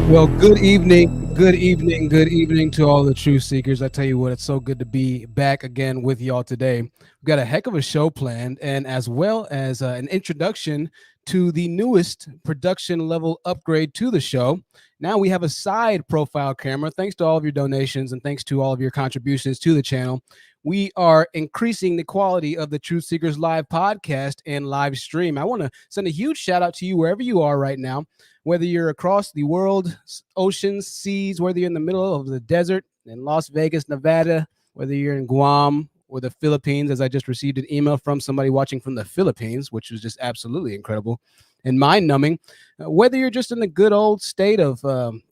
Well, good evening, good evening, good evening to all the truth seekers. I tell you what, it's so good to be back again with y'all today. We've got a heck of a show planned, and as well as an introduction to the newest production level upgrade to the show. Now we have a side profile camera. Thanks to all of your donations and thanks to all of your contributions to the channel. We are increasing the quality of the Truth Seekers live podcast and live stream. I want to send a huge shout out to you wherever you are right now. Whether you're across the world, oceans, seas, whether you're in the middle of the desert in Las Vegas, Nevada, whether you're in Guam or the Philippines, as I just received an email from somebody watching from the Philippines, which was just absolutely incredible and mind-numbing. Whether you're just in the good old state of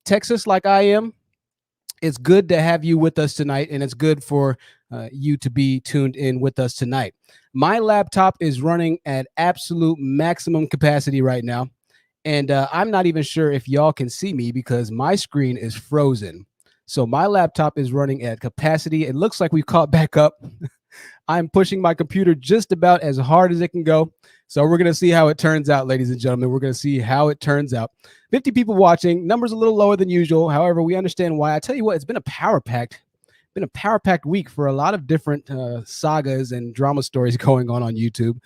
Texas like I am, it's good to have you with us tonight, and it's good for you to be tuned in with us tonight. My laptop is running at absolute maximum capacity right now. And I'm not even sure if y'all can see me because my screen is frozen. So my laptop is running at capacity. It looks like we've caught back up. I'm pushing my computer just about as hard as it can go. So we're going to see how it turns out, ladies and gentlemen. We're going to see how it turns out. 50 people watching. Numbers a little lower than usual. However, we understand why. I tell you what, it's been a power-packed week for a lot of different sagas and drama stories going on YouTube.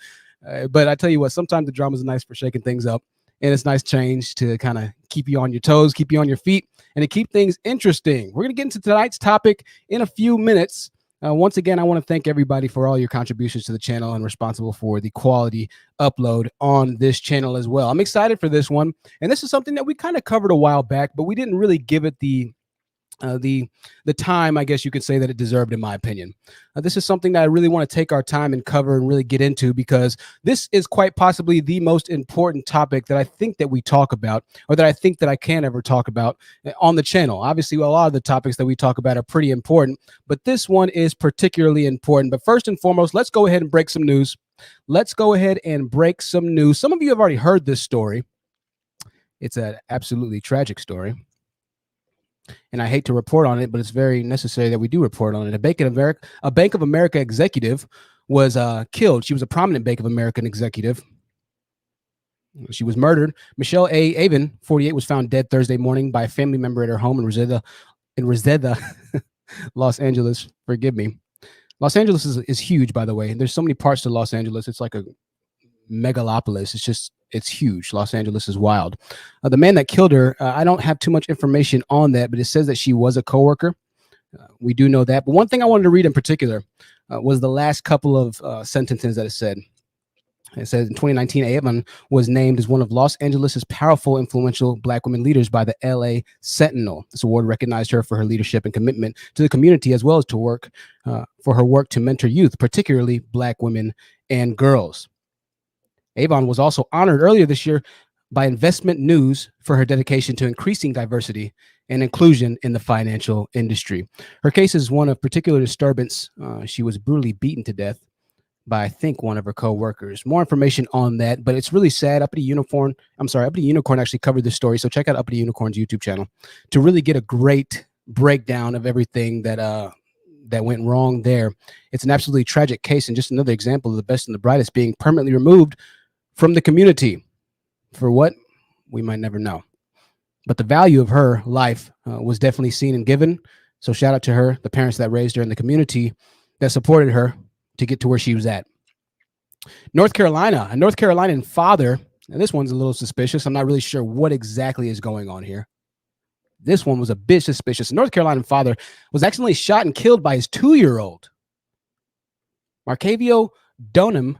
But I tell you what, sometimes the drama is nice for shaking things up. And it's nice change to kind of keep you on your toes, keep you on your feet, and to keep things interesting. We're going to get into tonight's topic in a few minutes. Once again, I want to thank everybody for all your contributions to the channel and responsible for the quality upload on this channel as well. I'm excited for this one. And this is something that we kind of covered a while back, but we didn't really give it the time, I guess you could say, that it deserved, in my opinion. This is something that I really want to take our time and cover and really get into, because this is quite possibly the most important topic that I think that we talk about, or that I think that I can ever talk about on the channel. Obviously, a lot of the topics that we talk about are pretty important, but this one is particularly important. But first and foremost, let's go ahead and break some news. Some of you have already heard this story. It's an absolutely tragic story. And I hate to report on it, but it's very necessary that we do report on it. A Bank of America executive was killed. She was a prominent Bank of America executive. She was murdered. Michelle A. Avon, 48, was found dead Thursday morning by a family member at her home in Reseda, Los Angeles. Forgive me. Los Angeles is huge, by the way. There's so many parts to Los Angeles. It's like a megalopolis. It's huge. Los Angeles is wild. The man that killed her, I don't have too much information on that, but it says that she was a coworker. We do know that. But one thing I wanted to read in particular was the last couple of sentences that it said. It says in 2019, Avon was named as one of Los Angeles's powerful, influential Black women leaders by the LA Sentinel. This award recognized her for her leadership and commitment to the community, as well as for her work to mentor youth, particularly Black women and girls. Avon was also honored earlier this year by Investment News for her dedication to increasing diversity and inclusion in the financial industry. Her case is one of particular disturbance. She was brutally beaten to death by, I think, one of her co-workers. More information on that, but it's really sad. Uppity Unicorn actually covered this story, so check out Uppity Unicorn's YouTube channel to really get a great breakdown of everything that went wrong there. It's an absolutely tragic case, and just another example of the best and the brightest being permanently removed from the community. For what? We might never know. But the value of her life was definitely seen and given. So shout out to her, the parents that raised her, and the community that supported her to get to where she was at. A North Carolinian father, and this one's a little suspicious. I'm not really sure what exactly is going on here. This one was a bit suspicious. A North Carolinian father was accidentally shot and killed by his 2-year-old. Marcavio Donham,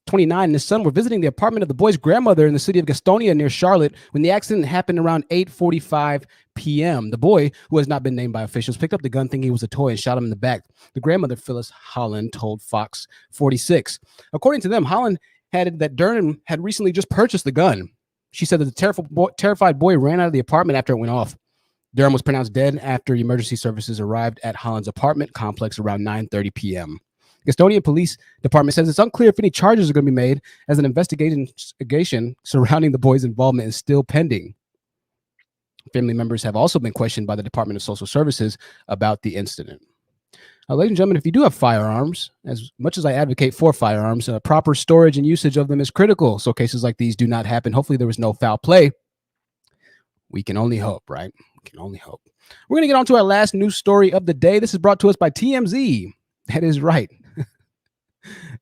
29, and his son were visiting the apartment of the boy's grandmother in the city of Gastonia near Charlotte when the accident happened around 8:45 p.m. The boy, who has not been named by officials, picked up the gun thinking it was a toy and shot him in the back. The grandmother, Phyllis Holland, told Fox 46. According to them, Holland had that Durham had recently just purchased the gun. She said that the terrified boy ran out of the apartment after it went off. Durham was pronounced dead after emergency services arrived at Holland's apartment complex around 9:30 p.m. Gastonia Police Department says it's unclear if any charges are going to be made, as an investigation surrounding the boy's involvement is still pending. Family members have also been questioned by the Department of Social Services about the incident. Ladies and gentlemen, if you do have firearms, as much as I advocate for firearms, proper storage and usage of them is critical so cases like these do not happen. Hopefully there was no foul play. We can only hope, right? We can only hope. We're going to get on to our last news story of the day. This is brought to us by TMZ. That is right.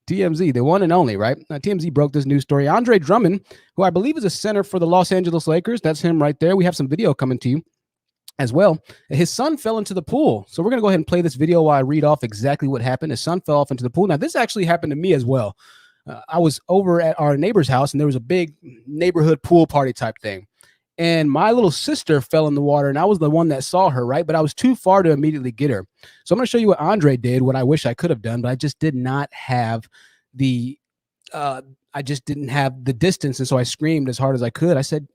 TMZ, the one and only, right? TMZ broke this news story. Andre Drummond, who I believe is a center for the Los Angeles Lakers, that's him right there. We have some video coming to you as well. His son fell into the pool. So we're going to go ahead and play this video while I read off exactly what happened. His son fell off into the pool. Now, this actually happened to me as well. I was over at our neighbor's house, and there was a big neighborhood pool party type thing. And my little sister fell in the water, and I was the one that saw her, right? But I was too far to immediately get her. So I'm going to show you what Andre did, what I wish I could have done, but I just did not have the distance. And so I screamed as hard as I could. I said,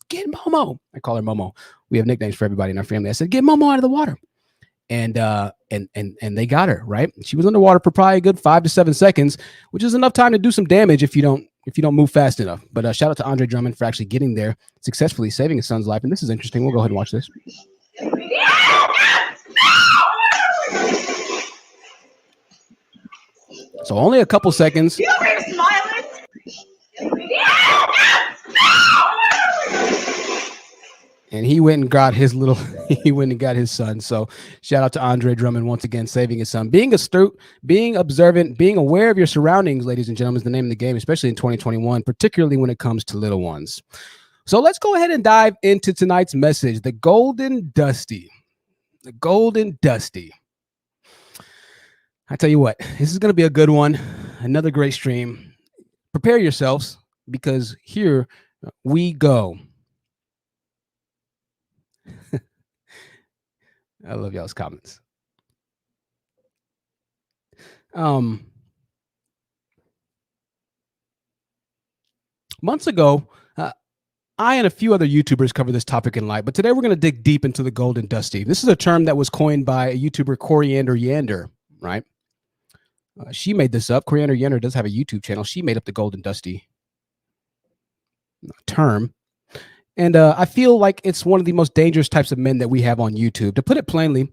get Momo. I call her Momo. We have nicknames for everybody in our family. I said, get Momo out of the water. And they got her, right? She was underwater for probably a good 5 to 7 seconds, which is enough time to do some damage if you don't move fast enough. But shout out to Andre Drummond for actually getting there, successfully saving his son's life. And this is interesting. We'll go ahead and watch this. So only a couple seconds. And he went and got his son. So shout out to Andre Drummond once again, saving his son. Being astute, being observant, being aware of your surroundings, ladies and gentlemen, is the name of the game, especially in 2021, particularly when it comes to little ones. So let's go ahead and dive into tonight's message, the Golden Dusty. The Golden Dusty. I tell you what, this is going to be a good one. Another great stream. Prepare yourselves, because here we go. I love y'all's comments. Months ago, I and a few other YouTubers covered this topic in light, but today we're going to dig deep into the Golden Dusty. This is a term that was coined by a YouTuber, Coriander Yander, right? She made this up. Coriander Yander does have a YouTube channel. She made up the Golden Dusty term. And I feel like it's one of the most dangerous types of men that we have on YouTube. To put it plainly,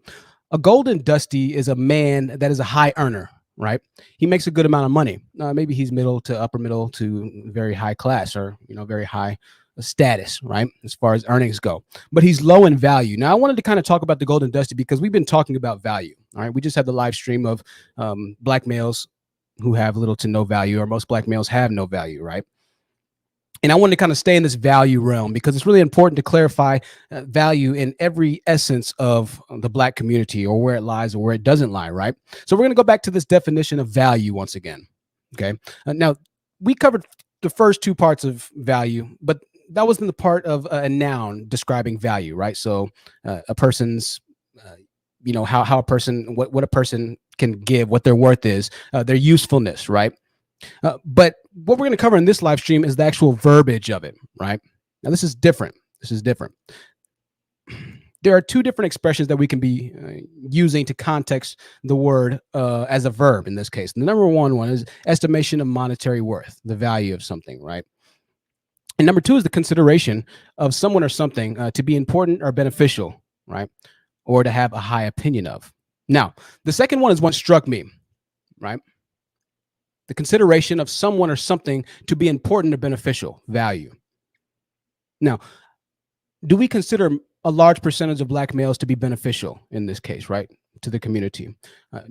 a Golden Dusty is a man that is a high earner, right? He makes a good amount of money. Maybe he's middle to upper middle to very high class, or very high status, right, as far as earnings go. But he's low in value. Now, I wanted to kind of talk about the Golden Dusty because we've been talking about value, all right? We just had the live stream of black males who have little to no value, or most black males have no value, right? And I wanted to kind of stay in this value realm because it's really important to clarify value in every essence of the black community, or where it lies or where it doesn't lie, right? So we're going to go back to this definition of value once again, okay? Now, we covered the first two parts of value, but that wasn't the part of a noun describing value, right? So a person's, how a person, what a person can give, what their worth is, their usefulness, right? But what we're going to cover in this live stream is the actual verbiage of it, right? Now, this is different. There are two different expressions that we can be using to context the word as a verb in this case. The number one is estimation of monetary worth, the value of something, right? And number two is the consideration of someone or something to be important or beneficial, right? Or to have a high opinion of. Now, the second one is what struck me, right? The consideration of someone or something to be important or beneficial, value. Now, do we consider a large percentage of black males to be beneficial in this case, right, to the community?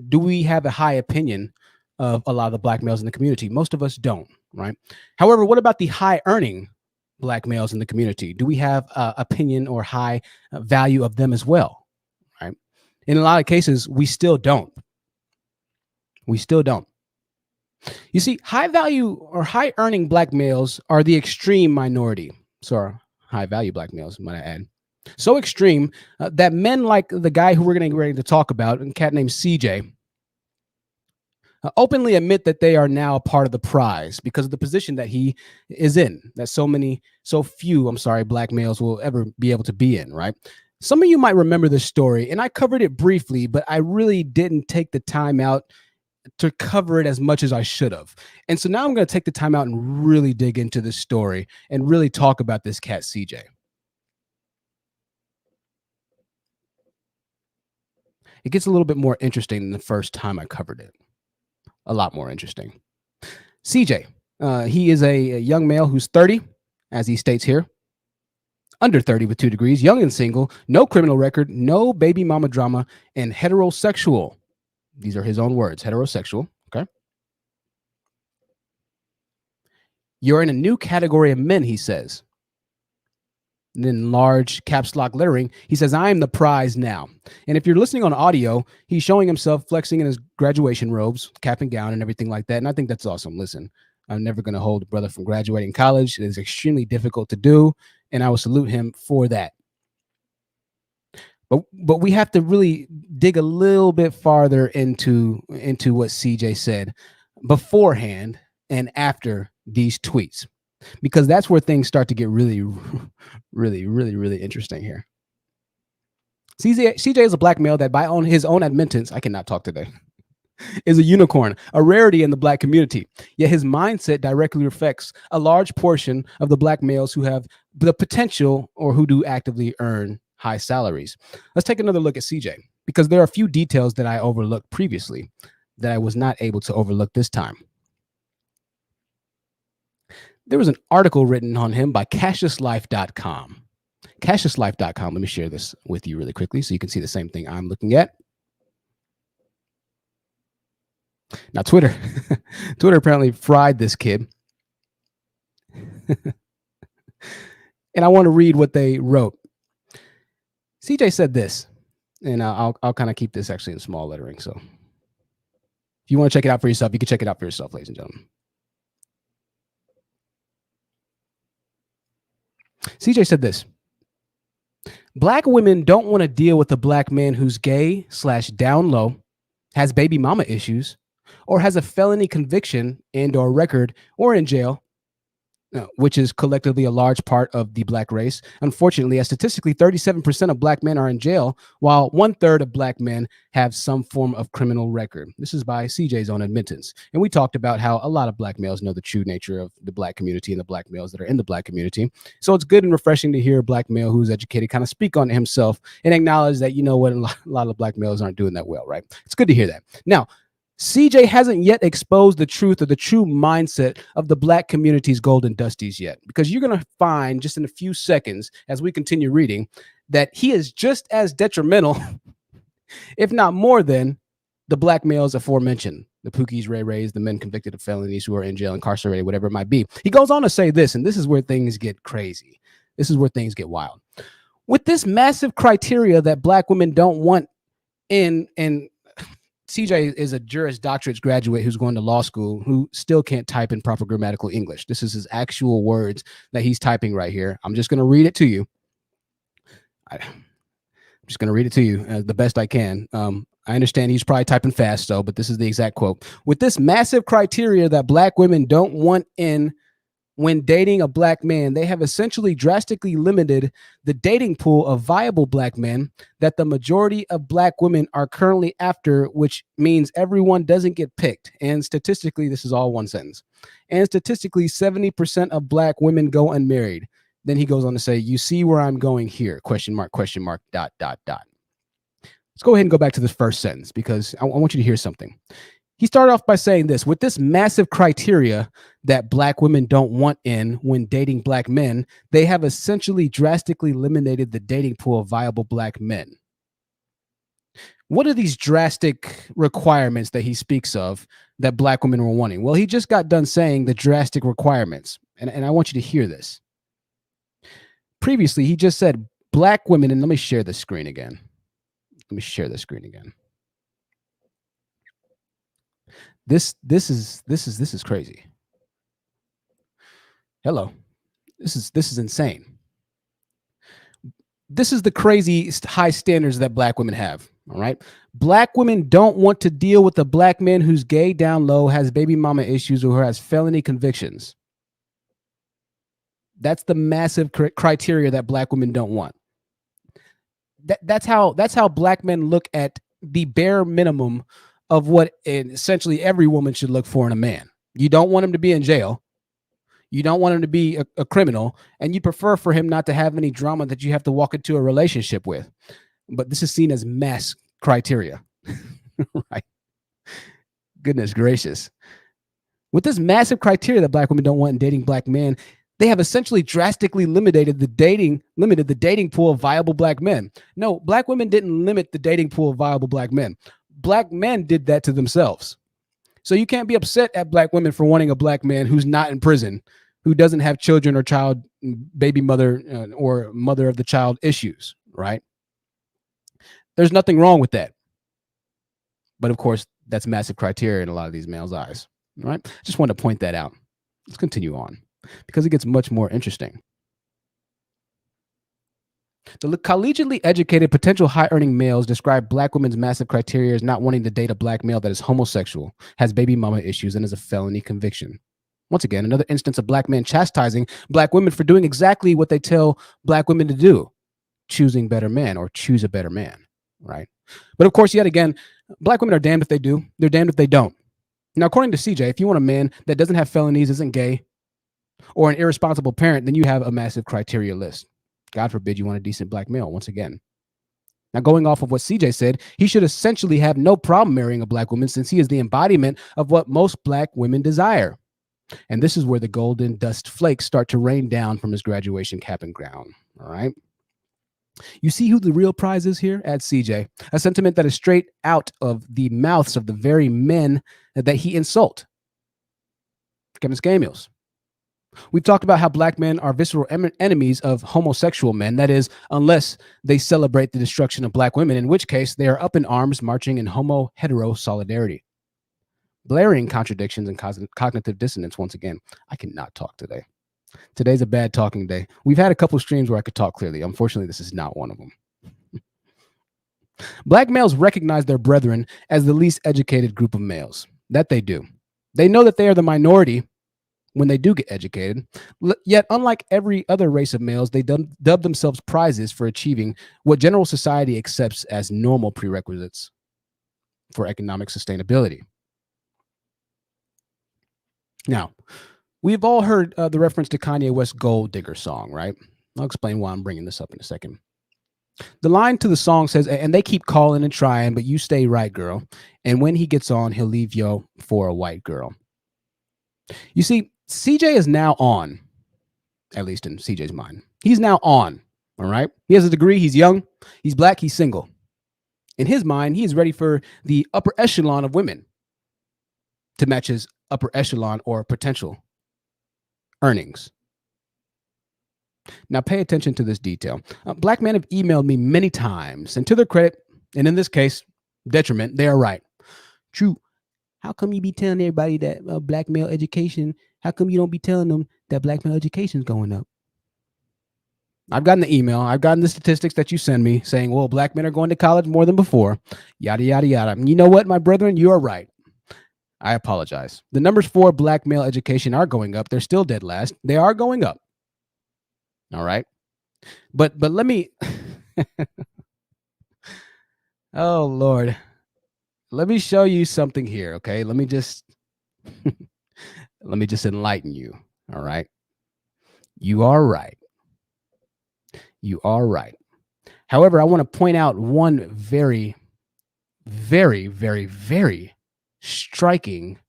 Do we have a high opinion of a lot of the black males in the community? Most of us don't, right? However, what about the high earning black males in the community? Do we have opinion or high value of them as well, right? In a lot of cases, we still don't. We still don't. You see, high value or high earning black males are the extreme minority. So high value black males, might I add. So extreme that men like the guy who we're going to get ready to talk about, a cat named CJ, openly admit that they are now a part of the prize because of the position that he is in, that so few black males will ever be able to be in, right? Some of you might remember this story, and I covered it briefly, but I really didn't take the time out to cover it as much as I should have. And so now I'm going to take the time out and really dig into this story and really talk about this cat, CJ. It gets a little bit more interesting than the first time I covered it. A lot more interesting. CJ, he is a young male who's 30, as he states here. under 30 with 2 degrees, young and single, no criminal record, no baby mama drama, and heterosexual. These are his own words, heterosexual, okay? You're in a new category of men, he says. And in large caps lock lettering, he says, I am the prize now. And if you're listening on audio, he's showing himself flexing in his graduation robes, cap and gown, and everything like that. And I think that's awesome. Listen, I'm never going to hold a brother from graduating college. It is extremely difficult to do, and I will salute him for that. But we have to really dig a little bit farther into what CJ said beforehand and after these tweets, because that's where things start to get really, really, really, really interesting here. CJ is a black male that, by his own admittance, I cannot talk today, is a unicorn, a rarity in the black community. Yet his mindset directly reflects a large portion of the black males who have the potential or who do actively earn high salaries. Let's take another look at CJ, because there are a few details that I overlooked previously that I was not able to overlook this time. There was an article written on him by CassiusLife.com. CassiusLife.com. Let me share this with you really quickly so you can see the same thing I'm looking at. Now, Twitter apparently fried this kid. And I want to read what they wrote. CJ said this, and I'll kind of keep this actually in small lettering. So if you want to check it out for yourself, you can check it out for yourself, ladies and gentlemen. CJ said this: Black women don't want to deal with a black man who's gay / down low, has baby mama issues, or has a felony conviction and or record, or in jail, which is collectively a large part of the black race. Unfortunately, statistically, 37% of black men are in jail, while 1/3 of black men have some form of criminal record. This is by CJ's own admittance. And we talked about how a lot of black males know the true nature of the black community and the black males that are in the black community. So it's good and refreshing to hear a black male who's educated kind of speak on himself and acknowledge that, you know what, a lot of black males aren't doing that well, right? It's good to hear that. Now, CJ hasn't yet exposed the truth or the true mindset of the black community's golden dusties yet, because you're going to find just in a few seconds as we continue reading that he is just as detrimental, if not more than, the black males aforementioned, the Pookies, Ray Rays, the men convicted of felonies who are in jail, incarcerated, whatever it might be. He goes on to say this, and this is where things get crazy. This is where things get wild. With this massive criteria that black women don't want in CJ is a Juris Doctorate graduate who's going to law school who still can't type in proper grammatical English. This is his actual words that he's typing right here. I'm just going to read it to you. I'm just going to read it to you the best I can. I understand he's probably typing fast, though, but this is the exact quote. With this massive criteria that black women don't want in when dating a black man, they have essentially drastically limited the dating pool of viable black men that the majority of black women are currently after, which means everyone doesn't get picked. And statistically, this is all one sentence. And statistically, 70% of black women go unmarried. Then he goes on to say, you see where I'm going here, ? Let's go ahead and go back to this first sentence, because I want you to hear something. He started off by saying this: with this massive criteria that black women don't want in when dating black men, they have essentially drastically eliminated the dating pool of viable black men. What are these drastic requirements that he speaks of that black women were wanting? Well, he just got done saying the drastic requirements, and I want you to hear this. Previously, he just said black women, and let me share the screen again. This is crazy. Hello. This is insane. This is the crazy high standards that black women have. All right. Black women don't want to deal with a black man who's gay, down low, has baby mama issues, or who has felony convictions. That's the massive criteria that black women don't want. That's how black men look at the bare minimum of what essentially every woman should look for in a man. You don't want him to be in jail. You don't want him to be a criminal, and you prefer for him not to have any drama that you have to walk into a relationship with. But this is seen as mass criteria, right? Goodness gracious. With this massive criteria that black women don't want in dating black men, They have essentially drastically limited the dating pool of viable black men. No, black women didn't limit the dating pool of viable black men. Black men did that to themselves. So you can't be upset at black women for wanting a black man who's not in prison, who doesn't have children or baby mother or mother of the child issues, right? There's nothing wrong with that. But of course, that's massive criteria in a lot of these males' eyes, right? Just wanted to point that out. Let's continue on because it gets much more interesting. The collegiately educated potential high-earning males describe black women's massive criteria as not wanting to date a black male that is homosexual, has baby mama issues, and is a felony conviction. Once again, another instance of black men chastising black women for doing exactly what they tell black women to do, choosing better man or choose a better man, right? But of course, yet again, black women are damned if they do, they're damned if they don't. Now, according to CJ, if you want a man that doesn't have felonies, isn't gay, or an irresponsible parent, then you have a massive criteria list. God forbid you want a decent black male, once again. Now, going off of what CJ said, he should essentially have no problem marrying a black woman since he is the embodiment of what most black women desire. And this is where the golden dust flakes start to rain down from his graduation cap and gown. All right. You see who the real prize is here? Adds CJ, a sentiment that is straight out of the mouths of the very men that he insult. Kevin Scamios. We've talked about how black men are visceral enemies of homosexual men. That is, unless they celebrate the destruction of black women, in which case they are up in arms marching in homo-hetero solidarity. Blaring contradictions and cognitive dissonance once again. I cannot talk today. Today's a bad talking day. We've had a couple streams where I could talk clearly. Unfortunately, this is not one of them. Black males recognize their brethren as the least educated group of males. That they do. They know that they are the minority when they do get educated. Yet, unlike every other race of males, they dub themselves prizes for achieving what general society accepts as normal prerequisites for economic sustainability. Now, we've all heard the reference to Kanye West's Gold Digger song, right? I'll explain why I'm bringing this up in a second. The line to the song says, and they keep calling and trying, but you stay right, girl. And when he gets on, he'll leave you for a white girl. You see, CJ is now on, at least in CJ's mind. He's now on, all right? He has a degree, he's young, he's black, he's single. In his mind, he is ready for the upper echelon of women to match his upper echelon or potential earnings. Now, pay attention to this detail. Black men have emailed me many times, and to their credit, and in this case, detriment, they are right. True. How come you be telling everybody that black male education, how come you don't be telling them that black male education is going up? I've gotten the email. I've gotten the statistics that you send me saying, well, black men are going to college more than before, yada, yada, yada. And you know what, my brethren? You are right. I apologize. The numbers for black male education are going up. They're still dead last. They are going up. All right. But let me, oh, Lord. Let me show you something here, okay? Let me just enlighten you, all right? You are right. You are right. However, I want to point out one very, very, very, very striking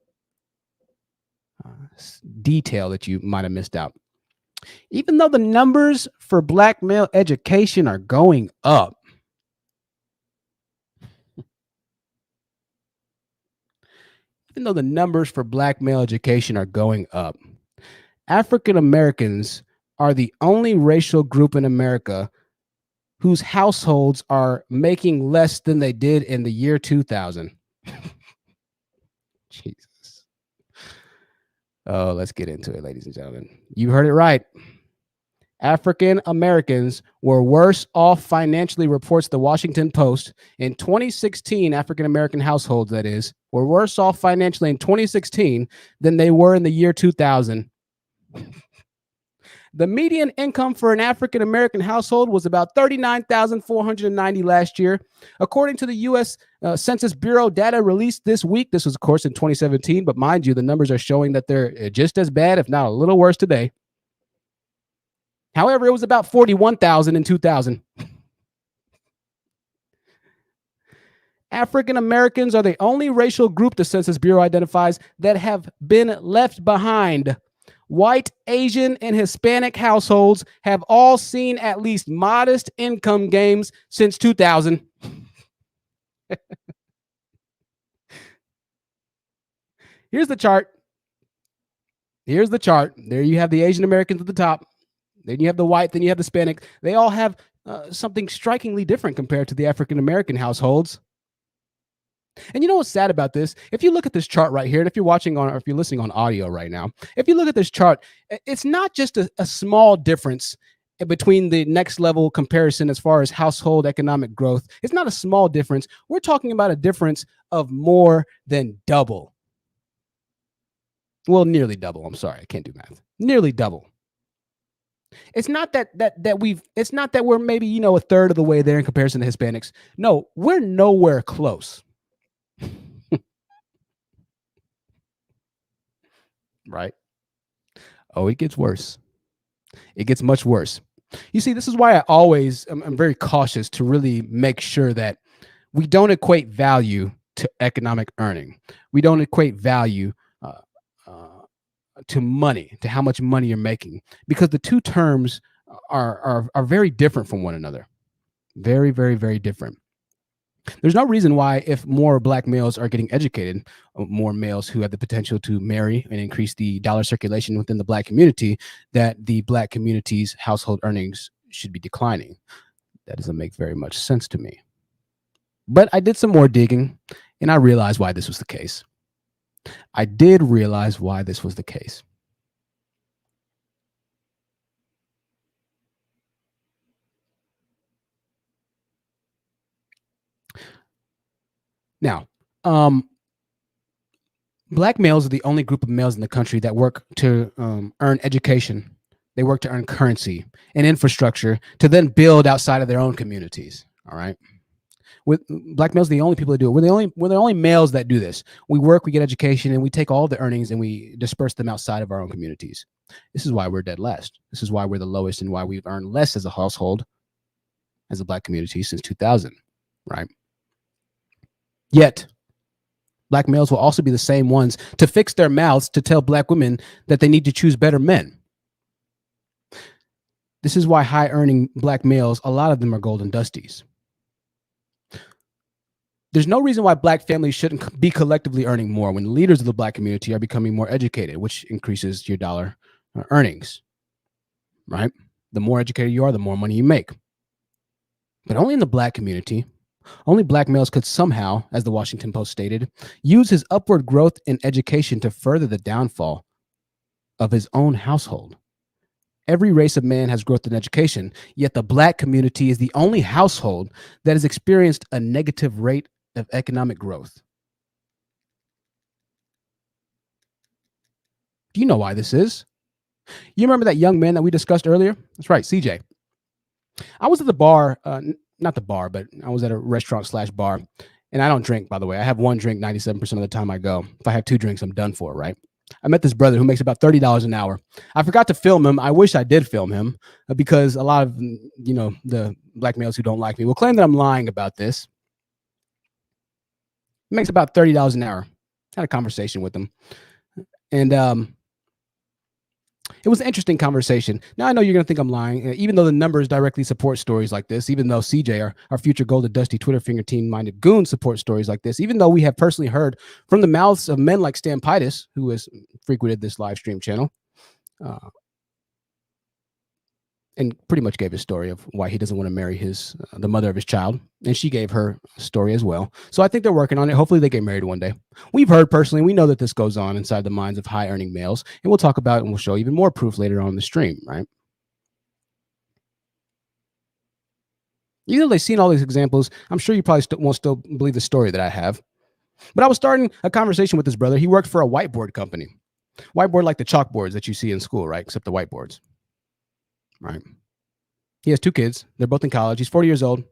detail that you might have missed out. Even though the numbers for black male education are going up, African Americans are the only racial group in America whose households are making less than they did in the year 2000. Jesus. Oh, let's get into it, ladies and gentlemen. You heard it right. African Americans were worse off financially, reports the Washington Post. In 2016, African American households, that is, were worse off financially in 2016 than they were in the year 2000. The median income for an African American household was about $39,490 last year. According to the U.S. Census Bureau data released this week, this was, of course, in 2017, but mind you, the numbers are showing that they're just as bad, if not a little worse today. However, it was about $41,000 in 2000. African Americans are the only racial group the Census Bureau identifies that have been left behind. White, Asian, and Hispanic households have all seen at least modest income gains since 2000. Here's the chart. Here's the chart. There you have the Asian Americans at the top. Then you have the white, then you have the Hispanic. They all have something strikingly different compared to the African American households. And you know what's sad about this? If you look at this chart right here, and if you're watching on, or if you're listening on audio right now, if you look at this chart, it's not just a small difference between the next level comparison as far as household economic growth. It's not a small difference. We're talking about a difference of more than double. Well, nearly double. I'm sorry, I can't do math. Nearly double. It's not it's not that we're maybe, a third of the way there in comparison to Hispanics. No, we're nowhere close. Right? Oh, it gets worse. It gets much worse. You see, this is why I'm very cautious to really make sure that we don't equate value to economic earning. We don't equate value to money, to how much money you're making, because the two terms are very different from one another. Very, very, very different. There's no reason why, if more Black males are getting educated, more males who have the potential to marry and increase the dollar circulation within the Black community, that the Black community's household earnings should be declining. That doesn't make very much sense to me. But I did some more digging, and I realized why this was the case. I did realize why this was the case. Now, Black males are the only group of males in the country that work to earn education. They work to earn currency and infrastructure to then build outside of their own communities. All right. With Black males, the only people that do it. We're the only males that do this. We work, we get education, and we take all the earnings and we disperse them outside of our own communities. This is why we're dead last. This is why we're the lowest, and why we've earned less as a household, as a Black community, since 2000. Right. Yet, Black males will also be the same ones to fix their mouths to tell Black women that they need to choose better men. This is why high-earning Black males, a lot of them are golden dusties. There's no reason why Black families shouldn't be collectively earning more when the leaders of the Black community are becoming more educated, which increases your dollar earnings, right? The more educated you are, the more money you make. But only in the Black community, only Black males could somehow, as the Washington Post stated, use his upward growth in education to further the downfall of his own household. Every race of man has growth in education, yet the Black community is the only household that has experienced a negative rate of economic growth. Do you know why this is? You remember that young man that we discussed earlier? That's right, CJ. I was at the bar, not the bar, but I was at a restaurant/bar, and I don't drink, by the way. I have one drink 97% of the time I go. If I have two drinks, I'm done for, right? I met this brother who makes about $30 an hour. I forgot to film him. I wish I did film him, because a lot of, the Black males who don't like me will claim that I'm lying about this. He makes about $30 an hour. Had a conversation with him, and it was an interesting conversation. Now, I know you're going to think I'm lying, even though the numbers directly support stories like this, even though CJ, our future Golden Dusty Twitter finger team-minded goon, support stories like this, even though we have personally heard from the mouths of men like Stan Pitus, who has frequented this live stream channel, and pretty much gave his story of why he doesn't want to marry the mother of his child. And she gave her story as well. So I think they're working on it. Hopefully they get married one day. We've heard personally, we know that this goes on inside the minds of high earning males, and we'll talk about it and we'll show even more proof later on in the stream, right? Even though they've seen all these examples, I'm sure you probably won't still believe the story that I have. But I was starting a conversation with this brother. He worked for a whiteboard company. Whiteboard like the chalkboards that you see in school, right? Except the whiteboards, right? He has two kids. They're both in college. He's 40 years old.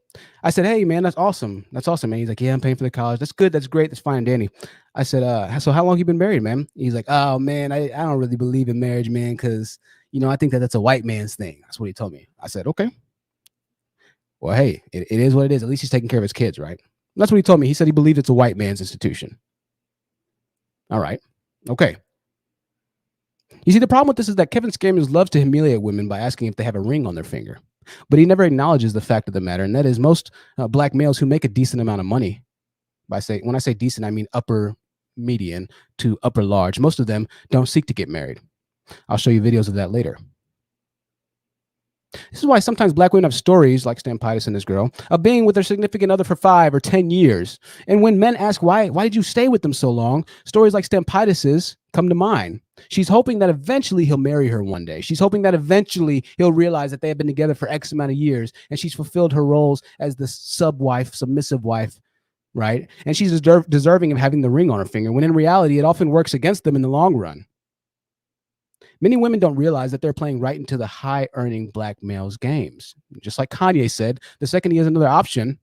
I said, hey, man, that's awesome. That's awesome, man. He's like, yeah, I'm paying for the college. That's good. That's great. That's fine and dandy. I said, so how long you been married, man? He's like, oh, man, I don't really believe in marriage, man, because, I think that's a white man's thing. That's what he told me. I said, okay. Well, hey, it is what it is. At least he's taking care of his kids, right? That's what he told me. He said he believed it's a white man's institution. All right. Okay. You see, the problem with this is that Kevin Scammers loves to humiliate women by asking if they have a ring on their finger, but he never acknowledges the fact of the matter, and that is most black males who make a decent amount of money. When I say decent, I mean upper median to upper large. Most of them don't seek to get married. I'll show you videos of that later. This is why sometimes black women have stories, like Stampitis and this girl, of being with their significant other for 5 or 10 years. And when men ask why did you stay with them so long, stories like Stampitis's come to mind. She's hoping that eventually he'll marry her one day. She's hoping that eventually he'll realize that they have been together for X amount of years, and she's fulfilled her roles as the submissive wife, right? And she's deserving of having the ring on her finger, when in reality, it often works against them in the long run. Many women don't realize that they're playing right into the high-earning black males' games. Just like Kanye said, the second he has another option,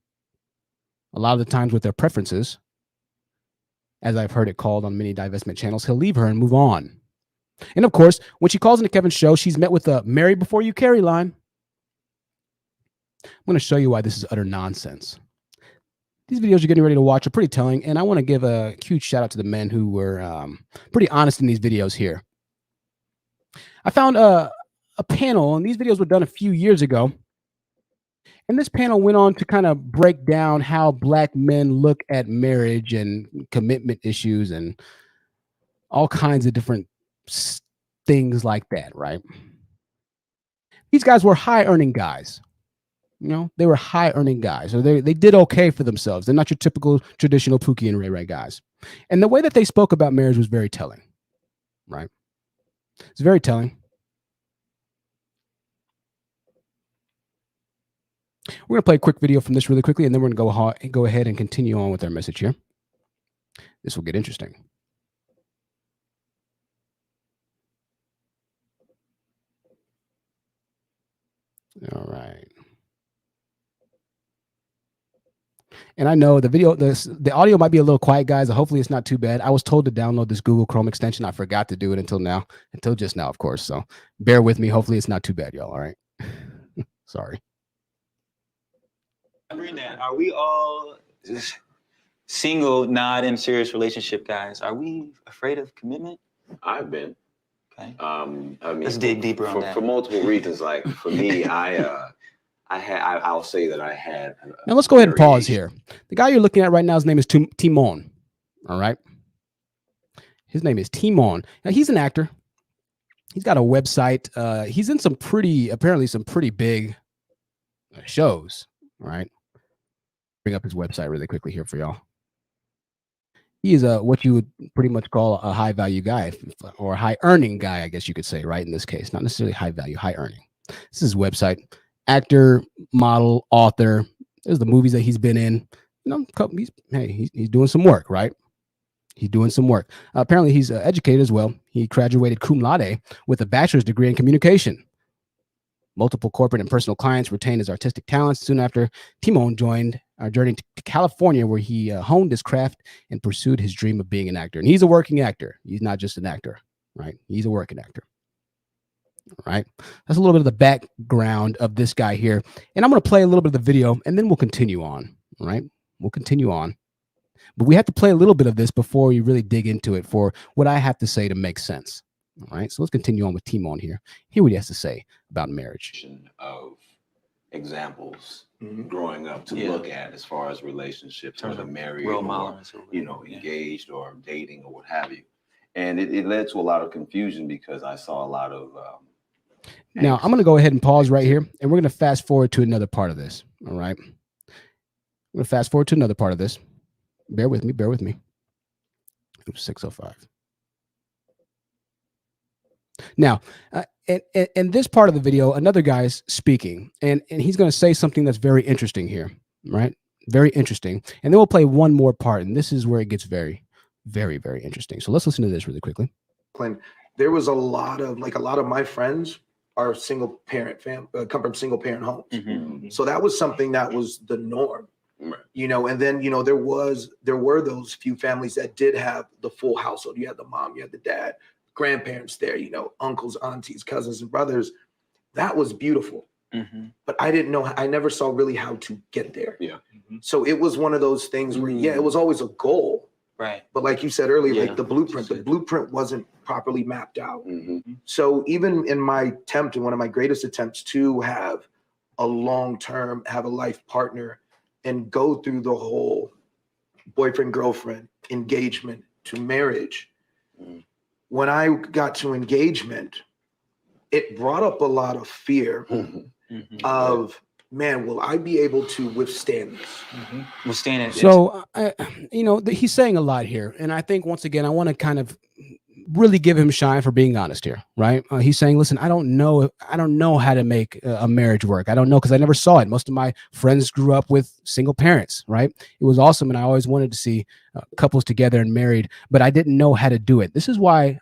a lot of the times with their preferences, as I've heard it called on many divestment channels, he'll leave her and move on. And of course, when she calls into Kevin's show, she's met with a marry before you carry line. I'm going to show you why this is utter nonsense. These videos you're getting ready to watch are pretty telling, and I want to give a huge shout out to the men who were pretty honest in these videos here. I found a panel, and these videos were done a few years ago. And this panel went on to kind of break down how black men look at marriage and commitment issues and all kinds of different things like that, right? These guys were high-earning guys. You know, they were high-earning guys. So they did okay for themselves. They're not your typical traditional Pookie and Ray Ray guys. And the way that they spoke about marriage was very telling, right? It's very telling. We're going to play a quick video from this really quickly, and then we're going to go ahead and continue on with our message here. This will get interesting. All right. And I know the video, the audio might be a little quiet, guys. Hopefully it's not too bad. I was told to download this Google Chrome extension. I forgot to do it until just now, of course. So bear with me. Hopefully it's not too bad, y'all. All right. Sorry. Are we all single, not in serious relationship guys? Are we afraid of commitment? I've been. Okay. I mean, let's dig deeper on that. For multiple reasons. Like for me, I'll say that I had. Now let's go ahead and pause here. The guy you're looking at right now, his name is Timon. All right. His name is Timon. Now he's an actor. He's got a website. He's in apparently some pretty big shows. All right. Bring up his website really quickly here for y'all. He is what you would pretty much call a high value guy, or a high earning guy, I guess you could say, right? In this case, not necessarily high value, high earning. This is his website. Actor, model, author. There's the movies that he's been in. You know, he's doing some work, right? He's doing some work. Apparently, he's educated as well. He graduated cum laude with a bachelor's degree in communication. Multiple corporate and personal clients retained his artistic talents. Soon after, Timon joined our journey to California, where he honed his craft and pursued his dream of being an actor. And he's a working actor. He's not just an actor, right? He's a working actor. All right. That's a little bit of the background of this guy here. And I'm going to play a little bit of the video, and then we'll continue on. All right. We'll continue on. But we have to play a little bit of this before we really dig into it for what I have to say to make sense. All right. So let's continue on with Timon here. Hear what he has to say about marriage. Of examples growing up to look at as far as relationships, whether married or, you know, engaged or dating or what have you. And it led to a lot of confusion because I saw a lot of now I'm going to go ahead and pause right here, and we're going to fast forward to another part of this. All right. I'm going to fast forward to another part of this. Bear with me. Bear with me. 605. Now, in this part of the video, another guy's speaking, and he's going to say something that's very interesting here, right? Very interesting. And then we'll play one more part, and this is where it gets very, very, very interesting. So let's listen to this really quickly. There was a lot of my friends are single parent come from single parent homes. So that was something that was the norm, you know. And then, you know, there were those few families that did have the full household. You had the mom, you had the dad, grandparents there, you know, uncles, aunties, cousins, and brothers. That was beautiful. But I didn't know, I never saw really how to get there. So it was one of those things where, it was always a goal, Right. But like you said earlier, like the blueprint wasn't properly mapped out. Mm-hmm. So even in my attempt, in one of my greatest attempts to have a long-term, have a life partner and go through the whole boyfriend, girlfriend, engagement to marriage. When I got to engagement, it brought up a lot of fear of, man, will I be able to withstand this? Withstand it. So, he's saying a lot here. And I think, once again, I want to kind of really give him shine for being honest here, right? He's saying, listen, I don't know how to make a marriage work. I don't know, because I never saw it. Most of my friends grew up with single parents, right? It was awesome, and I always wanted to see couples together and married, but I didn't know how to do it. This is why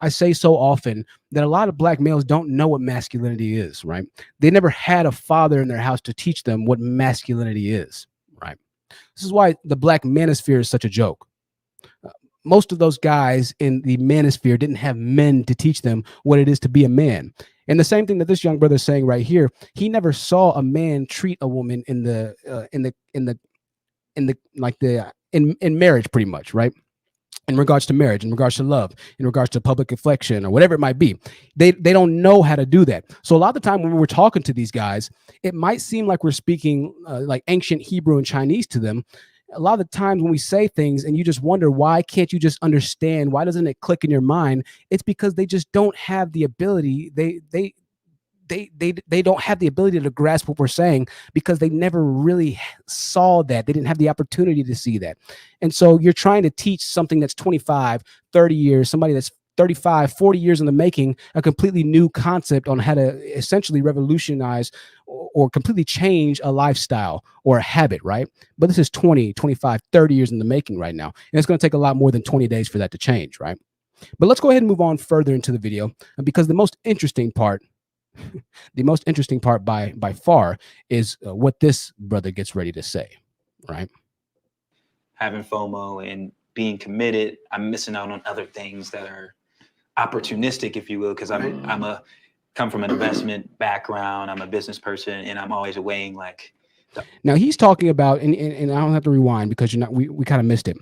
I say so often that a lot of Black males don't know what masculinity is, right? They never had a father in their house to teach them what masculinity is, right? This is why the Black manosphere is such a joke. Most of those guys in the manosphere didn't have men to teach them what it is to be a man. And the same thing that this young brother is saying right here, he never saw a man treat a woman in marriage, pretty much, right? In regards to marriage, in regards to love, in regards to public affection, or whatever it might be. They don't know how to do that. So a lot of the time when we're talking to these guys, it might seem like we're speaking like ancient Hebrew and Chinese to them. A lot of the times when we say things and you just wonder, why can't you just understand? Why doesn't it click in your mind? It's because they just don't have the ability. They don't have the ability to grasp what we're saying, because they never really saw that. They didn't have the opportunity to see that. And so you're trying to teach something that's 25, 30 years, somebody that's 35, 40 years in the making, a completely new concept on how to essentially revolutionize or completely change a lifestyle or a habit, right? But this is 20, 25, 30 years in the making right now. And it's going to take a lot more than 20 days for that to change, right? But let's go ahead and move on further into the video, because the most interesting part by far is what this brother gets ready to say, right? Having FOMO and being committed, I'm missing out on other things that are opportunistic, if you will, because I'm come from an investment background. I'm a business person, and I'm always weighing like. Now he's talking about, and I don't have to rewind because we kind of missed it.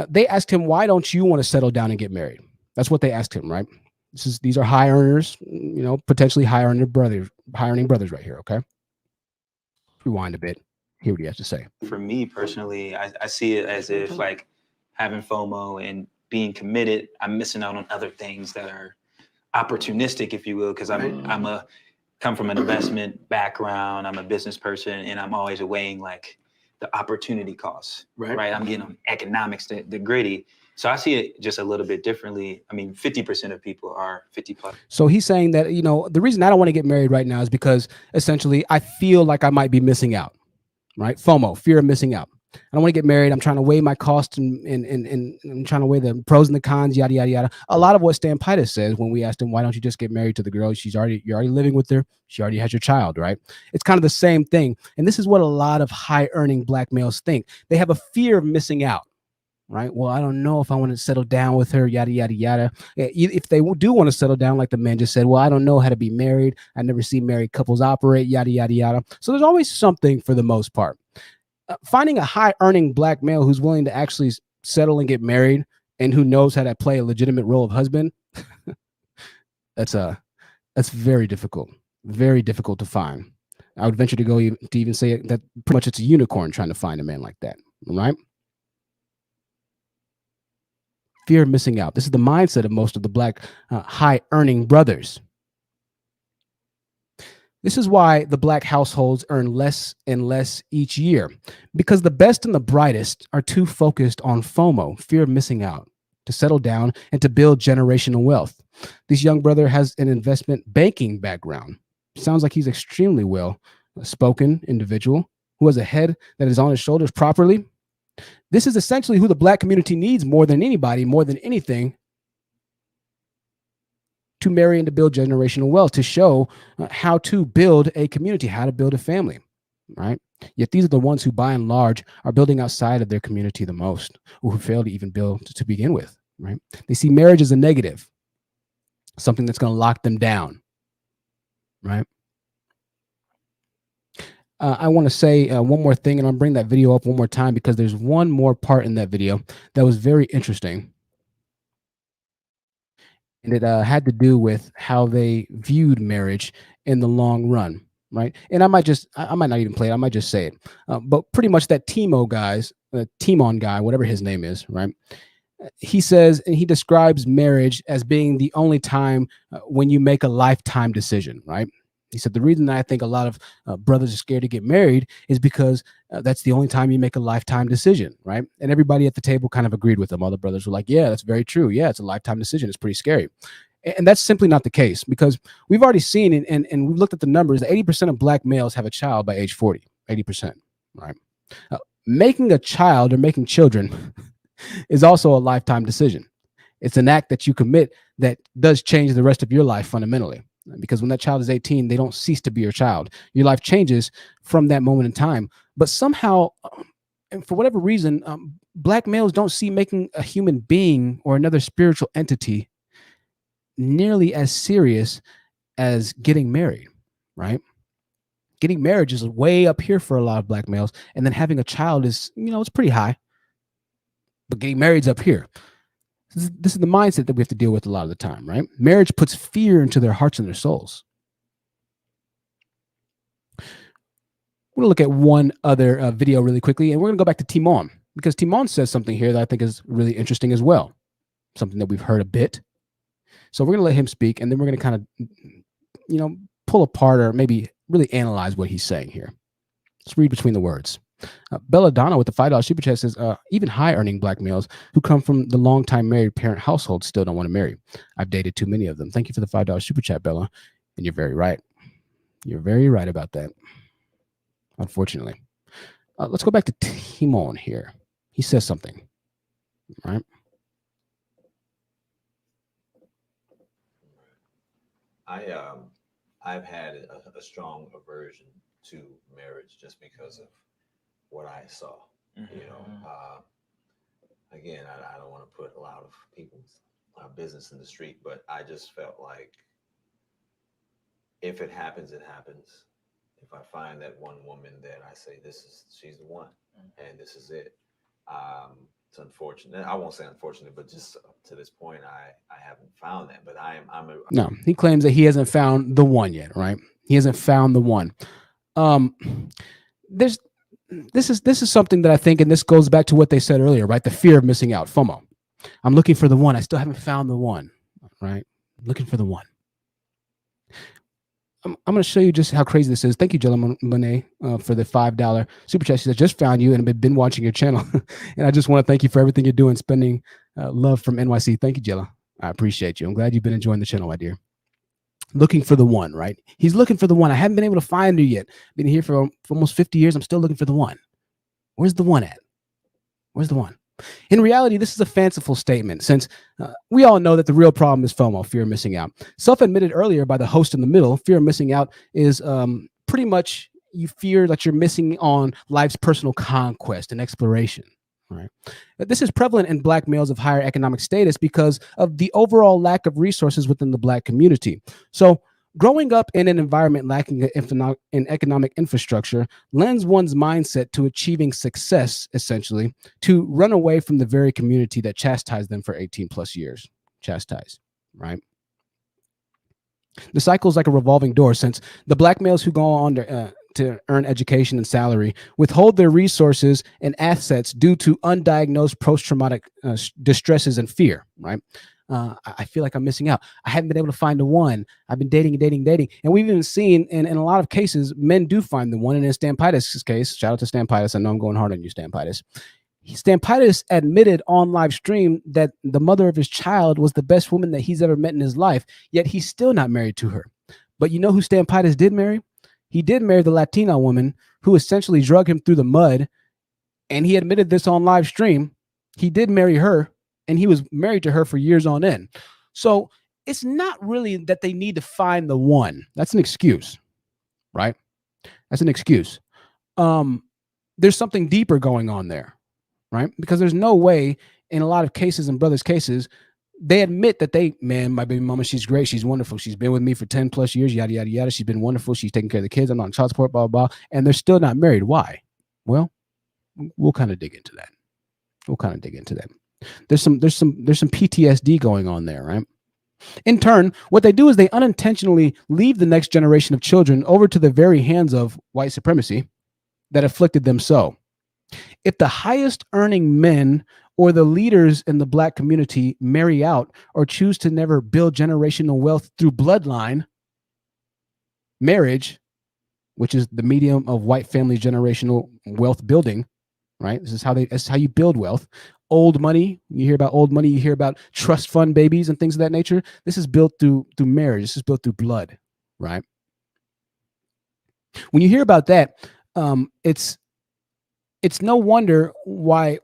They asked him, why don't you want to settle down and get married? That's what they asked him, right? These are high earners, potentially high earning brothers right here. Okay. Rewind a bit. Hear what he has to say. For me personally, I see it as if like having FOMO and being committed, I'm missing out on other things that are opportunistic, if you will, because I'm come from an investment background. I'm a business person, and I'm always weighing like the opportunity costs, right? I'm getting on economics, the gritty. So I see it just a little bit differently. I mean, 50% of people are 50 plus. So he's saying that, the reason I don't want to get married right now is because essentially I feel like I might be missing out, right? FOMO, fear of missing out. I don't want to get married. I'm trying to weigh my costs and I'm trying to weigh the pros and the cons, yada, yada, yada. A lot of what Stan Pitus says when we asked him, why don't you just get married to the girl? You're already living with her. She already has your child, right? It's kind of the same thing. And this is what a lot of high earning Black males think. They have a fear of missing out, right? Well, I don't know if I want to settle down with her, yada, yada, yada. If they do want to settle down, like the man just said, well, I don't know how to be married. I never see married couples operate, yada, yada, yada. So there's always something for the most part. Finding a high earning Black male who's willing to actually settle and get married and who knows how to play a legitimate role of husband, that's very difficult to find. I would venture to go to even say that pretty much it's a unicorn trying to find a man like that, right? Fear of missing out. This is the mindset of most of the Black high earning brothers. This is why the Black households earn less and less each year, because the best and the brightest are too focused on FOMO, fear of missing out, to settle down and to build generational wealth. This young brother has an investment banking background. Sounds like he's extremely well spoken individual who has a head that is on his shoulders properly. This is essentially who the Black community needs more than anybody, more than anything, to marry and to build generational wealth, to show how to build a community, how to build a family, right? Yet these are the ones who, by and large, are building outside of their community the most, or who fail to even build to begin with, right? They see marriage as a negative, something that's going to lock them down, right? I want to say one more thing, and I'll bring that video up one more time because there's one more part in that video that was very interesting. And it had to do with how they viewed marriage in the long run, right? And I might not even play it. I might just say it. But pretty much that Timon guy, whatever his name is, right? He says, and he describes marriage as being the only time when you make a lifetime decision, right? He said, the reason I think a lot of brothers are scared to get married is because that's the only time you make a lifetime decision, right? And everybody at the table kind of agreed with him. All the brothers were like, yeah, that's very true. Yeah, it's a lifetime decision. It's pretty scary. And that's simply not the case, because we've already seen and we've looked at the numbers that 80% of Black males have a child by age 40, 80%, right? Making a child or making children is also a lifetime decision. It's an act that you commit that does change the rest of your life fundamentally. Because when that child is 18, they don't cease to be your child. Your life changes from that moment in time. But somehow, and for whatever reason, Black males don't see making a human being or another spiritual entity nearly as serious as getting married, right? Getting married is way up here for a lot of Black males. And then having a child is, it's pretty high. But getting married's up here. This is the mindset that we have to deal with a lot of the time, right? Marriage puts fear into their hearts and their souls. We're going to look at one other video really quickly, and we're going to go back to Timon, because Timon says something here that I think is really interesting as well, something that we've heard a bit. So we're going to let him speak, and then we're going to kind of, pull apart or maybe really analyze what he's saying here. Let's read between the words. Belladonna with the $5 super chat says, even high-earning Black males who come from the long-time married parent household still don't want to marry. I've dated too many of them. Thank you for the $5 super chat, Bella. And you're very right. You're very right about that, unfortunately. Let's go back to Timon here. He says something, right? I've had a strong aversion to marriage just because of what I saw. Again, I don't want to put a lot of people's business in the street, but I just felt like if it happens, it happens. If I find that one woman that I say she's the one, and this is it. It's unfortunate. I won't say unfortunate, but just to this point, I haven't found that. But no. He claims that he hasn't found the one yet, right? He hasn't found the one. This is something that I think, and this goes back to what they said earlier, right? The fear of missing out, FOMO. I'm looking for the one. I still haven't found the one, right? Looking for the one. I'm going to show you just how crazy this is. Thank you, Jella Monet, for the $5 super chat. She said, just found you and have been watching your channel. And I just want to thank you for everything you're doing, spending love from NYC. Thank you, Jella. I appreciate you. I'm glad you've been enjoying the channel, my dear. Looking for the one, right? He's looking for the one. I haven't been able to find her yet. Been here for almost 50 years. I'm still looking for the one. Where's the one at? Where's the one? In reality, this is a fanciful statement, since we all know that the real problem is FOMO, fear of missing out. Self-admitted earlier by the host in the middle, fear of missing out is pretty much you fear that you're missing on life's personal conquest and exploration. Right. This is prevalent in Black males of higher economic status because of the overall lack of resources within the Black community. So growing up in an environment lacking in economic infrastructure lends one's mindset to achieving success, essentially, to run away from the very community that chastised them for 18 plus years. Chastised, right? The cycle is like a revolving door, since the Black males who go on to earn education and salary withhold their resources and assets due to undiagnosed post-traumatic distresses and fear, right? I feel like I'm missing out. I haven't been able to find the one. I've been dating. And we've even seen in a lot of cases, men do find the one. And in Stampitis' case, shout out to Stampitis. I know I'm going hard on you, Stampitis. Stampitis admitted on live stream that the mother of his child was the best woman that he's ever met in his life, yet he's still not married to her. But you know who Stampitis did marry? He did marry the Latina woman who essentially drug him through the mud, and he admitted this on live stream. He did marry her, and he was married to her for years on end. So it's not really that they need to find the one. That's an excuse, right? That's an excuse. There's something deeper going on there, right? Because there's no way in a lot of cases, in brothers' cases, they admit that my baby mama, she's great. She's wonderful. She's been with me for 10 plus years, yada, yada, yada. She's been wonderful. She's taking care of the kids. I'm not on child support, blah, blah, blah. And they're still not married. Why? Well, we'll kind of dig into that. There's some PTSD going on there, right? In turn, what they do is they unintentionally leave the next generation of children over to the very hands of white supremacy that afflicted them so. If the highest earning men or the leaders in the Black community marry out or choose to never build generational wealth through bloodline, marriage, which is the medium of white family generational wealth building, right? This is how you build wealth. Old money, you hear about old money, you hear about trust fund babies and things of that nature. This is built through marriage. This is built through blood, right? When you hear about that, it's no wonder why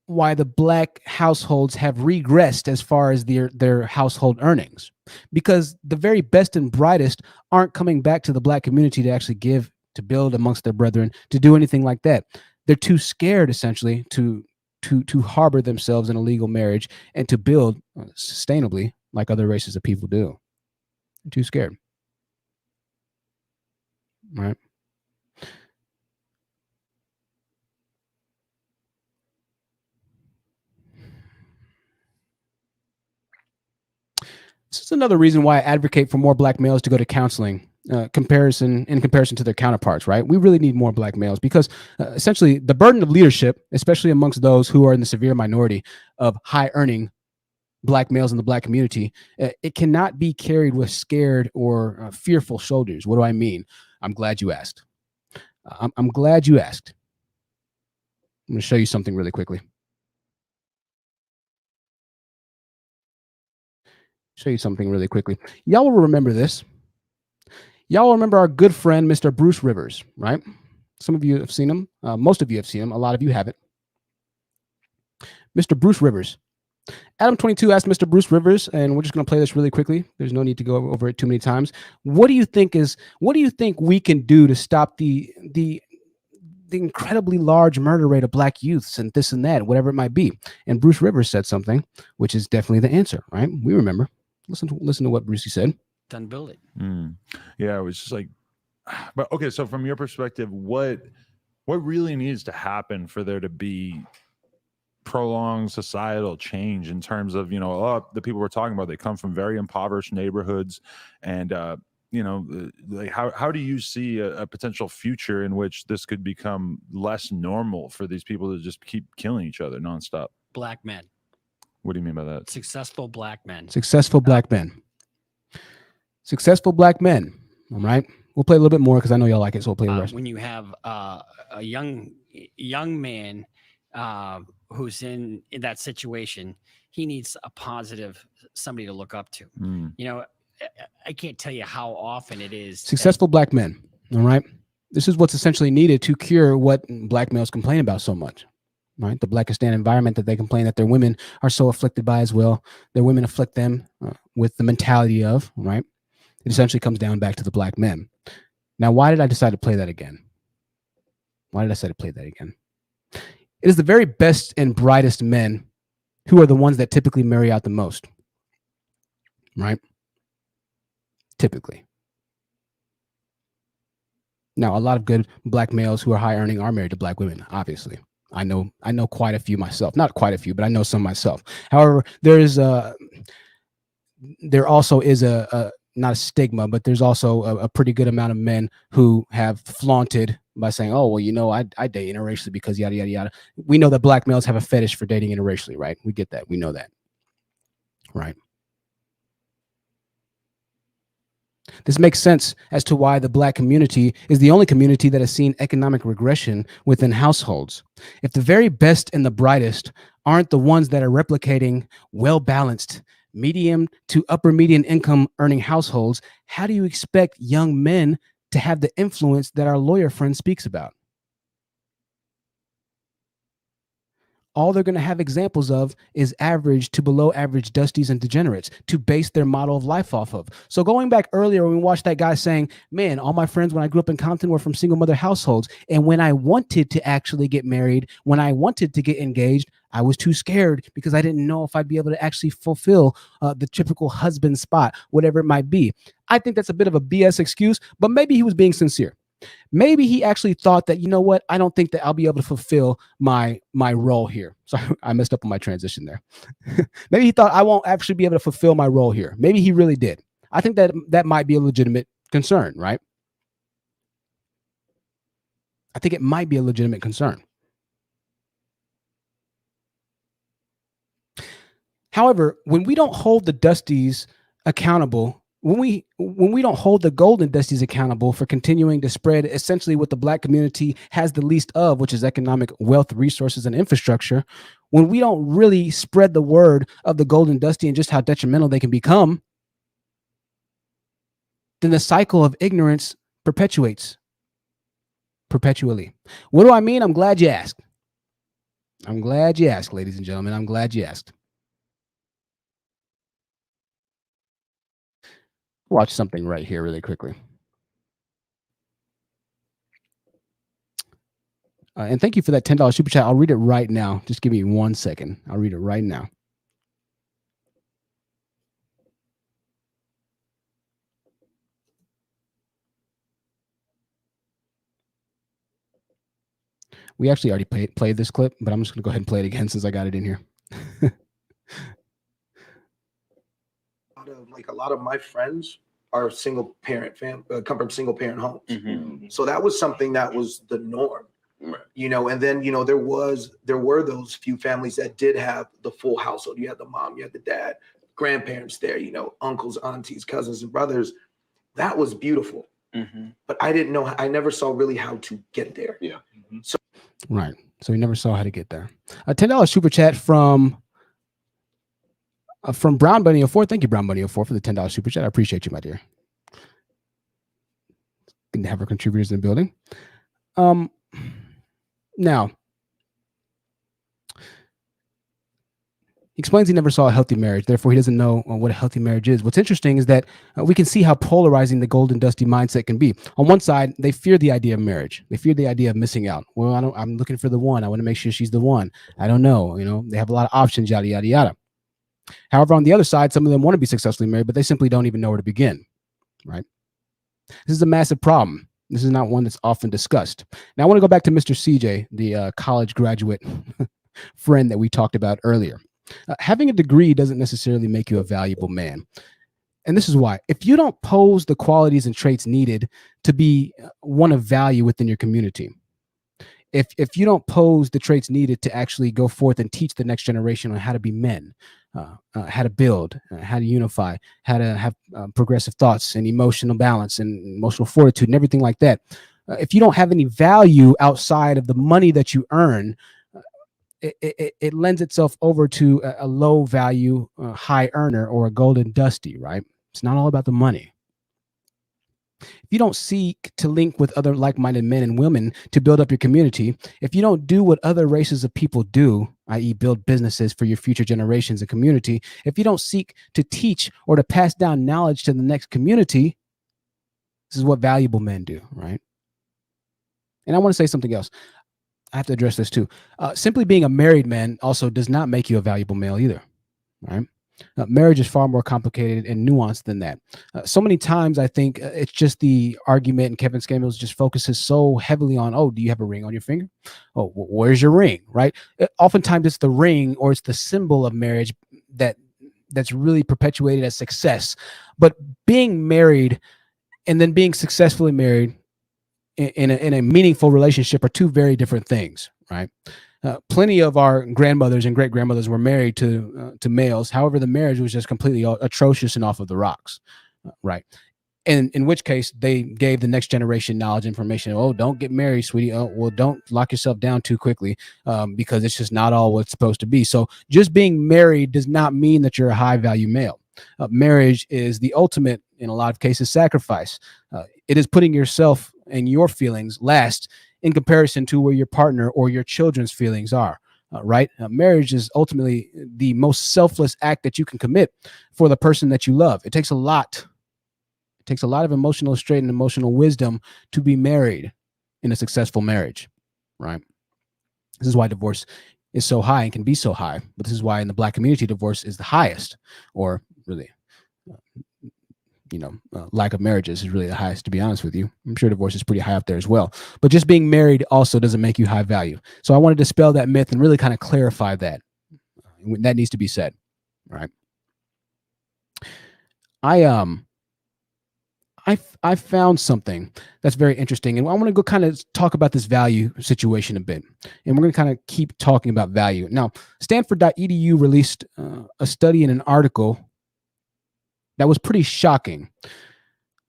the Black households have regressed as far as their household earnings, because the very best and brightest aren't coming back to the Black community to actually give, to build amongst their brethren, to do anything like that. They're too scared, essentially, to harbor themselves in a legal marriage and to build sustainably like other races of people do. They're too scared, right? This is another reason why I advocate for more Black males to go to counseling, in comparison to their counterparts, right? We really need more Black males because essentially the burden of leadership, especially amongst those who are in the severe minority of high earning Black males in the Black community, it cannot be carried with scared or fearful shoulders. What do I mean? I'm glad you asked. I'm glad you asked. I'm going to show you something really quickly. Y'all will remember this. Y'all will remember our good friend, Mr. Bruce Rivers, right? Some of you have seen him. Most of you have seen him. A lot of you haven't. Mr. Bruce Rivers. Adam22 asked Mr. Bruce Rivers, and we're just going to play this really quickly. There's no need to go over it too many times. What do you think we can do to stop the incredibly large murder rate of Black youths and this and that, whatever it might be? And Bruce Rivers said something, which is definitely the answer, right? We remember. Listen to what Brucey said. Done build it. Yeah, it was just like, but okay. So from your perspective, what really needs to happen for there to be prolonged societal change in terms of, the people we're talking about, they come from very impoverished neighborhoods, and like how do you see a potential future in which this could become less normal for these people to just keep killing each other nonstop? Black men. What do you mean by that? Successful Black men. Successful Black men. All right. We'll play a little bit more because I know y'all like it, so we'll play the rest. When you have a young man who's in that situation, he needs a positive somebody to look up to. I can't tell you how often it is. Successful Black men. All right. This is what's essentially needed to cure what Black males complain about so much. Right, the Blackistan environment that they complain that their women are so afflicted by as well. Their women afflict them with the mentality of, right? It essentially comes down back to the Black men. Now, why did I decide to play that again? It is the very best and brightest men who are the ones that typically marry out the most, right? Typically. Now, a lot of good Black males who are high earning are married to Black women, obviously. I know quite a few myself. Not quite a few, but I know some myself. However, there also is a not a stigma, but there's also a pretty good amount of men who have flaunted by saying, "Oh, well, I date interracially because yada yada yada." We know that Black males have a fetish for dating interracially, right? We get that. We know that, right? This makes sense as to why the Black community is the only community that has seen economic regression within households. If the very best and the brightest aren't the ones that are replicating well-balanced, medium to upper median income earning households, how do you expect young men to have the influence that our lawyer friend speaks about? All they're going to have examples of is average to below average dusties and degenerates to base their model of life off of. So going back earlier when we watched that guy saying, man, all my friends when I grew up in Compton were from single mother households. And when I wanted to actually get married, when I wanted to get engaged, I was too scared because I didn't know if I'd be able to actually fulfill the typical husband spot, whatever it might be. I think that's a bit of a BS excuse, but maybe he was being sincere. Maybe he actually thought that, you know what, I don't think that I'll be able to fulfill my role here. Sorry, I messed up on my transition there. Maybe he thought I won't actually be able to fulfill my role here. Maybe he really did. I think that might be a legitimate concern, right? I think it might be a legitimate concern. However, when we don't hold the dusties accountable, when we don't hold the golden dusties accountable for continuing to spread essentially what the Black community has the least of, which is economic wealth, resources, and infrastructure, when we don't really spread the word of the golden dusty and just how detrimental they can become, then the cycle of ignorance perpetuates perpetually. What do I mean? I'm glad you asked. I'm glad you asked, ladies and gentlemen. I'm glad you asked. Watch something right here really quickly. And thank you for that $10 super chat. I'll read it right now. Just give me 1 second. I'll read it right now. We actually already played this clip, but I'm just going to go ahead and play it again since I got it in here. Like a lot of my friends are single parent come from single parent homes. Mm-hmm. So that was something that was the norm, Right. you know. And then, you know, there were those few families that did have the full household. You had the mom, you had the dad, grandparents there, you know, uncles, aunties, cousins, and brothers. That was beautiful. Mm-hmm. But I didn't know, I never saw really how to get there. Yeah. So Right. So we never saw how to get there. A $10 super chat from Brown Bunny 04. Thank you, Brown Bunny 04, for the $10 super chat. I appreciate you, my dear. Good to have our contributors in the building. Now, he explains he never saw a healthy marriage. Therefore, he doesn't know what a healthy marriage is. What's interesting is that we can see how polarizing the golden dusty mindset can be. On one side, they fear the idea of marriage. They fear the idea of missing out. Well, I'm looking for the one. I want to make sure she's the one. I don't know. You know, they have a lot of options, yada, yada, yada. However, on the other side, some of them want to be successfully married, but they simply don't even know where to begin, right? This is a massive problem. This is not one that's often discussed. Now, I want to go back to Mr. CJ, the college graduate friend that we talked about earlier. Having a degree doesn't necessarily make you a valuable man. And this is why. If you don't pose the qualities and traits needed to be one of value within your community, if you don't pose the traits needed to actually go forth and teach the next generation on how to be men, how to build, how to unify, how to have progressive thoughts and emotional balance and emotional fortitude and everything like that, if you don't have any value outside of the money that you earn, it lends itself over to a low value, high earner or a golden dusty, right? It's not all about the money. If you don't seek to link with other like-minded men and women to build up your community, if you don't do what other races of people do, i.e. build businesses for your future generations and community, if you don't seek to teach or to pass down knowledge to the next community, this is what valuable men do, right? And I want to say something else. I have to address this too. Simply being a married man also does not make you a valuable male either, right? Marriage is far more complicated and nuanced than that. So many times I think it's just the argument, and Kevin Samuels just focuses so heavily on, oh, do you have a ring on your finger? Oh, where's your ring, right? Oftentimes it's the ring or it's the symbol of marriage that's really perpetuated as success. But being married and then being successfully married in a meaningful relationship are two very different things, right? Plenty of our grandmothers and great grandmothers were married to males. However, the marriage was just completely atrocious and off of the rocks, right? And in which case they gave the next generation knowledge, information. Oh, don't get married, sweetie. Oh, well, don't lock yourself down too quickly because it's just not all what it's supposed to be. So just being married does not mean that you're a high value male. Marriage is the ultimate, in a lot of cases, sacrifice. It is putting yourself and your feelings last in comparison to where your partner or your children's feelings are, right? Marriage is ultimately the most selfless act that you can commit for the person that you love. It takes a lot. It takes a lot of emotional strength and emotional wisdom to be married in a successful marriage, right? This is why divorce is so high and can be so high. But this is why in the Black community, divorce is the highest, or really, lack of marriages is really the highest, to be honest with you. I'm sure divorce is pretty high up there as well. But just being married also doesn't make you high value. So I wanted to dispel that myth and really kind of clarify that. That needs to be said, right? I found something that's very interesting, and I want to go kind of talk about this value situation a bit, and we're going to kind of keep talking about value. Now, Stanford.edu released a study in an article that was pretty shocking.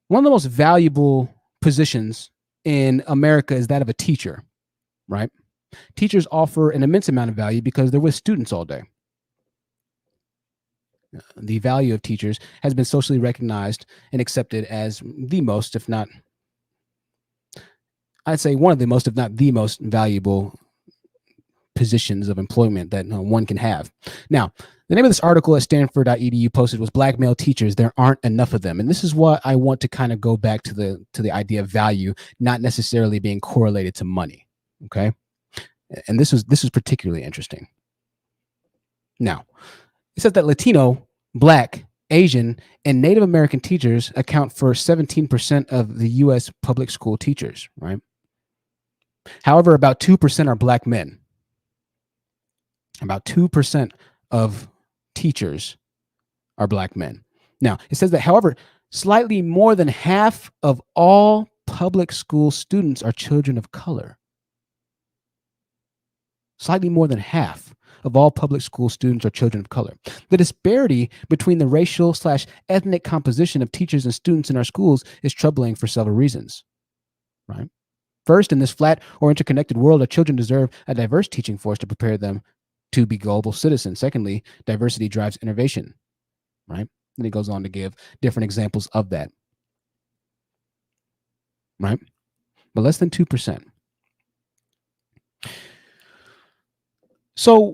One of the most valuable positions in America is that of a teacher, right? Teachers offer an immense amount of value because they're with students all day. The value of teachers has been socially recognized and accepted as the most, if not, I'd say one of the most, if not the most valuable positions of employment that one can have. Now, the name of this article at Stanford.edu posted was "Black Male Teachers, There Aren't Enough of Them." And this is what I want to kind of go back to the idea of value, not necessarily being correlated to money. Okay. And this was particularly interesting. Now, it says that Latino, Black, Asian, and Native American teachers account for 17% of the U.S. public school teachers, right? However, about 2% are Black men. About 2% of teachers are Black men. Now, it says that, however, slightly more than half of all public school students are children of color. Slightly more than half of all public school students are children of color. The disparity between the racial/ethnic composition of teachers and students in our schools is troubling for several reasons, right? First, in this flat or interconnected world, our children deserve a diverse teaching force to prepare them to be global citizens. Secondly, diversity drives innovation, right? And it goes on to give different examples of that, right? But less than 2%. So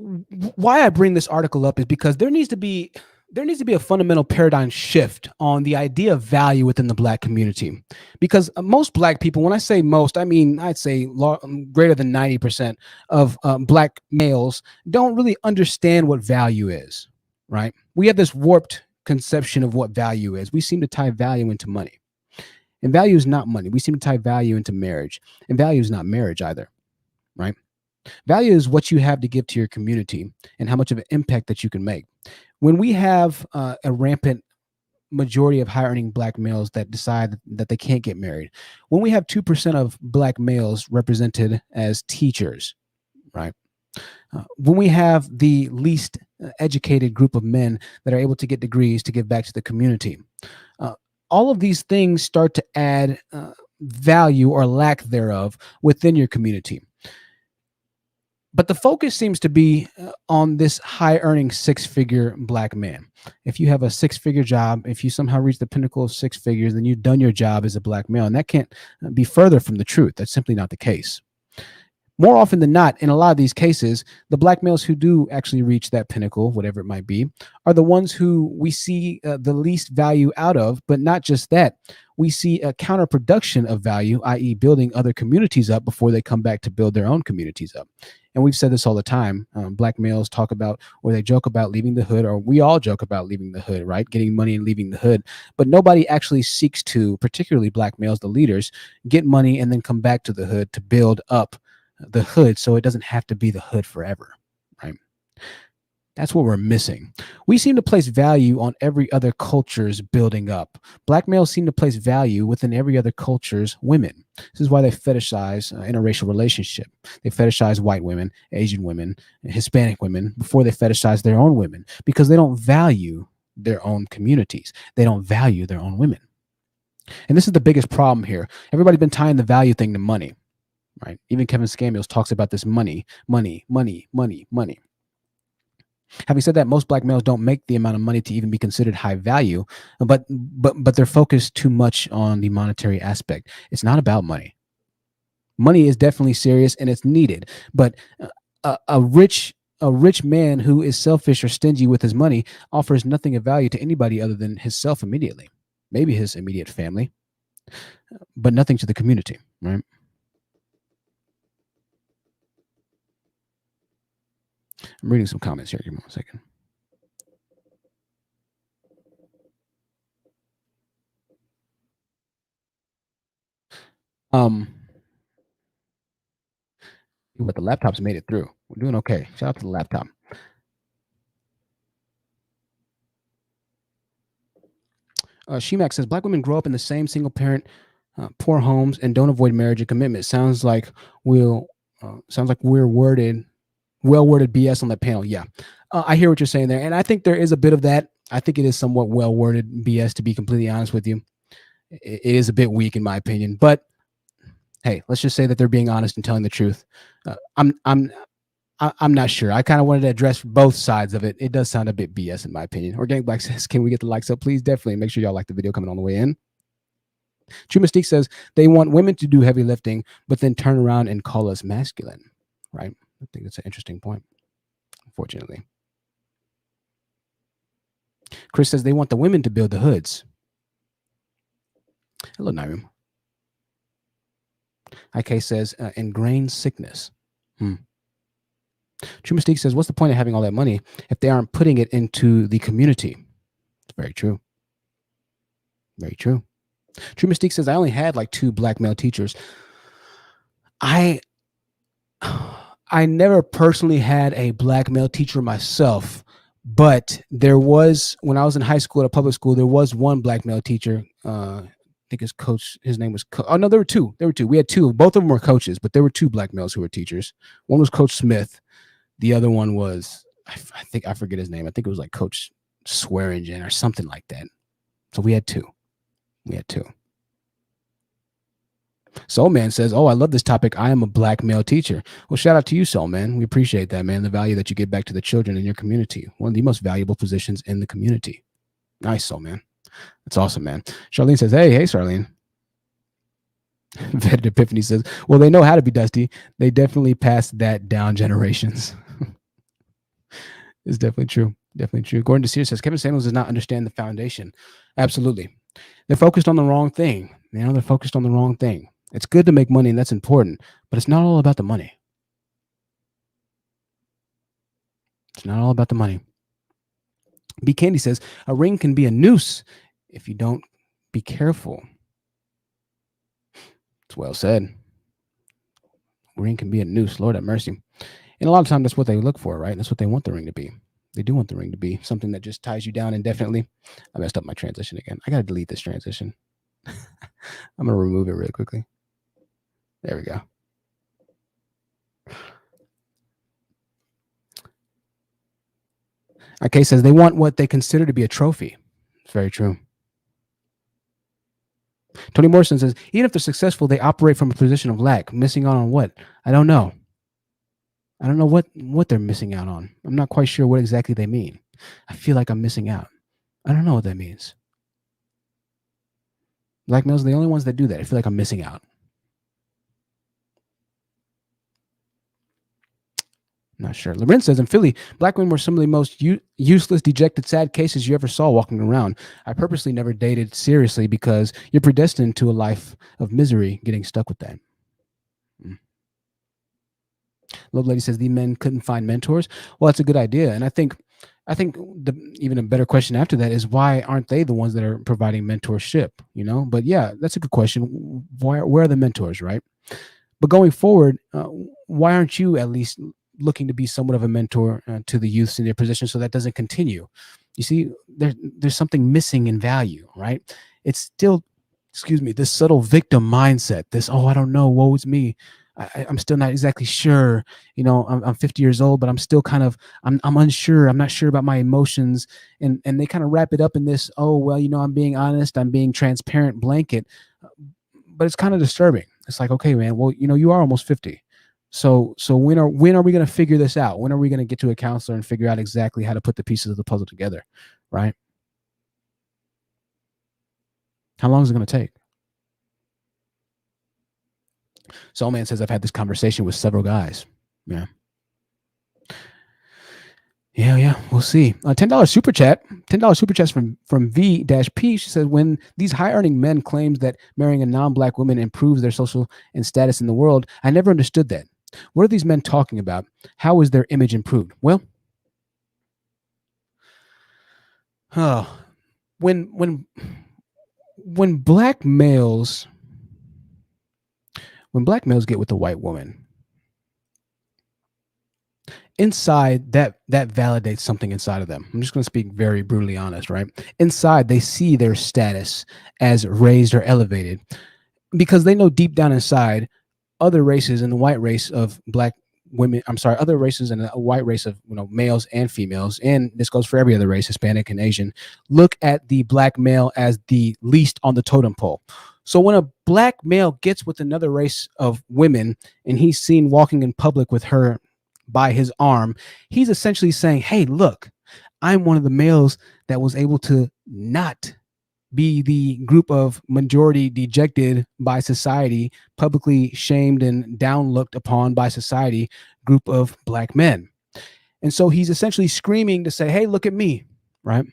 why I bring this article up is because there needs to be a fundamental paradigm shift on the idea of value within the Black community. Because most Black people, when I say most, I mean, I'd say greater than 90% of Black males don't really understand what value is, right? We have this warped conception of what value is. We seem to tie value into money. And value is not money. We seem to tie value into marriage. And value is not marriage either, right? Value is what you have to give to your community and how much of an impact that you can make. When we have a rampant majority of high-earning Black males that decide that they can't get married, when we have 2% of Black males represented as teachers, right? When we have the least educated group of men that are able to get degrees to give back to the community, all of these things start to add value or lack thereof within your community. But the focus seems to be on this high-earning six-figure Black man. If you have a six-figure job, if you somehow reach the pinnacle of six figures, then you've done your job as a Black male. And that can't be further from the truth. That's simply not the case. More often than not, in a lot of these cases, the Black males who do actually reach that pinnacle, whatever it might be, are the ones who we see the least value out of. But not just that. We see a counterproduction of value, i.e. building other communities up before they come back to build their own communities up. And we've said this all the time. Black males talk about, or they joke about leaving the hood, or we all joke about leaving the hood, right? Getting money and leaving the hood. But nobody actually seeks to, particularly Black males, the leaders, get money and then come back to the hood to build up the hood so it doesn't have to be the hood forever, right? That's what we're missing. We seem to place value on every other culture's building up. Black males seem to place value within every other culture's women. This is why they fetishize interracial relationship. They fetishize white women, Asian women, Hispanic women before they fetishize their own women, because they don't value their own communities. They don't value their own women. And this is the biggest problem here. Everybody's been tying the value thing to money, right? Even Kevin Scamulls talks about this money. Having said that, most Black males don't make the amount of money to even be considered high value, but they're focused too much on the monetary aspect. It's not about money. Money is definitely serious and it's needed, but a rich man who is selfish or stingy with his money offers nothing of value to anybody other than himself immediately, maybe his immediate family, but nothing to the community, right? I'm reading some comments here. Give me 1 second. But the laptop's made it through. We're doing okay. Shout out to the laptop. Shemak says Black women grow up in the same single parent, poor homes, and don't avoid marriage and commitment. Sounds like we're well-worded BS on that panel. Yeah, I hear what you're saying there, and I think there is a bit of that. I think it is somewhat well-worded BS, to be completely honest with you. It is a bit weak in my opinion, but hey, let's just say that they're being honest and telling the truth. I'm not sure. I kind of wanted to address both sides of it. It does sound a bit BS in my opinion. Organic Black says, can we get the likes up, please? Definitely. Make sure y'all like the video coming on the way in. True Mystique says they want women to do heavy lifting, but then turn around and call us masculine. Right? I think that's an interesting point, unfortunately. Chris says they want the women to build the hoods. Hello, Nairum. IK says ingrained sickness. True Mystique says, what's the point of having all that money if they aren't putting it into the community? It's very true. Very true. True Mystique says, I only had like 2 Black male teachers. I never personally had a Black male teacher myself, but there was, when I was in high school at a public school, there was one Black male teacher. I think his name was, no, there were 2. We had 2. Both of them were coaches, but there were 2 Black males who were teachers. One was Coach Smith. The other one was, I forget his name. I think it was like Coach Swearingen or something like that. So we had 2. Soul Man says, oh, I love this topic. I am a Black male teacher. Well, shout out to you, Soul Man. We appreciate that, man. The value that you give back to the children in your community. One of the most valuable positions in the community. Nice, Soul Man. That's awesome, man. Charlene says, hey, Charlene. Vetted Epiphany says, well, they know how to be dusty. They definitely passed that down generations. It's definitely true. Definitely true. Gordon DeSeer says, Kevin Samuels does not understand the foundation. Absolutely. They're focused on the wrong thing. They're focused on the wrong thing. It's good to make money, and that's important, but it's not all about the money. It's not all about the money. B. Candy says, a ring can be a noose if you don't be careful. It's well said. A ring can be a noose. Lord have mercy. And a lot of times that's what they look for, right? That's what they want the ring to be. They do want the ring to be something that just ties you down indefinitely. I messed up my transition again. I got to delete this transition. I'm going to remove it really quickly. There we go. Okay, says they want what they consider to be a trophy. It's very true. Tony Morrison says, even if they're successful, they operate from a position of lack. Missing out on what? I don't know. I don't know what they're missing out on. I'm not quite sure what exactly they mean. I feel like I'm missing out. I don't know what that means. Black males are the only ones that do that. I feel like I'm missing out. Not sure. Lorenz says, in Philly, Black women were some of the most useless, dejected, sad cases you ever saw walking around. I purposely never dated seriously because you're predestined to a life of misery getting stuck with that. Love Lady says, the men couldn't find mentors. Well, that's a good idea. And I think even a better question after that is, why aren't they the ones that are providing mentorship? But yeah, that's a good question. Where are the mentors, right? But going forward, why aren't you at least looking to be somewhat of a mentor to the youths in their position so that doesn't continue? You see, there's something missing in value, right? It's still, this subtle victim mindset, this, oh, I don't know, woe is me. I'm still not exactly sure. I'm 50 years old, but I'm still kind of, I'm unsure. I'm not sure about my emotions. And they kind of wrap it up in this, oh, well, I'm being honest, I'm being transparent blanket. But it's kind of disturbing. It's like, okay, man, well, you are almost 50. So when are we going to figure this out? When are we going to get to a counselor and figure out exactly how to put the pieces of the puzzle together, right? How long is it going to take? Soul Man says, I've had this conversation with several guys. Yeah. We'll see. $10 super chat. $10 super chats from V-P. She says, when these high-earning men claims that marrying a non-Black woman improves their social and status in the world, I never understood that. What are these men talking about? How is their image improved? Well, when black males get with a white woman, inside that validates something inside of them. I'm just going to speak very brutally honest, right? Inside, they see their status as raised or elevated because they know deep down inside other races in the white race of black women, other races in the white race of males and females, and this goes for every other race, Hispanic and Asian, look at the black male as the least on the totem pole. So when a black male gets with another race of women and he's seen walking in public with her by his arm, he's essentially saying, hey, look, I'm one of the males that was able to not be the group of majority dejected by society, publicly shamed and down looked upon by society group of black men. And so he's essentially screaming to say, hey, look at me, right?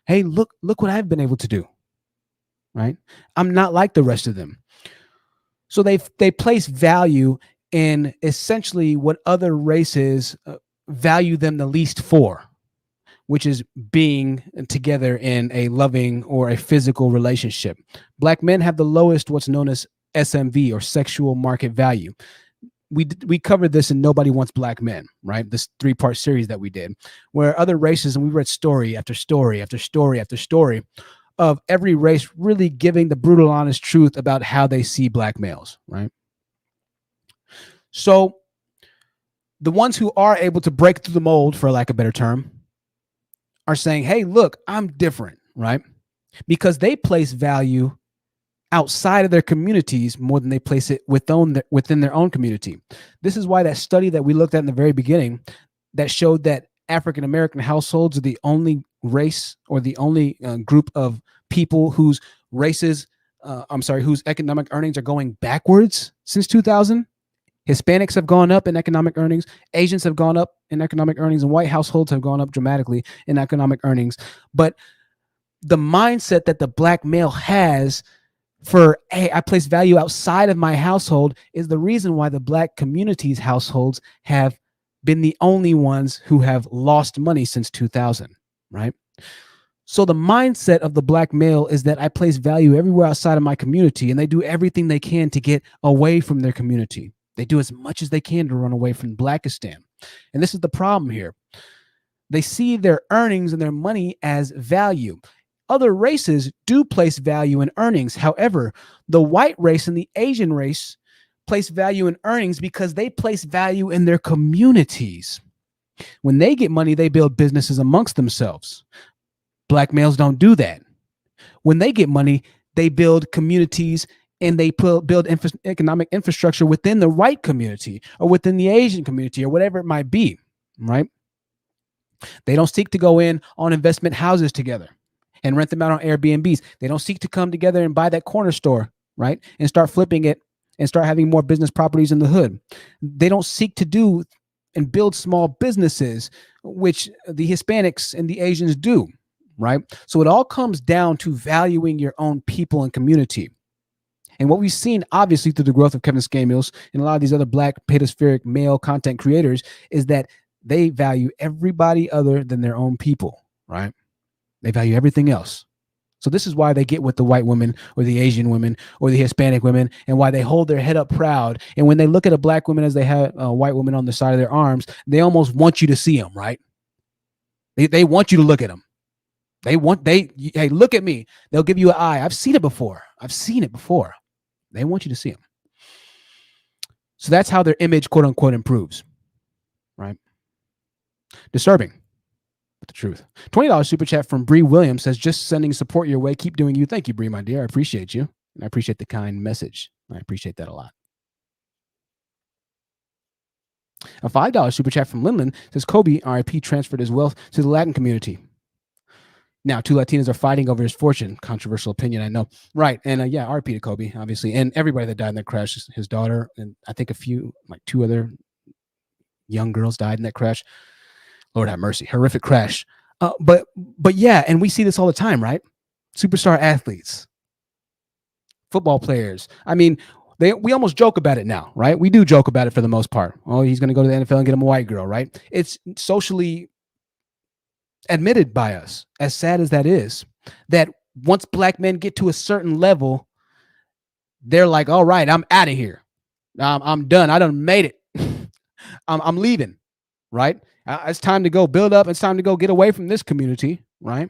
Hey, look what I've been able to do, right? I'm not like the rest of them. So they place value in essentially what other races value them the least for, which is being together in a loving or a physical relationship. Black men have the lowest what's known as SMV, or sexual market value. We covered this in Nobody Wants Black Men, right? This 3-part series that we did, where other races, and we read story after story after story after story of every race really giving the brutal, honest truth about how they see black males, right? So the ones who are able to break through the mold, for lack of a better term, are saying, hey, look, I'm different, right? Because they place value outside of their communities more than they place it within their own community. This is why that study that we looked at in the very beginning that showed that African-American households are the only race or the only group of people whose economic earnings are going backwards since 2000. Hispanics have gone up in economic earnings. Asians have gone up in economic earnings, and white households have gone up dramatically in economic earnings. But the mindset that the black male has for, hey, I place value outside of my household is the reason why the black community's households have been the only ones who have lost money since 2000, right? So the mindset of the black male is that I place value everywhere outside of my community, and they do everything they can to get away from their community. They do as much as they can to run away from Blackistan. And this is the problem here. They see their earnings and their money as value. Other races do place value in earnings. However, the white race and the Asian race place value in earnings because they place value in their communities. When they get money, they build businesses amongst themselves. Black males don't do that. When they get money, they build communities and they build economic infrastructure within the white community or within the Asian community or whatever it might be, right? They don't seek to go in on investment houses together and rent them out on Airbnbs. They don't seek to come together and buy that corner store, right? And start flipping it and start having more business properties in the hood. They don't seek to do and build small businesses, which the Hispanics and the Asians do, right? So it all comes down to valuing your own people and community. And what we've seen, obviously, through the growth of Kevin Scamills and a lot of these other black pedospheric male content creators, is that they value everybody other than their own people, right? They value everything else. So this is why they get with the white women or the Asian women or the Hispanic women, and why they hold their head up proud. And when they look at a black woman as they have a white woman on the side of their arms, they almost want you to see them, right? They want you to look at them. Hey, look at me. They'll give you an eye. I've seen it before. They want you to see them. So that's how their image, quote unquote, improves, right? Disturbing, but the truth. $20 super chat from Bree Williams says, just sending support your way. Keep doing you. Thank you, Bree, my dear. I appreciate you. And I appreciate the kind message. I appreciate that a lot. A $5 super chat from Linlin says, Kobe, RIP, transferred his wealth to the Latin community. Now, 2 Latinas are fighting over his fortune. Controversial opinion, I know. Right. And RP to Kobe, obviously. And everybody that died in that crash, his daughter, and I think 2 other young girls died in that crash. Lord have mercy. Horrific crash. But yeah, and we see this all the time, right? Superstar athletes, football players. I mean, we almost joke about it now, right? We do joke about it for the most part. Oh, he's going to go to the NFL and get him a white girl, right? It's socially admitted by us, as sad as that is, that once black men get to a certain level, they're like, all right, I'm out of here. I'm done. I done made it. I'm leaving, right? It's time to go build up. It's time to go get away from this community, right?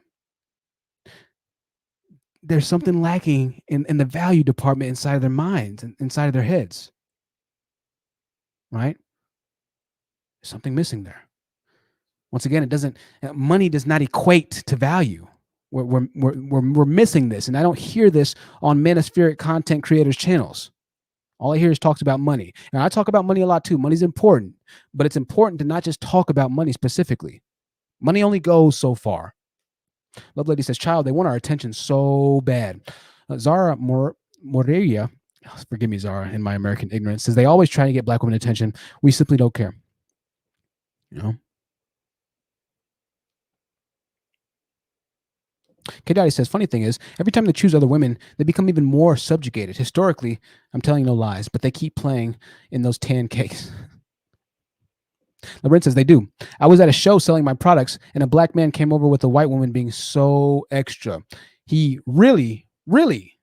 There's something lacking in the value department inside of their minds and inside of their heads, right? There's something missing there. Once again, money does not equate to value. We're missing this. And I don't hear this on Manospheric content creators channels. All I hear is talks about money. And I talk about money a lot too. Money's important, but it's important to not just talk about money specifically. Money only goes so far. Love Lady says, child, they want our attention so bad. Zara Moreira, forgive me, Zara, in my American ignorance, says they always try to get black women attention. We simply don't care. You know? K-Daddy says, funny thing is, every time they choose other women, they become even more subjugated. Historically, I'm telling no lies, but they keep playing in those tan cakes. Loren says, they do. I was at a show selling my products, and a black man came over with a white woman being so extra. He really, really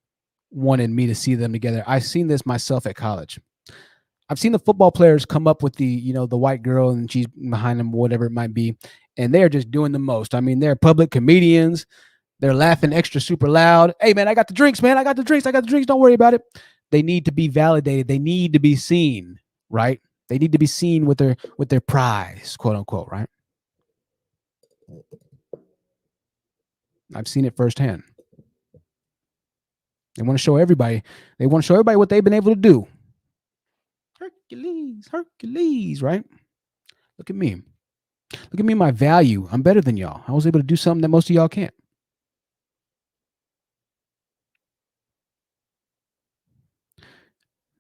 wanted me to see them together. I've seen this myself at college. I've seen the football players come up with the white girl and she's behind them, whatever it might be, and they're just doing the most. I mean, they're public comedians. They're laughing extra super loud. Hey, man, I got the drinks, man. I got the drinks. Don't worry about it. They need to be validated. They need to be seen, right? They need to be seen with their prize, quote unquote, right? I've seen it firsthand. They want to show everybody. They want to show everybody what they've been able to do. Hercules, right? Look at me. Look at me, my value. I'm better than y'all. I was able to do something that most of y'all can't.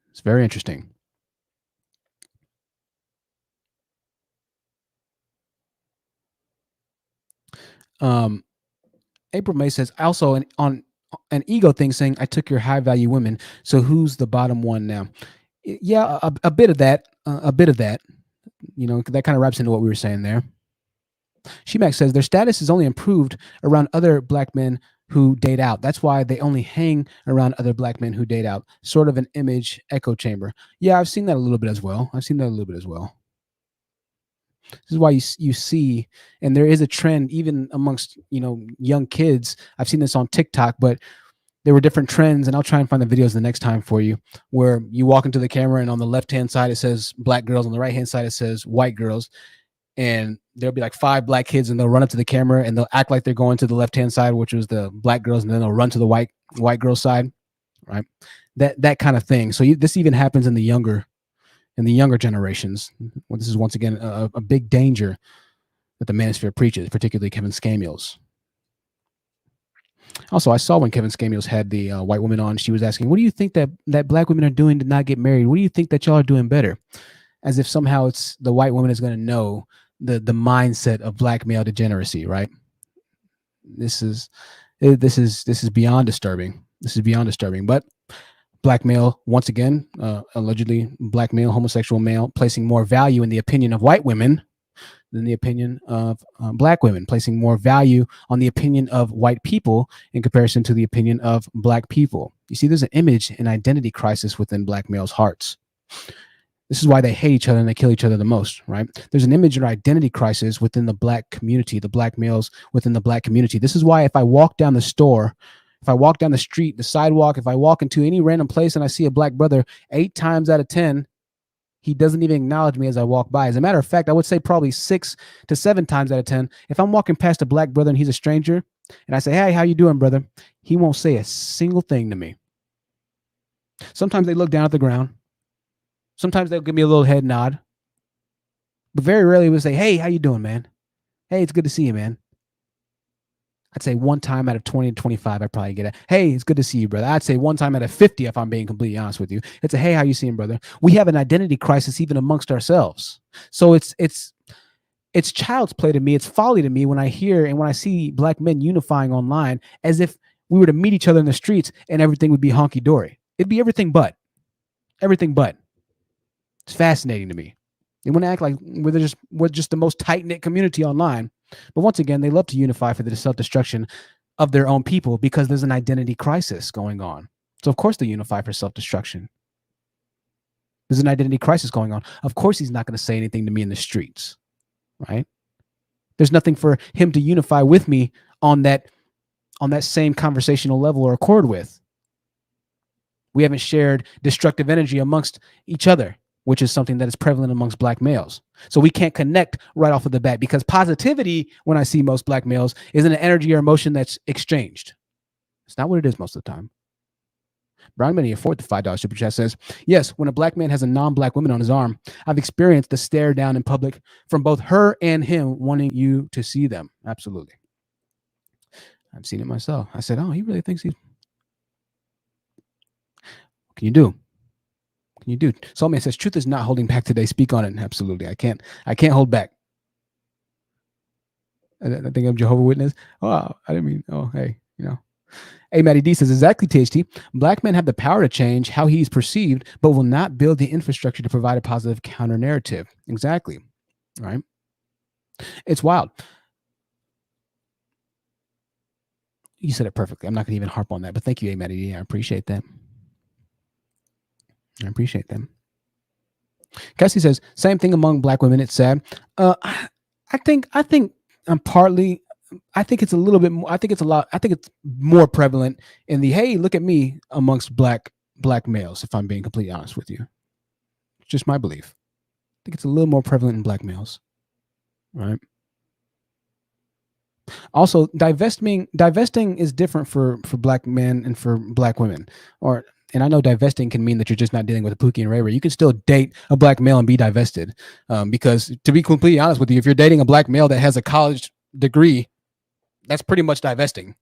It's very interesting. April May says, also on an ego thing, saying, I took your high value women. So who's the bottom one now? Yeah, a bit of that. You know, that kind of wraps into what we were saying there. Shemak says their status is only improved around other black men who date out. That's why they only hang around other black men who date out. Sort of an image echo chamber. Yeah, I've seen that a little bit as well. This is why you see, and there is a trend even amongst, young kids. I've seen this on TikTok, but there were different trends, and I'll try and find the videos the next time for you, where you walk into the camera and on the left-hand side, it says black girls. On the right-hand side, it says white girls. And there'll be like 5 black kids, and they'll run up to the camera and they'll act like they're going to the left-hand side, which was the black girls, and then they'll run to the white girl side, right? That kind of thing. So this even happens in the younger generations. Well, this is once again a big danger that the manosphere preaches, particularly Kevin Scamul's. Also, I saw when Kevin Scamul's had the white woman on, she was asking, what do you think that black women are doing to not get married? What do you think that y'all are doing better? As if somehow it's the white woman is going to know the mindset of black male degeneracy, right? This is beyond disturbing. But black male, once again, allegedly black male, homosexual male, placing more value in the opinion of white women than the opinion of black women, placing more value on the opinion of white people in comparison to the opinion of black people. You see, there's an image and identity crisis within black males' hearts. This is why they hate each other and they kill each other the most, right? There's an image or identity crisis within the black community, the black males within the black community. This is why if I walk down the store, if I walk down the street, the sidewalk, if I walk into any random place and I see a black brother, 8 times out of 10, he doesn't even acknowledge me as I walk by. As a matter of fact, I would say probably 6 to 7 times out of 10, if I'm walking past a black brother and he's a stranger, and I say, hey, how you doing, brother? He won't say a single thing to me. Sometimes they look down at the ground. Sometimes they'll give me a little head nod. But very rarely will say, hey, how you doing, man? Hey, it's good to see you, man. I'd say 1 time out of 20 to 25, I probably get it. Hey, it's good to see you, brother. I'd say 1 time out of 50, if I'm being completely honest with you. It's a, hey, how you seeing, brother? We have an identity crisis even amongst ourselves. So it's child's play to me. It's folly to me when I hear and when I see black men unifying online as if we were to meet each other in the streets and everything would be honky-dory. It'd be everything but. everything but. It's fascinating to me. They want to act like we're just the most tight-knit community online. But once again, they love to unify for the self-destruction of their own people because there's an identity crisis going on. So of course they unify for self-destruction. There's an identity crisis going on. Of course he's not going to say anything to me in the streets, right? There's nothing for him to unify with me on that same conversational level or accord with. We haven't shared destructive energy amongst each other, which is something that is prevalent amongst Black males. So we can't connect right off of the bat because positivity, when I see most Black males, is an energy or emotion that's exchanged. It's not what it is most of the time. Brown Many afford the $5 super chat says, yes, when a Black man has a non-Black woman on his arm, I've experienced the stare down in public from both her and him wanting you to see them. Absolutely. I've seen it myself. I said, oh, he really thinks he's... What can you do? What can you do? Soulman says, truth is not holding back today. Speak on it. Absolutely. I can't hold back. I think I'm Jehovah's Witness. Oh, I didn't mean, oh, hey, you know. Hey, Matty D says, exactly, THT. Black men have the power to change how he's perceived, but will not build the infrastructure to provide a positive counter narrative. Exactly. Right? It's wild. You said it perfectly. I'm not going to even harp on that, but thank you, Matty D. I appreciate that. I appreciate them. Cassie says, same thing among Black women. It's sad. I think I'm partly, I think it's a little bit more, I think it's more prevalent in the, hey, look at me amongst black males, if I'm being completely honest with you. It's just my belief. I think it's a little more prevalent in Black males, right? Also, divesting is different for Black men and for Black women. And I know divesting can mean that you're just not dealing with a Pookie and Ray Ray. You can still date a Black male and be divested. Because to be completely honest with you, if you're dating a Black male that has a college degree, that's pretty much divesting.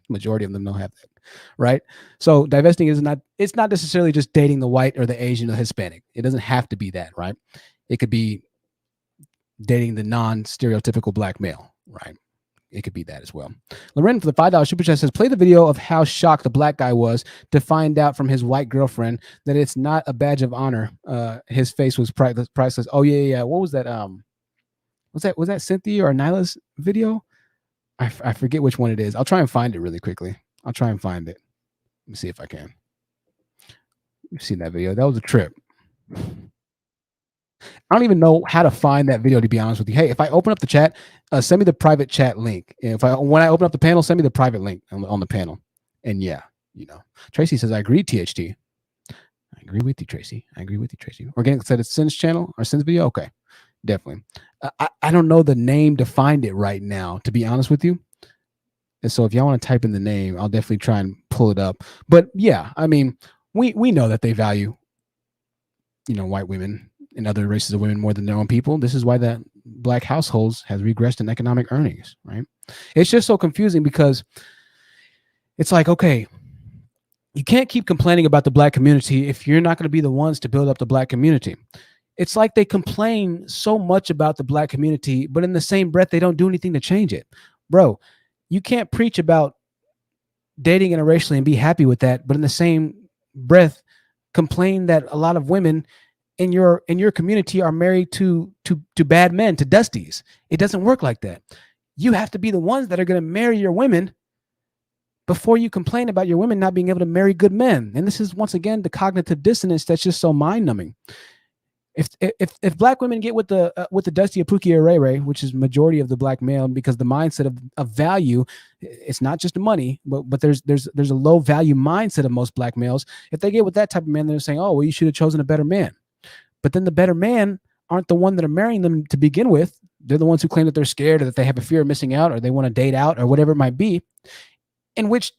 Majority of them don't have that, right? So divesting it's not necessarily just dating the white or the Asian or Hispanic. It doesn't have to be that, right? It could be dating the non-stereotypical Black male, right? It could be that as well. Loren for the $5 super chat says, play the video of how shocked the Black guy was to find out from his white girlfriend that it's not a badge of honor. His face was priceless. Oh yeah. What was that? Was that Cynthia or Nyla's video? I forget which one it is. I'll try and find it really quickly. I'll try and find it. Let me see if I can. You've seen that video. That was a trip. I don't even know how to find that video, to be honest with you. Hey, if I open up the chat, send me the private chat link. And when I open up the panel, send me the private link on the panel. And yeah, you know, Tracy says, I agree, THT. I agree with you, Tracy. Organic said it's Sin's channel or Sin's video. Okay, definitely. I don't know the name to find it right now, to be honest with you. And so if y'all want to type in the name, I'll definitely try and pull it up. But yeah, I mean, we know that they value, you know, white women and other races of women more than their own people. This is why that Black households has regressed in economic earnings, right? It's just so confusing because it's like, okay, you can't keep complaining about the Black community if you're not going to be the ones to build up the Black community. It's like they complain so much about the Black community, but in the same breath, they don't do anything to change it. Bro, you can't preach about dating interracially and be happy with that, but in the same breath, complain that a lot of women in your community are married to bad men, to dusties. It doesn't work like that. You have to be the ones that are going to marry your women before you complain about your women not being able to marry good men. And this is, once again, the cognitive dissonance that's just so mind-numbing. If Black women get with the Dusty or Pookie or Ray Ray, which is majority of the Black male, because the mindset of value, it's not just the money, but there's a low value mindset of most Black males. If they get with that type of man, they're saying, oh, well, you should have chosen a better man. But then the better man aren't the one that are marrying them to begin with. They're the ones who claim that they're scared or that they have a fear of missing out or they want to date out or whatever it might be, in which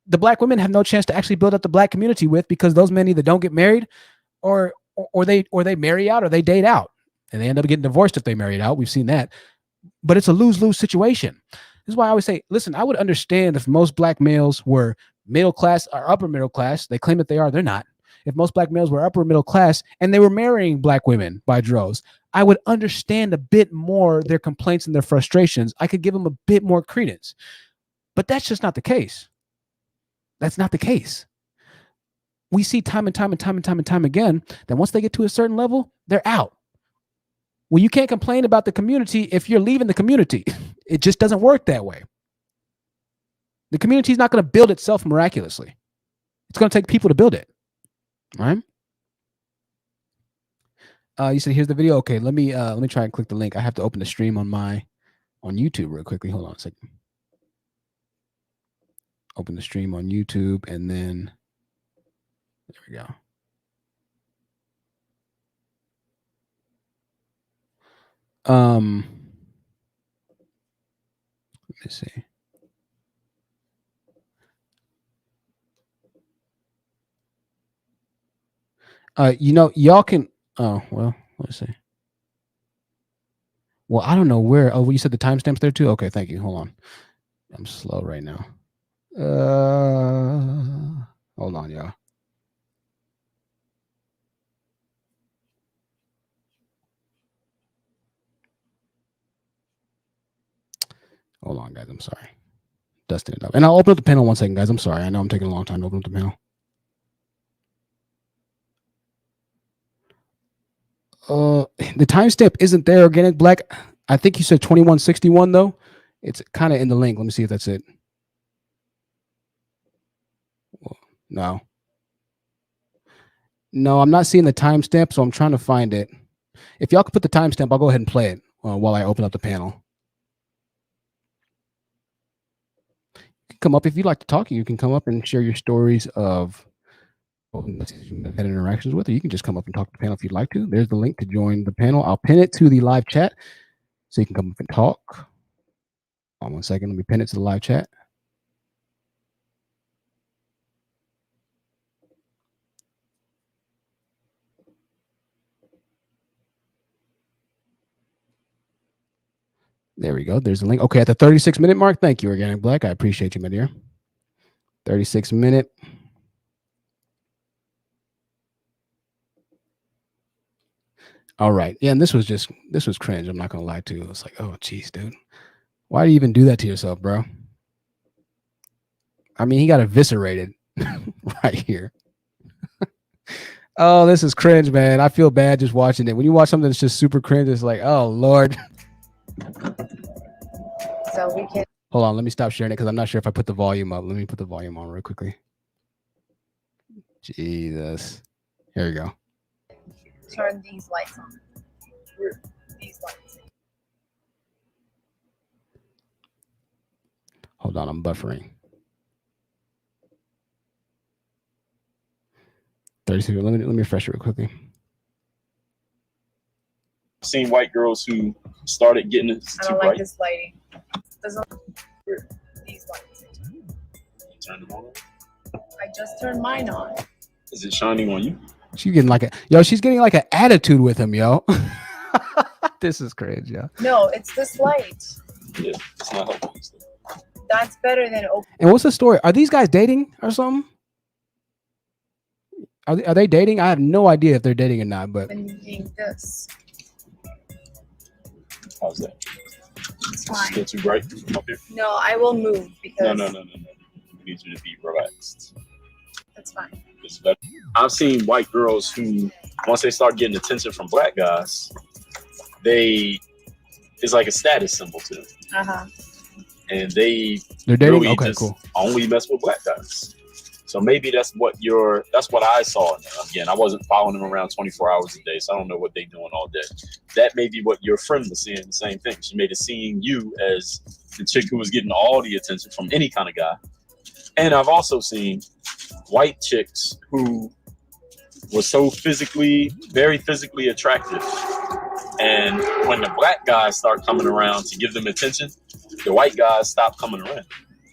the Black women have no chance to actually build up the Black community with, because those men either don't get married or they marry out or they date out, and they end up getting divorced if they married out. We've seen that. But it's a lose-lose situation. This is why I always say, listen, I would understand if most Black males were middle class or upper middle class. They claim that they are. They're not. If most Black males were upper middle class and they were marrying Black women by droves, I would understand a bit more their complaints and their frustrations. I could give them a bit more credence. But that's just not the case. That's not the case. we see time and time again that once they get to a certain level, they're out. Well, you can't complain about the community if you're leaving the community. It just doesn't work that way. The community is not going to build itself miraculously. It's going to take people to build it. All right. You said here's the video. Okay, let me try and click the link. I have to open the stream on YouTube real quickly. Hold on a second. Open the stream on YouTube, and then there we go. Let me see. Y'all can. Oh well, let's see. Well, I don't know where. Oh, you said the timestamps there too. Okay, thank you. Hold on. I'm slow right now. Hold on, y'all. Hold on, guys. I'm sorry. Dusting it up. And I'll open up the panel 1 second, guys. I'm sorry. I know I'm taking a long time to open up the panel. The timestamp isn't there, Organic Black. I think you said 2161, though. It's kind of in the link. Let me see if that's it. No. No, I'm not seeing the timestamp, so I'm trying to find it. If y'all could put the timestamp, I'll go ahead and play it while I open up the panel. Come up if you'd like to talk. You can come up and share your stories of had interactions with, or you can just come up and talk to the panel if you'd like to. There's the link to join the panel. I'll pin it to the live chat so you can come up and talk. Hold on 1 second. Let me pin it to the live chat. There we go. There's the link. Okay, at the 36-minute mark. Thank you, Organic Black. I appreciate you, my dear. 36-minute. All right. Yeah, and this was cringe. I'm not gonna lie to you. It's like, oh geez, dude. Why do you even do that to yourself, bro? I mean, he got eviscerated right here. Oh, this is cringe, man. I feel bad just watching it. When you watch something that's just super cringe, it's like, oh Lord. So we can Hold on, let me stop sharing it because I'm not sure if I put the volume up. Let me put the volume on real quickly. Jesus. Here we go. turn these lights on. These lights. Hold on, I'm buffering. 30 seconds. Let me refresh it real quickly. I've seen white girls who started getting it I too don't bright. like this lighting. These lights. You turned them on. I just turned mine on. Is it shining on you? She's getting like she's getting like an attitude with him, yo. This is crazy, yo. No, it's this light. Yeah, it's not helping. That's better than open. And what's the story? Are these guys dating or something? Are they dating? I have no idea if they're dating or not, but Opening this. How's that? It's fine. Still too bright up here? No, I will move because No. We need you to be relaxed. that's fine. It's better. I've seen white girls who, once they start getting attention from black guys, it's like a status symbol to them. Uh-huh. And they're dating. really Okay, just cool. only mess with black guys. So maybe that's what I saw. Again, I wasn't following them around 24 hours a day, so I don't know what they're doing all day. That may be what your friend was seeing, the same thing. She made it seeing you as the chick who was getting all the attention from any kind of guy. And I've also seen white chicks who were so very physically attractive. And when the black guys start coming around to give them attention, the white guys stop coming around.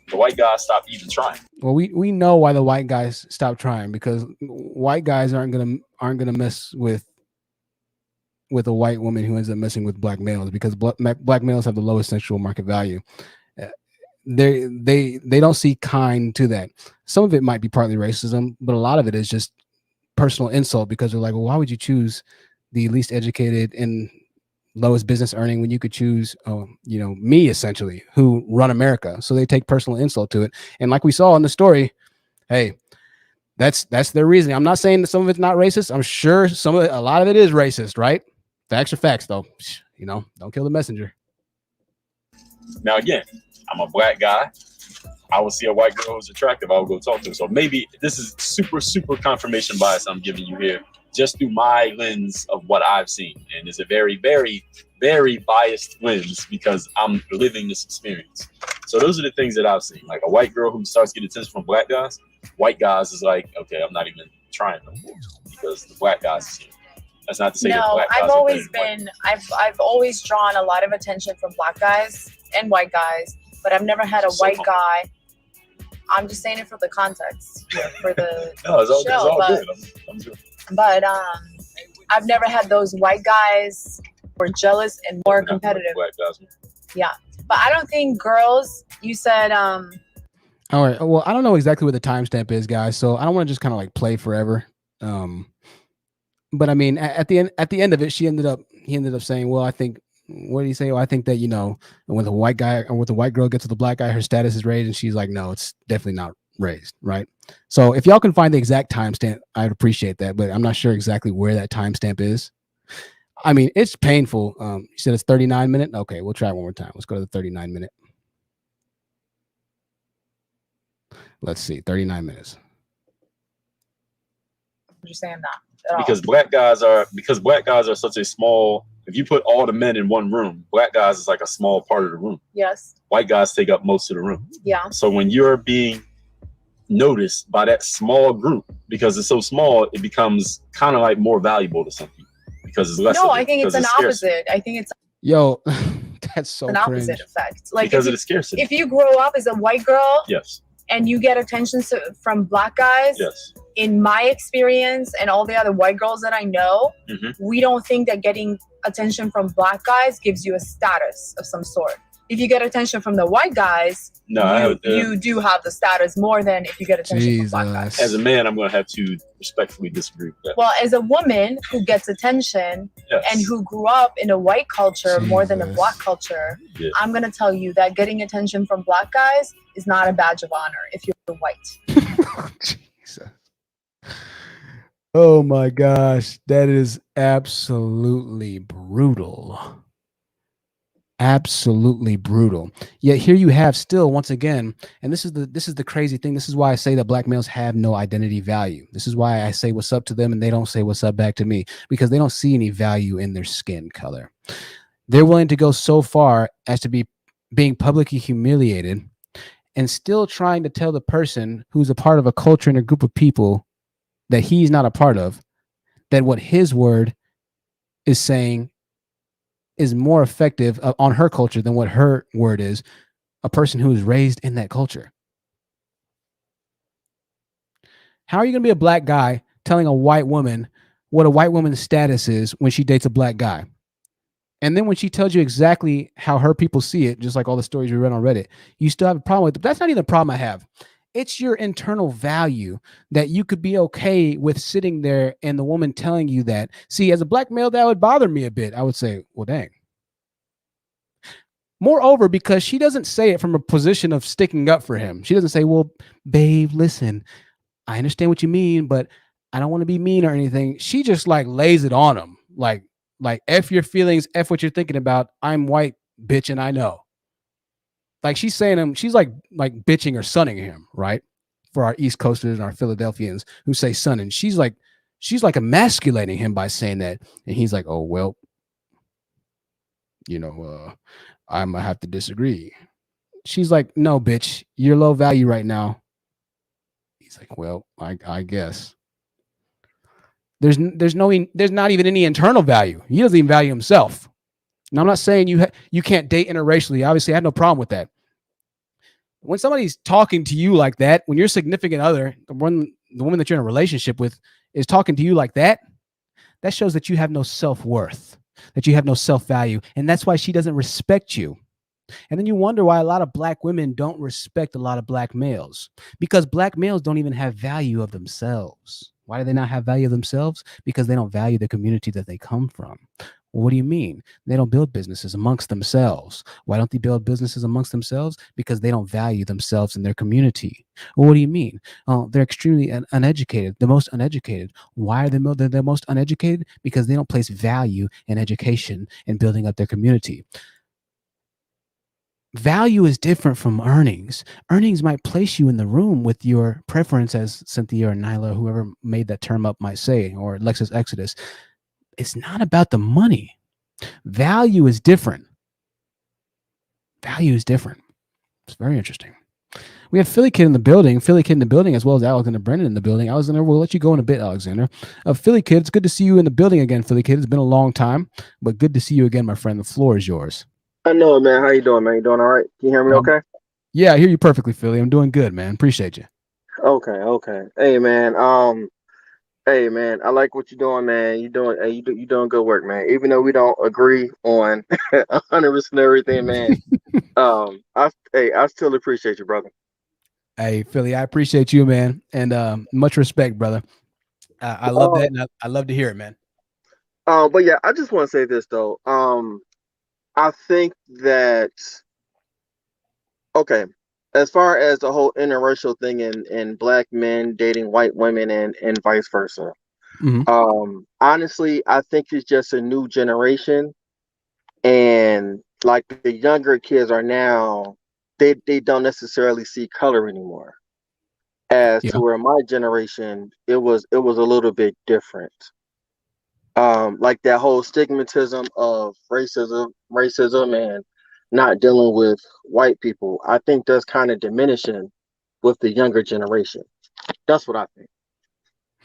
The white guys stop even trying. Well, we know why the white guys stop trying, because white guys aren't gonna mess with a white woman who ends up messing with black males, because black males have the lowest sexual market value. They don't see kind to that. Some of it might be partly racism, but a lot of it is just personal insult, because they're like, well, why would you choose the least educated and lowest business earning when you could choose, me essentially, who run America? So they take personal insult to it. And like we saw in the story, hey, That's their reasoning. I'm not saying that some of it's not racist. I'm sure a lot of it is racist, right? Facts are facts, though. You know, don't kill the messenger. Now, again, I'm a black guy. I will see a white girl who's attractive. I will go talk to her. So maybe this is super confirmation bias I'm giving you here, just through my lens of what I've seen. And it's a very biased lens because I'm living this experience. So those are the things that I've seen. Like a white girl who starts getting attention from black guys, white guys is like, okay, I'm not even trying no more because the black guys is here. That's not to say that black guys I've always drawn a lot of attention from black guys and white guys, but I've never had a white guy. I'm just saying it for the context here, for the show. But I've never had those white guys who are jealous and more competitive. Yeah, but I don't think girls. You said. All right. Well, I don't know exactly what the timestamp is, guys. So I don't want to just kind of like play forever. But I mean, at the end of it, he ended up saying, "Well, I think." What did he say? Well, I think that, you know, when the white guy or when the white girl gets to the black guy, her status is raised, and she's like, no, it's definitely not raised, right? So if y'all can find the exact timestamp, I'd appreciate that, but I'm not sure exactly where that timestamp is. I mean, it's painful. You said it's 39 minutes. Okay, we'll try it one more time. Let's go to the 39 minute. Let's see, 39 minutes. You're saying that because black guys are such a small. If you put all the men in one room, black guys is like a small part of the room. Yes. White guys take up most of the room. Yeah. So when you're being noticed by that small group, because it's so small, it becomes kind of like more valuable to some people because it's less. No, I think it's an opposite. I think it's that's so an cringe. opposite effect. Like because of the scarcity. If you grow up as a white girl, yes, and you get attention from black guys, yes. In my experience and all the other white girls that I know, we don't think that getting attention from black guys gives you a status of some sort. If you get attention from the white guys, you do have the status more than if you get attention from black guys. As a man, I'm going to have to respectfully disagree with that. Well, as a woman who gets attention and who grew up in a white culture more than a black culture, I'm going to tell you that getting attention from black guys is not a badge of honor if you're white. Jesus. Oh my gosh, that is absolutely brutal. Absolutely brutal. Yet here you have still, once again, and this is the crazy thing. This is why I say that black males have no identity value. This is why I say what's up to them and they don't say what's up back to me, because they don't see any value in their skin color. They're willing to go so far as to be being publicly humiliated and still trying to tell the person who's a part of a culture and a group of people that he's not a part of, that what his word is saying is more effective on her culture than what her word is, a person who is raised in that culture. How are you going to be a black guy telling a white woman what a white woman's status is when she dates a black guy? And then when she tells you exactly how her people see it, just like all the stories we read on Reddit, you still have a problem with it. But that's not even the problem I have. It's your internal value that you could be okay with sitting there and the woman telling you that. See, as a black male, that would bother me a bit. I would say, well, dang. Moreover, because she doesn't say it from a position of sticking up for him. She doesn't say, well, babe, listen, I understand what you mean, but I don't want to be mean or anything. She just like lays it on him. Like F your feelings, F what you're thinking about. I'm white, bitch, and I know. Like she's saying him, she's like bitching or sunning him, right? For our East Coasters and our Philadelphians who say sunning. She's like emasculating him by saying that. And he's like, oh, well, you know, I'm gonna have to disagree. She's like, no, bitch, you're low value right now. He's like, well, I guess. There's not even any internal value. He doesn't even value himself. Now, I'm not saying you can't date interracially. Obviously, I had no problem with that. When somebody's talking to you like that, when your significant other, the woman that you're in a relationship with, is talking to you like that, that shows that you have no self-worth, that you have no self-value, and that's why she doesn't respect you. And then you wonder why a lot of black women don't respect a lot of black males, because black males don't even have value of themselves. Why do they not have value of themselves? Because they don't value the community that they come from. Well, what do you mean? They don't build businesses amongst themselves. Why don't they build businesses amongst themselves? Because they don't value themselves and their community. Well, what do you mean? They're extremely uneducated, the most uneducated. Why are they the most uneducated? Because they don't place value in education and building up their community. Value is different from earnings. Earnings might place you in the room with your preference, as Cynthia or Nyla, whoever made that term up, might say, or Lexus Exodus. It's not about the money. Value is different. Value is different. It's very interesting. We have Philly Kid in the building, as well as Alexander Brennan in the building. Alexander, we'll let you go in a bit, Alexander. Philly Kid, it's good to see you in the building again, Philly Kid. It's been a long time, but good to see you again, my friend. The floor is yours. I know it, man. How you doing, man? You doing all right? Can you hear me okay? Yeah, I hear you perfectly, Philly. I'm doing good, man. Appreciate you. Okay. Hey, man. I like what you're doing, man. You doing good work, man. Even though we don't agree on 100% everything, man. I still appreciate you, brother. Hey, Philly, I appreciate you, man, and much respect, brother. I love that, and I love to hear it, man. But yeah, I just want to say this though. I think that as far as the whole interracial thing and black men dating white women and vice versa. Mm-hmm. Honestly, I think it's just a new generation, and like the younger kids are now, they don't necessarily see color anymore. As to where my generation, it was a little bit different. Like that whole stigmatism of racism and not dealing with white people, I think that's kind of diminishing with the younger generation. That's what I think.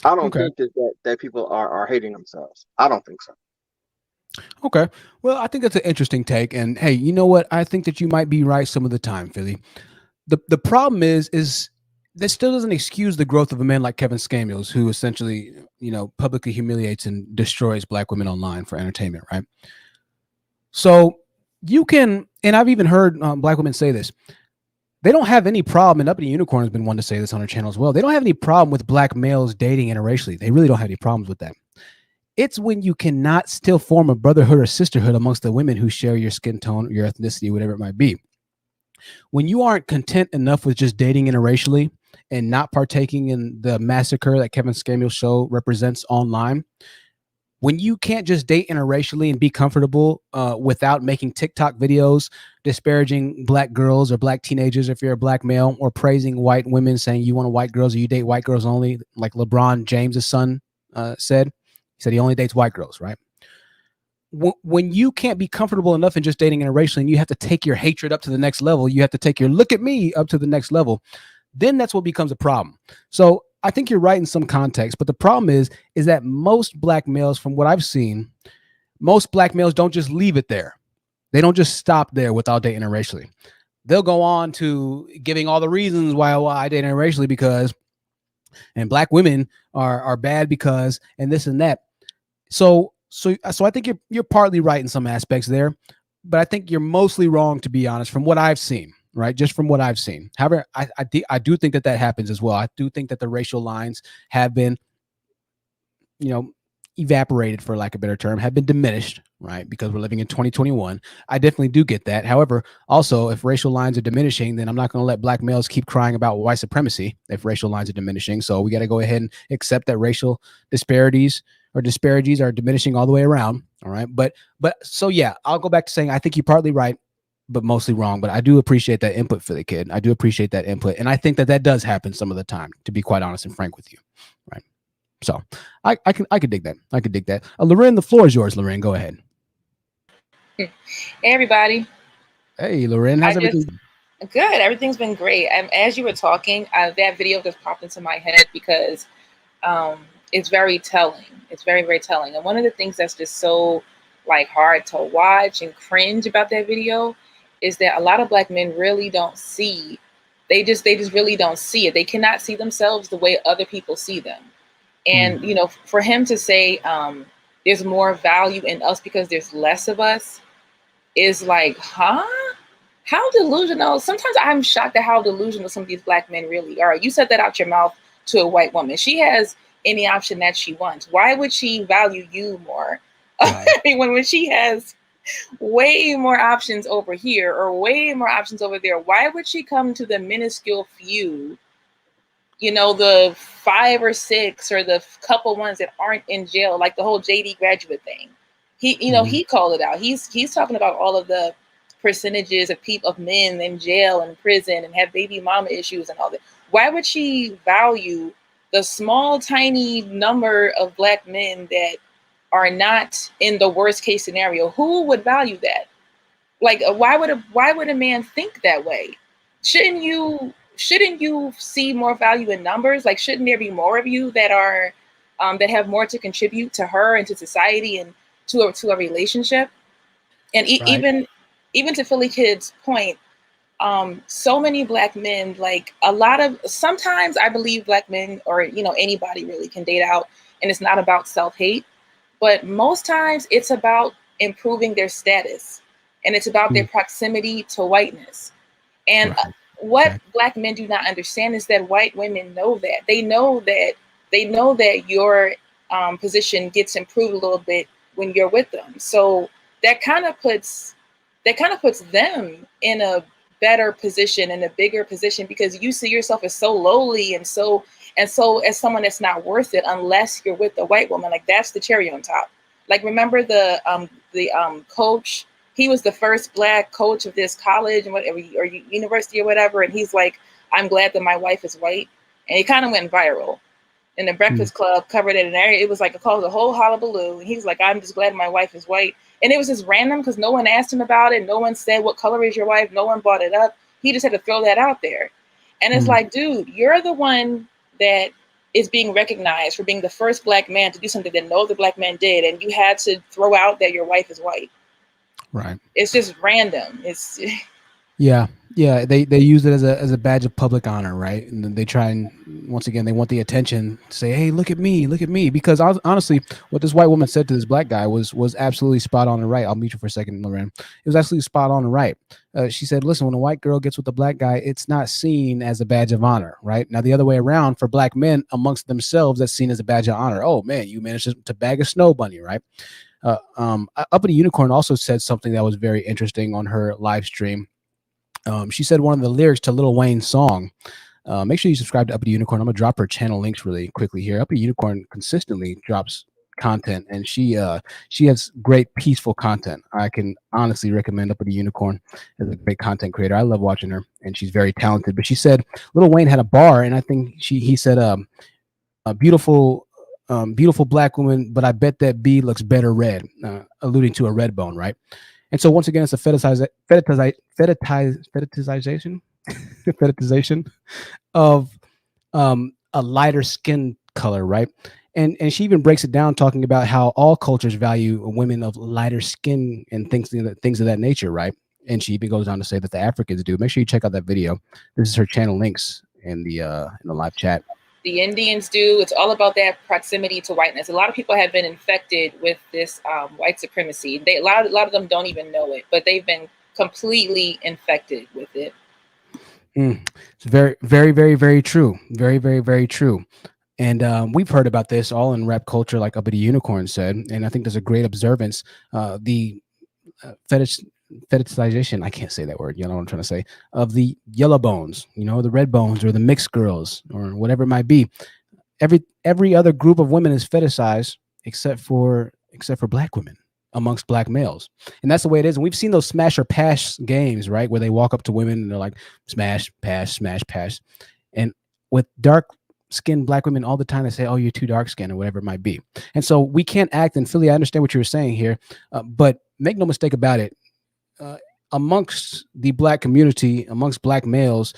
I don't think that people are hating themselves. I don't think so. Okay. Well, I think that's an interesting take. And hey, you know what? I think that you might be right some of the time, Philly. The problem is this still doesn't excuse the growth of a man like Kevin Samuels, who essentially, publicly humiliates and destroys black women online for entertainment, right? So you can, and I've even heard black women say this. They don't have any problem, and Uppity Unicorn has been one to say this on her channel as well. They don't have any problem with black males dating interracially. They really don't have any problems with that. It's when you cannot still form a brotherhood or sisterhood amongst the women who share your skin tone, your ethnicity, whatever it might be. When you aren't content enough with just dating interracially and not partaking in the massacre that Kevin Samuels' show represents online, when you can't just date interracially and be comfortable without making TikTok videos disparaging black girls or black teenagers if you're a black male, or praising white women saying you want white girls or you date white girls only, like LeBron James' son said. He said he only dates white girls, right? When you can't be comfortable enough in just dating interracially and you have to take your hatred up to the next level, you have to take your look at me up to the next level, then that's what becomes a problem. So I think you're right in some context, but the problem is that most black males, from what I've seen, most black males don't just leave it there. They don't just stop there without dating interracially. They'll go on to giving all the reasons why I date interracially because, and black women are bad because, and this and that. So I think you're partly right in some aspects there, but I think you're mostly wrong, to be honest, from what I've seen. Right, just from what I've seen. However, I do think that happens as well. I do think that the racial lines have been, evaporated, for lack of a better term, have been diminished, right? Because we're living in 2021. I definitely do get that. However, also, if racial lines are diminishing, then I'm not going to let black males keep crying about white supremacy if racial lines are diminishing. So we got to go ahead and accept that racial disparities or disparities are diminishing all the way around. All right. But so, yeah, I'll go back to saying I think you're partly right, but mostly wrong. But I do appreciate that input for the kid. I do appreciate that input. And I think that does happen some of the time, to be quite honest and frank with you. Right. So I could dig that. I could dig that. Loren, the floor is yours, Loren. Go ahead. Hey, everybody. Hey, Loren. How's everything? Good. Everything's been great. As you were talking, that video just popped into my head because it's very telling. It's very, very telling. And one of the things that's just so hard to watch and cringe about that video is that a lot of black men really don't see. They just really don't see it. They cannot see themselves the way other people see them. And, for him to say there's more value in us because there's less of us is huh? How delusional. Sometimes I'm shocked at how delusional some of these black men really are. You said that out your mouth to a white woman. She has any option that she wants. Why would she value you more when she has way more options over here or way more options over there, why would she come to the minuscule few, you know, the 5 or 6 or the couple ones that aren't in jail, like the whole JD graduate thing? He, you know, he called it out. He's talking about all of the percentages of people, of men in jail and prison and have baby mama issues and all that. Why would she value the small, tiny number of Black men that are not in the worst case scenario? Who would value that? Like, why would a man think that way? Shouldn't you see more value in numbers? Like, shouldn't there be more of you that are that have more to contribute to her and to society and to a relationship? And even to Philly Kid's point, so many Black men, like sometimes I believe Black men, or, you know, anybody really can date out, and it's not about self-hate, but most times it's about improving their status, and it's about their proximity to whiteness. And what Black men do not understand is that white women know that. They know that your position gets improved a little bit when you're with them. So that kind of puts them in a better position and a bigger position, because you see yourself as so lowly and so as someone that's not worth it unless you're with a white woman. Like, that's the cherry on top. Like, remember the coach? He was the first Black coach of this college and whatever, or university or whatever, and he's like, "I'm glad that my wife is white," and it kind of went viral. And the Breakfast Club covered it in area. It was like, it caused a whole hullabaloo. And he's like, "I'm just glad my wife is white." And it was just random because no one asked him about it. No one said, "What color is your wife?" No one brought it up. He just had to throw that out there. And it's like, dude, you're the one that is being recognized for being the first Black man to do something that no other Black man did. And you had to throw out that your wife is white. Right. It's just random. It's yeah. They use it as a badge of public honor, right? And then they try and, once again, they want the attention to say, "Hey, look at me," because honestly, what this white woman said to this Black guy was absolutely spot on and right. I'll mute you for a second, Loren. It was absolutely spot on and right. She said, "Listen, when a white girl gets with a Black guy, it's not seen as a badge of honor, right? Now, the other way around, for Black men amongst themselves, that's seen as a badge of honor. Oh man, you managed to bag a snow bunny, right?" Uppity Unicorn also said something that was very interesting on her live stream. She said one of the lyrics to Lil Wayne's song. Make sure you subscribe to Uppity Unicorn. I'm gonna drop her channel links really quickly here. Uppity Unicorn consistently drops content, and she has great peaceful content. I can honestly recommend Uppity Unicorn as a great content creator. I love watching her, and she's very talented. But she said Lil Wayne had a bar, and I think he said a beautiful Black woman, but I bet that B looks better red, alluding to a red bone, right? And so once again, it's a fetishization of a lighter skin color, right? And she even breaks it down, talking about how all cultures value women of lighter skin and things of that nature, right? And she even goes on to say that the Africans do. Make sure you check out that video. This is her channel links in the live chat. The Indians do. It's all about that proximity to whiteness. A lot of people have been infected with this white supremacy. A lot of them don't even know it, but they've been completely infected with it. It's very, very, very, very true. Very, very, very true. And we've heard about this all in rap culture, like Uppity Unicorn said. And I think there's a great observance. The fetishization, I can't say that word, you know what I'm trying to say, of the yellow bones, you know, the red bones, or the mixed girls, or whatever it might be. Every other group of women is fetishized except for Black women amongst Black males. And that's the way it is. And we've seen those smash or pass games, right, where they walk up to women and they're like, smash, pass, smash, pass. And with dark skinned Black women all the time, they say, "Oh, you're too dark skinned," or whatever it might be. And so we can't act in Philly. I understand what you were saying here, but make no mistake about it. Amongst the Black community, amongst Black males,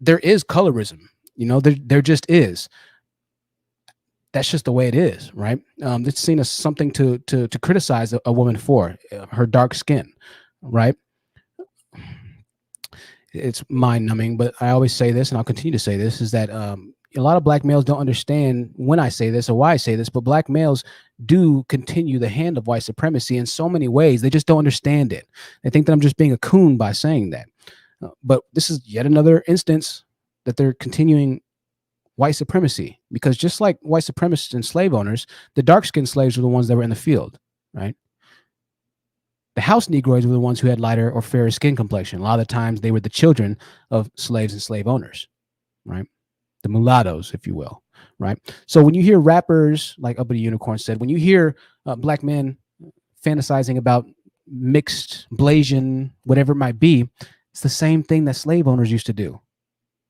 there is colorism. You know, there just is. That's just the way it is, right? It's seen as something to criticize a woman for, her dark skin, right? It's mind-numbing, but I always say this, and I'll continue to say this, is that a lot of Black males don't understand when I say this or why I say this, but Black males do continue the hand of white supremacy in so many ways. They just don't understand it. They think that I'm just being a coon by saying that. But this is yet another instance that they're continuing white supremacy, because just like white supremacists and slave owners, the dark-skinned slaves were the ones that were in the field, right? The house Negroids were the ones who had lighter or fairer skin complexion. A lot of the times they were the children of slaves and slave owners, right? The mulattoes, if you will, right? So when you hear rappers like Uppity Unicorn said, when you hear black men fantasizing about mixed, Blasian, whatever it might be, it's the same thing that slave owners used to do.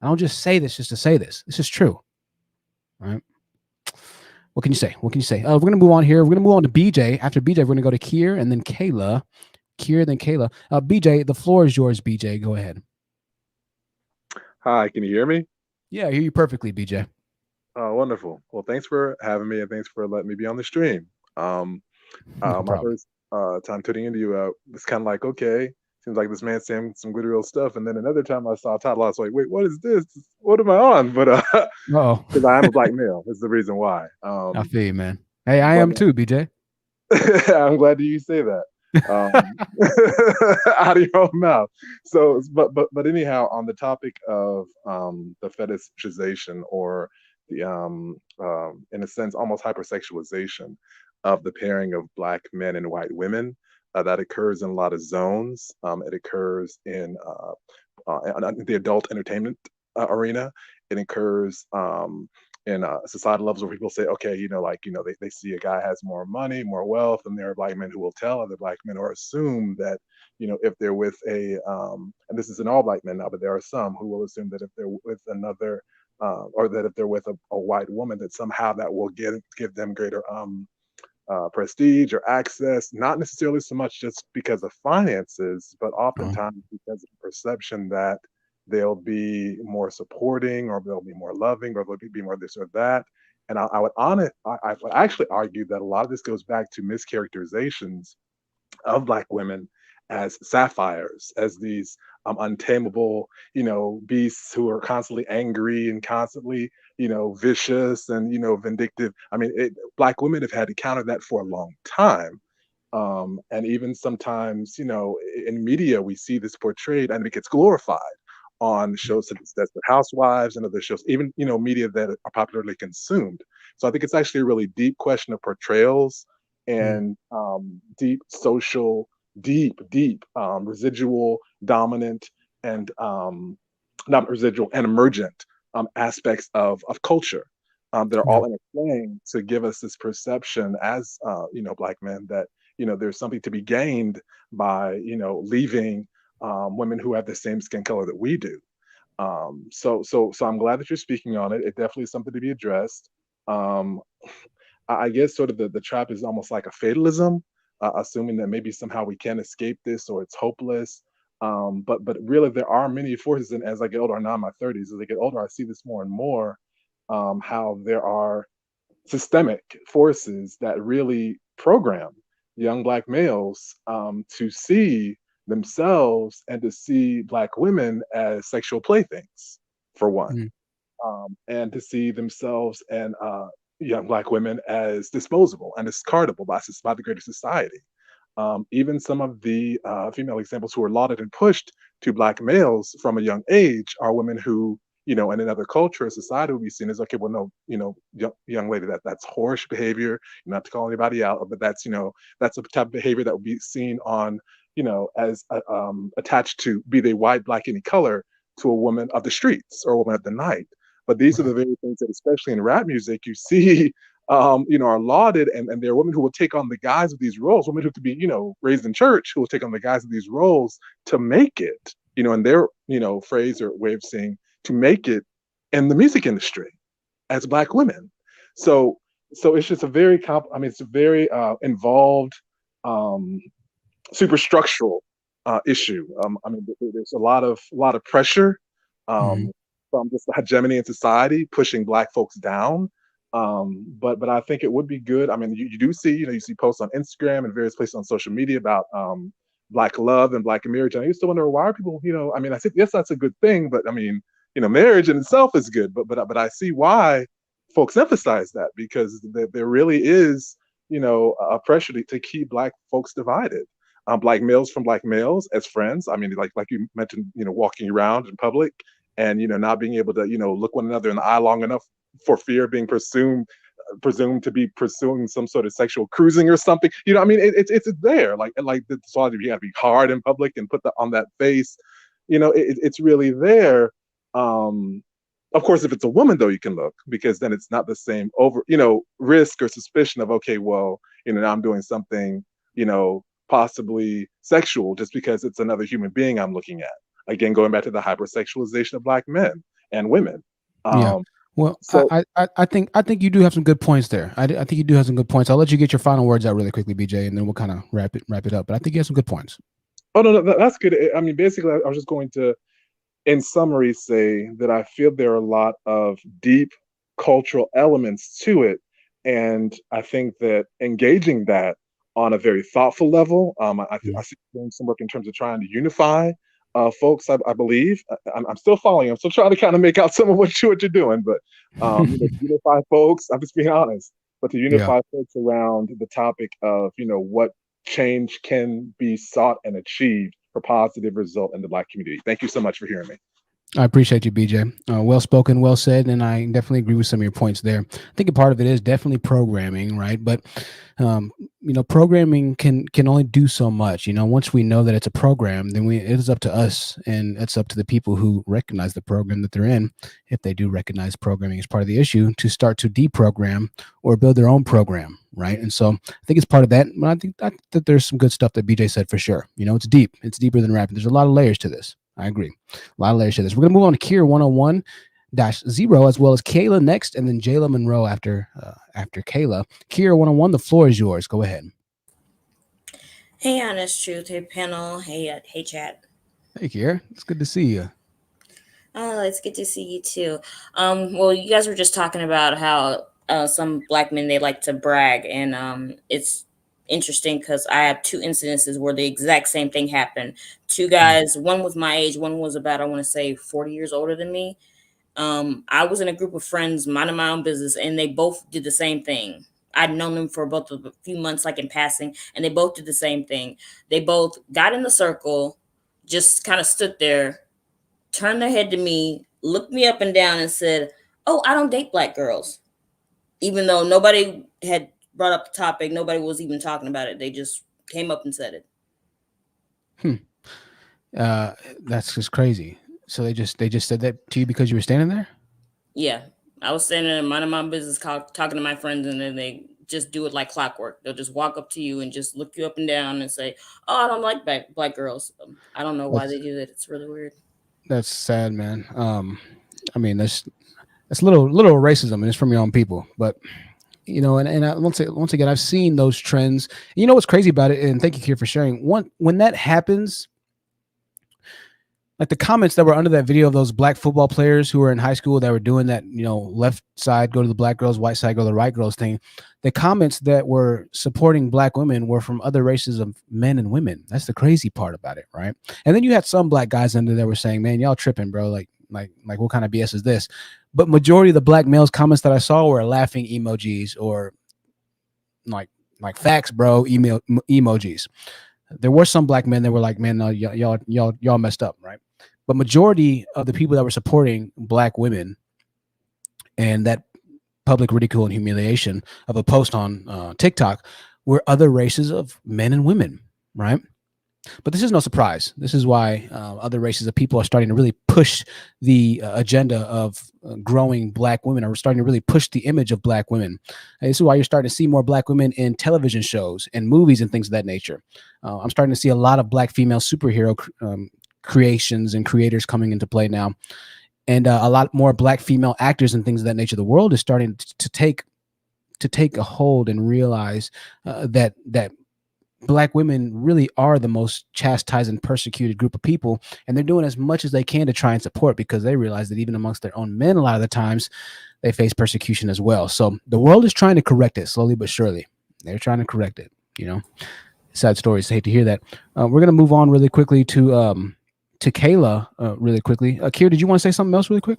I don't just say this just to say this. This is true. All right. What can you say? What can you say? We're going to move on here. We're going to move on to BJ. After BJ, we're going to go to Kier and then Kayla. Kier, then Kayla. BJ, the floor is yours, BJ. Go ahead. Hi, can you hear me? Yeah, I hear you perfectly, BJ. Oh, wonderful. Well, thanks for having me and thanks for letting me be on the stream. My first time tuning into you, it's kind of like, okay, seems like this man's saying some good real stuff. And then another time I saw a title, I was like, wait, what is this? What am I on? But because I am a black male, is the reason why. I feel you, man. Hey, I am too, BJ. I'm glad you say that. Out of your own mouth. So, but anyhow, on the topic of the fetishization or the in a sense almost hypersexualization of the pairing of black men and white women, that occurs in a lot of zones. It occurs in the adult entertainment arena. It occurs in societal levels where people say, okay, they see a guy has more money, more wealth, and there are black men who will tell other black men or assume that, if they're with a, and this isn't all black men now, but there are some who will assume that if they're with another, or that if they're with a white woman, that somehow that will give them greater prestige or access, not necessarily so much just because of finances, but oftentimes because of the perception that they'll be more supporting, or they'll be more loving, or they'll be more this or that. And I would actually argue that a lot of this goes back to mischaracterizations of black women as sapphires, as these untamable, beasts who are constantly angry and constantly, vicious and, vindictive. I mean, black women have had to counter that for a long time. And even sometimes, in media, we see this portrayed and it gets glorified on shows such as Desperate Housewives and other shows, even, media that are popularly consumed. So I think it's actually a really deep question of portrayals and deep social, deep residual, dominant, and not residual and emergent aspects of culture that are all interplaying to give us this perception as black men that there's something to be gained by leaving women who have the same skin color that we do. So I'm glad that you're speaking on it. It definitely is something to be addressed. I guess sort of the trap is almost like a fatalism, assuming that maybe somehow we can't escape this or it's hopeless. But really there are many forces, and as I get older, I'm now in my 30s, as I get older, I see this more and more, how there are systemic forces that really program young black males to see themselves and to see black women as sexual playthings, for one, and to see themselves and young black women as disposable and discardable by the greater society. Even some of the female examples who are lauded and pushed to black males from a young age are women who, in another culture or society would be seen as, okay, well, no, young lady, that's whorish behavior, not to call anybody out, but that's a type of behavior that would be seen on, as attached to, be they white, black, any color, to a woman of the streets or a woman of the night. But these are the very things that, especially in rap music, you see, are lauded, and there are women who will take on the guise of these roles, women who could be, raised in church, who will take on the guise of these roles to make it, in their, phrase or way of saying, to make it in the music industry as black women. So it's just a very, it's a very involved, superstructural issue. There's a lot of pressure from just the hegemony in society pushing black folks down. But I think it would be good. I mean, you do see, you see posts on Instagram and various places on social media about black love and black marriage. And I used to wonder, why are people, I said, yes, that's a good thing, but marriage in itself is good. But I see why folks emphasize that, because there really is, a pressure to keep black folks divided. Black males from black males as friends. I mean, like you mentioned, walking around in public and, not being able to, look one another in the eye long enough for fear of being presumed to be pursuing some sort of sexual cruising or something. You know, I mean, it's there. Like the thought you have to be hard in public and put on that face. You know, it's really there. Of course, if it's a woman, though, you can look, because then it's not the same risk or suspicion of, okay, well, now I'm doing something, possibly sexual just because it's another human being I'm looking at. Again, going back to the hypersexualization of Black men and women. Yeah. Well, so I think you do have some good points there. I think you do have some good points. I'll let you get your final words out really quickly, BJ, and then we'll kind of wrap it up. But I think you have some good points. Oh no, that's good. I mean, basically, I was just going to, in summary, say that I feel there are a lot of deep cultural elements to it, and I think that engaging that on a very thoughtful level, I see doing some work in terms of trying to unify folks. I believe I'm still following. I'm still trying to kind of make out some of what you're doing, but unify folks. I'm just being honest, but to unify folks around the topic of what change can be sought and achieved for positive result in the Black community. Thank you so much for hearing me. I appreciate you, BJ. Well spoken, well said, and I definitely agree with some of your points there. I think a part of it is definitely programming, right? But programming can only do so much. Once we know that it's a program, then it is up to us, and it's up to the people who recognize the program that they're in, if they do recognize programming as part of the issue, to start to deprogram or build their own program, right? And so I think it's part of that. But I think that there's some good stuff that BJ said for sure. It's deep. It's deeper than rapping. There's a lot of layers to this. I agree. A lot of layers to this. We're going to move on to Kier 101-0, as well as Kayla next, and then Jayla Monroe after Kayla. Kier 101, the floor is yours. Go ahead. Hey, Honest Truth. Hey, panel. Hey, chat. Hey, Kier. It's good to see you. Oh, it's good to see you too. Well, you guys were just talking about how some Black men, they like to brag, and it's interesting because I have two incidences where the exact same thing happened. Two guys, one was my age, one was about, I want to say, 40 years older than me. I was in a group of friends minding my own business, and they both did the same thing. I'd known them for both a few months, like in passing, and they both did the same thing. They both got in the circle, just kind of stood there, turned their head to me, looked me up and down, and said, "Oh, I don't date Black girls." Even though nobody had brought up the topic, nobody was even talking about it. They just came up and said it. That's just crazy. So they just said that to you because you were standing there? Yeah, I was standing there minding my business, talking to my friends, and then they just do it like clockwork. They'll just walk up to you and just look you up and down and say, "Oh, I don't like Black girls." I don't know why they do that. It's really weird. That's sad, man. I mean, that's little racism, and it's from your own people. But and once again, I've seen those trends. You know what's crazy about it? And thank you, Kier, for sharing. When that happens, like the comments that were under that video of those Black football players who were in high school that were doing that, left side go to the Black girls, white side go to the right girls thing. The comments that were supporting Black women were from other races of men and women. That's the crazy part about it, right? And then you had some Black guys under there were saying, "Man, y'all tripping, bro. Like what kind of BS is this?" But majority of the Black males comments that I saw were laughing emojis or like facts, bro, emojis. There were some Black men that were like, "Man, no, y'all messed up," right? But majority of the people that were supporting Black women and that public ridicule and humiliation of a post on TikTok were other races of men and women, right? But this is no surprise. This is why other races of people are starting to really push the agenda of growing Black women, or starting to really push the image of Black women. And this is why you're starting to see more Black women in television shows and movies and things of that nature. I'm starting to see a lot of Black female superhero creations and creators coming into play now, and a lot more Black female actors and things of that nature. The world is starting to take a hold and realize that Black women really are the most chastised and persecuted group of people, and they're doing as much as they can to try and support, because they realize that even amongst their own men, a lot of the times they face persecution as well. So the world is trying to correct it slowly but surely. They're trying to correct it. Sad stories. I hate to hear that. We're going to move on really quickly to Kayla really quickly. Kier, did you want to say something else really quick?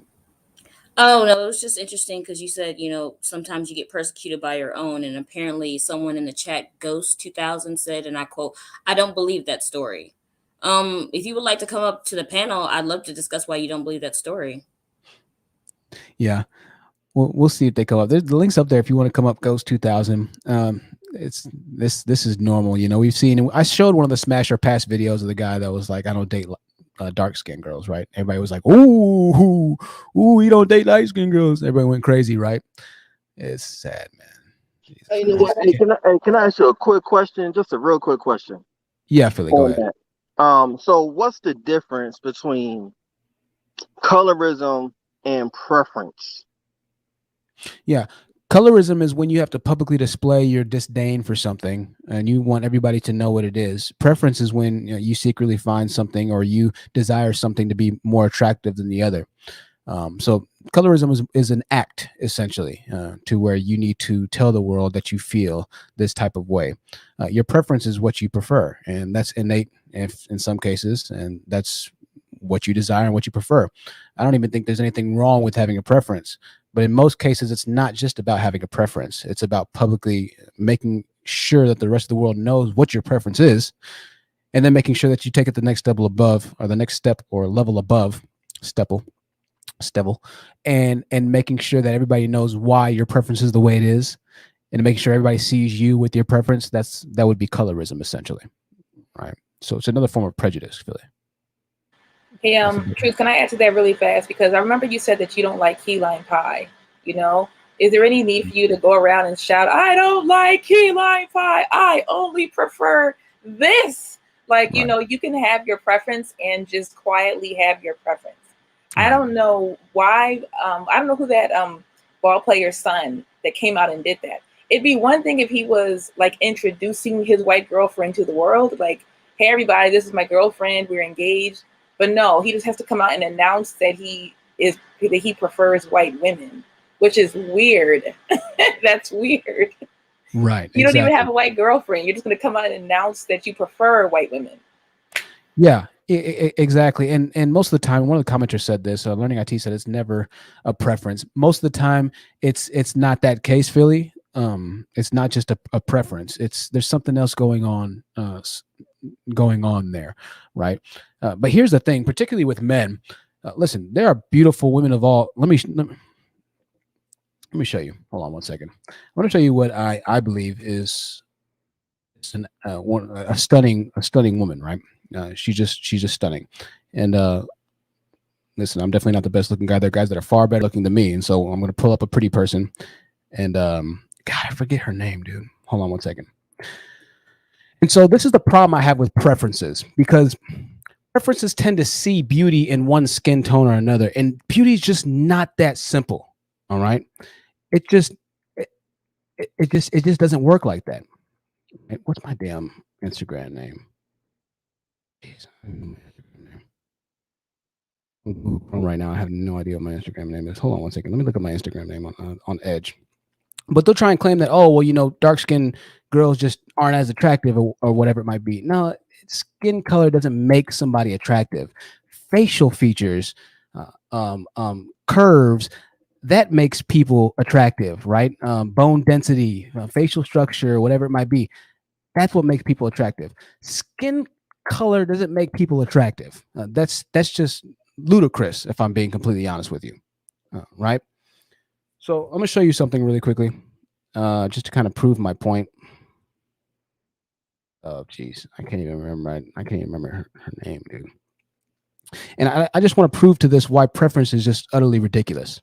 Oh, no, it was just interesting because you said, sometimes you get persecuted by your own. And apparently someone in the chat, Ghost 2000, said, and I quote, "I don't believe that story." If you would like to come up to the panel, I'd love to discuss why you don't believe that story. Yeah. we'll see if they come up. There's the links up there if you want to come up. Ghost 2000. It's this is normal. You know, we've seen. I showed one of the Smash or Pass videos of the guy that was like, I don't date dark skinned girls, right? Everybody was like, ooh, you don't date light skinned girls. Everybody went crazy, right? It's sad, man. Hey, you know what? Can I ask you a quick question? Just a real quick question. Yeah, Philly, go ahead. So what's the difference between colorism and preference? Yeah. Colorism is when you have to publicly display your disdain for something and you want everybody to know what it is. Preference is when you secretly find something or you desire something to be more attractive than the other. So colorism is an act, essentially, to where you need to tell the world that you feel this type of way. Your preference is what you prefer, and that's innate if in some cases, and that's what you desire and what you prefer. I don't even think there's anything wrong with having a preference. But in most cases, it's not just about having a preference. It's about publicly making sure that the rest of the world knows what your preference is, and then making sure that you take it the next step above, or the next step or level above, stevel, and making sure that everybody knows why your preference is the way it is, and making sure everybody sees you with your preference. That would be colorism, essentially, right? So it's another form of prejudice, Philly. Hey, Truth, can I add to that really fast? Because I remember you said that you don't like key lime pie, you know? Is there any need for you to go around and shout, I don't like key lime pie, I only prefer this? Like, you know, you can have your preference and just quietly have your preference. I don't know why, I don't know who that ball player's son that came out and did that. It'd be one thing if he was like introducing his white girlfriend to the world, like, hey, everybody, this is my girlfriend, we're engaged. But no, he just has to come out and announce that he prefers white women, which is weird. That's weird. Right. You don't even have a white girlfriend. You're just going to come out and announce that you prefer white women. Yeah, exactly. And most of the time, one of the commenters said this, Learning IT said it's never a preference. Most of the time, it's not that case, Philly. It's not just a preference. There's something else going on there, right? But here's the thing, particularly with men. Listen, there are beautiful women of all. Let me show you. Hold on one second. I want to show you what I believe is a stunning woman, right? She's just stunning. And listen, I'm definitely not the best looking guy. There are guys that are far better looking than me, and so I'm going to pull up a pretty person. And God, I forget her name, dude. Hold on one second. And so this is the problem I have with preferences, because preferences tend to see beauty in one skin tone or another, and beauty is just not that simple. All right, it just doesn't work like that. What's my damn Instagram name? Jeez. Right now, I have no idea what my Instagram name is. Hold on one second. Let me look at my Instagram name on Edge. But they'll try and claim that, oh, well, you know, dark-skinned girls just aren't as attractive or whatever it might be. No, skin color doesn't make somebody attractive. Facial features, curves, that makes people attractive, right? Bone density, facial structure, whatever it might be. That's what makes people attractive. Skin color doesn't make people attractive. That's just ludicrous, if I'm being completely honest with you, right? So I'm going to show you something really quickly, just to kind of prove my point. Oh, geez, I can't even remember her name, dude. And I just want to prove to this why preference is just utterly ridiculous.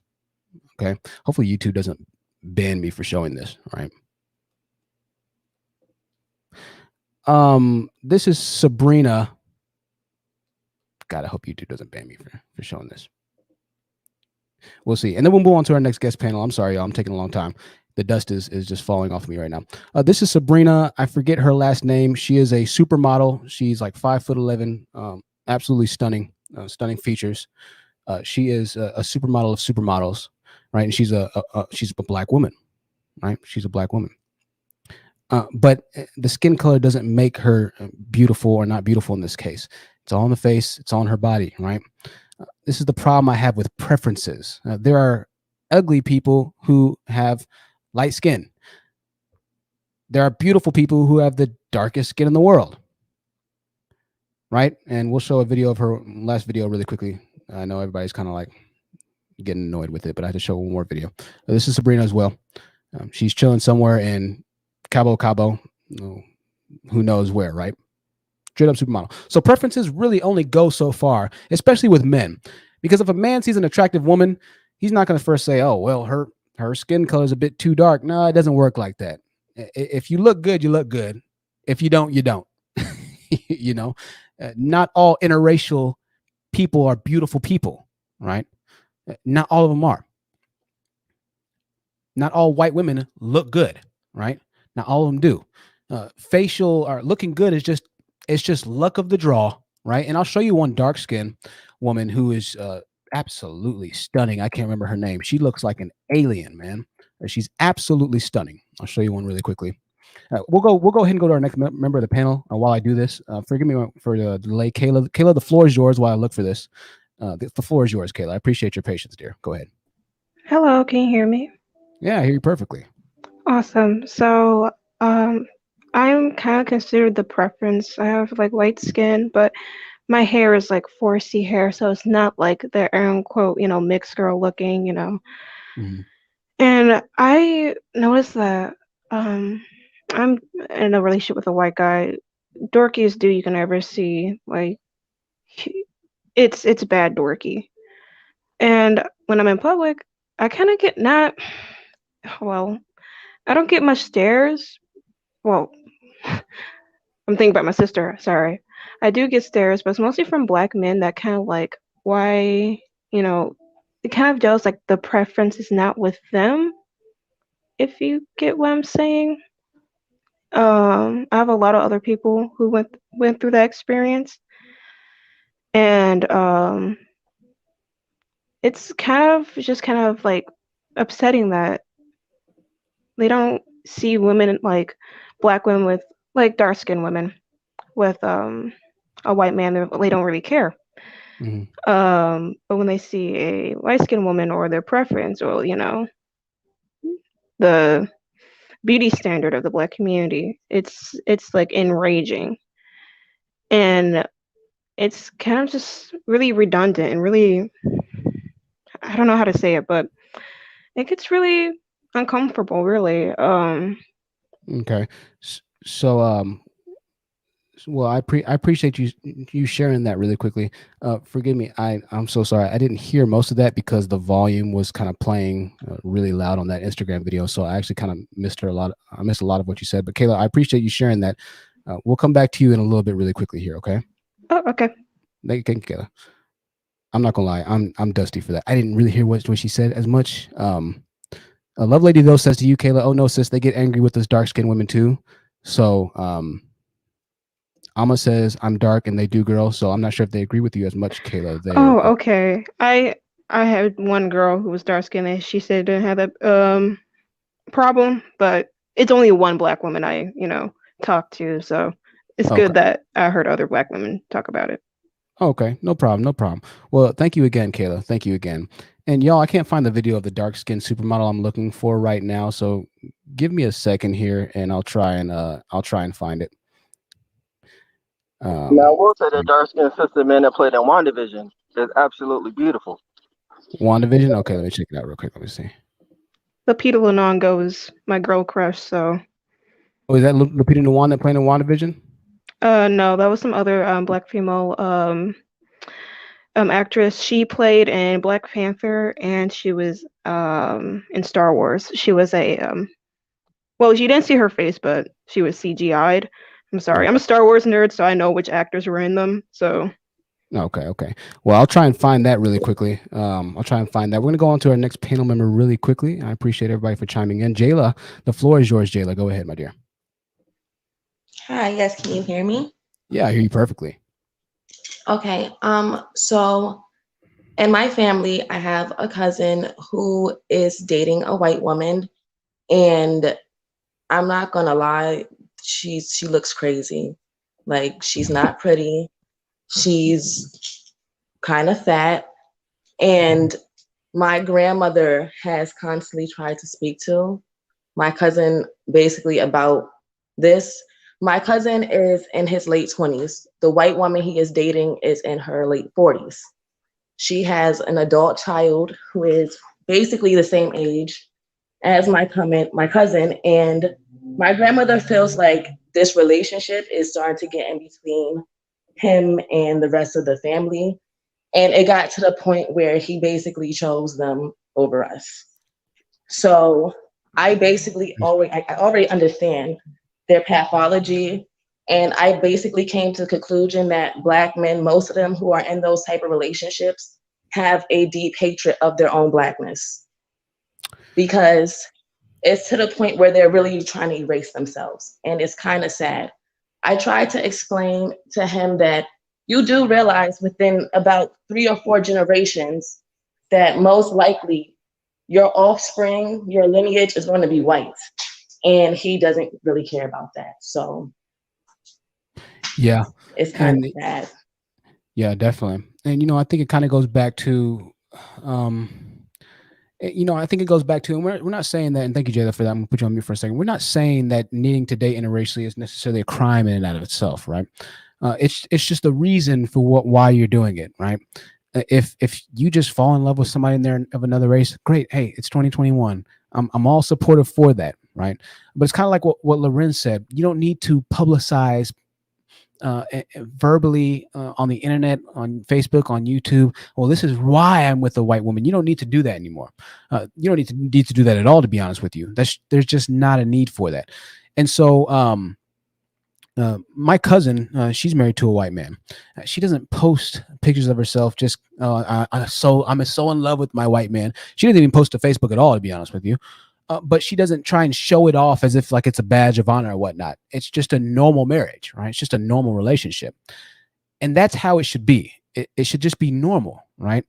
Okay, hopefully YouTube doesn't ban me for showing this, right? This is Sabrina. God, I hope YouTube doesn't ban me for showing this. We'll see. And then we'll move on to our next guest panel. I'm sorry, y'all. I'm taking a long time. The dust is just falling off of me right now. This is Sabrina. I forget her last name. She is a supermodel. She's like 5'11", absolutely stunning, stunning features. She is a supermodel of supermodels, right? And she's a black woman, right? She's a black woman. But the skin color doesn't make her beautiful or not beautiful in this case. It's all on the face. It's on her body, right? This is the problem I have with preferences. There are ugly people who have light skin. There are beautiful people who have the darkest skin in the world, right? And we'll show a video of her last video really quickly. I know everybody's kind of like getting annoyed with it, but I have to show one more video. This is Sabrina as well. She's chilling somewhere in Cabo, who knows where, right? Straight up supermodel. So preferences really only go so far, especially with men, because if a man sees an attractive woman, he's not going to first say, "Oh, well, her skin color is a bit too dark." No, it doesn't work like that. If you look good, you look good. If you don't, you don't. You know, not all interracial people are beautiful people, right? Not all of them are. Not all white women look good, right? Not all of them do. Facial or looking good is just luck of the draw, right? And I'll show you one dark skinned woman who is absolutely stunning. I can't remember her name. She looks like an alien, man. She's absolutely stunning. I'll show you one really quickly. We'll go ahead and go to our next member of the panel. While I do this, forgive me for the delay, Kayla. Kayla, the floor is yours while I look for this. The floor is yours, Kayla. I appreciate your patience, dear. Go ahead. Hello, can you hear me? Yeah, I hear you perfectly. Awesome. So, I'm kind of considered the preference. I have like light skin, but my hair is like 4C hair, so it's not like the quote, mixed girl looking, Mhm. And I noticed that I'm in a relationship with a white guy. Dorkiest dude you can ever see. Like, it's bad dorky. And when I'm in public, I kind of get not, well, I don't get much stares. Well, I'm thinking about my sister, sorry. I do get stares, but it's mostly from black men that kind of like, why, it kind of shows like the preference is not with them, if you get what I'm saying. I have a lot of other people who went through that experience, and it's kind of like upsetting that they don't see women like black women with like dark skinned women with a white man, they don't really care. But when they see a light skinned woman or their preference or the beauty standard of the black community, it's like enraging, and it's kind of just really redundant and really, I don't know how to say it, but it gets really uncomfortable, really. Okay. So well, I appreciate you sharing that really quickly. Forgive me, I'm so sorry. I didn't hear most of that because the volume was kind of playing really loud on that Instagram video. So I actually kind of missed a lot of what you said. But Kayla, I appreciate you sharing that. We'll come back to you in a little bit really quickly here. Okay. Oh, okay. Thank you, Kayla. I'm not gonna lie. I'm dusty for that. I didn't really hear what she said as much. A love lady though says to you, Kayla, "Oh no, sis, they get angry with us dark skinned women too." So Alma says I'm dark and they do, girl. So I'm not sure if they agree with you as much, Kayla. Oh, okay. I had one girl who was dark skinned and she said didn't have that problem, but it's only one black woman I talked to, so it's good that I heard other black women talk about it. Okay, no problem. Well, thank you again, Kayla. Thank you again. And y'all, I can't find the video of the dark skinned supermodel I'm looking for right now, so give me a second here, and I'll try and find it. Now, I will say that dark skinned sister man that played in WandaVision is absolutely beautiful. WandaVision? Okay, let me check it out real quick. Let me see. Lupita Nyong'o is my girl crush, so. Oh, is that Lupita Nyong'o that playing in WandaVision? No, that was some other black female actress. She played in Black Panther, and she was in Star Wars. She was a well, you didn't see her face, but she was CGI'd. I'm sorry, I'm a Star Wars nerd, so I know which actors were in them. So. Okay. Well, I'll try and find that really quickly. I'll try and find that. We're gonna go on to our next panel member really quickly. I appreciate everybody for chiming in. Jayla, the floor is yours. Jayla, go ahead, my dear. Hi, yes, can you hear me? Yeah, I hear you perfectly. Okay, so in my family, I have a cousin who is dating a white woman, and I'm not gonna lie, she looks crazy. Like, she's not pretty, she's kind of fat, and my grandmother has constantly tried to speak to my cousin basically about this. My cousin is in his late 20s. The white woman he is dating is in her late 40s. She has an adult child who is basically the same age as my cousin, and my grandmother feels like this relationship is starting to get in between him and the rest of the family. And it got to the point where he basically chose them over us. So I basically I already understand their pathology. And I basically came to the conclusion that Black men, most of them who are in those type of relationships, have a deep hatred of their own Blackness. Because it's to the point where they're really trying to erase themselves. And it's kind of sad. I tried to explain to him that you do realize within about 3 or 4 generations that most likely your offspring, your lineage is going to be white. And he doesn't really care about that. So yeah, it's kind of sad. Yeah, definitely. And I think it kind of goes back to I think it goes back to, and we're not saying that, and thank you, Jayla, for that. I'm gonna put you on mute for a second. We're not saying that needing to date interracially is necessarily a crime in and out of itself, right? It's just a reason for why you're doing it, right? If you just fall in love with somebody in there of another race, great. Hey, it's 2021. I'm all supportive for that, right? But it's kind of like what Lorenz said. You don't need to publicize verbally on the internet, on Facebook, on YouTube. Well, this is why I'm with a white woman. You don't need to do that anymore. You don't need to do that at all, to be honest with you. There's just not a need for that. And so my cousin, she's married to a white man. She doesn't post pictures of herself just I'm so in love with my white man. She doesn't even post to Facebook at all, to be honest with you. But she doesn't try and show it off as if like it's a badge of honor or whatnot. It's just a normal marriage, right? It's just a normal relationship. And that's how it should be. It should just be normal, right?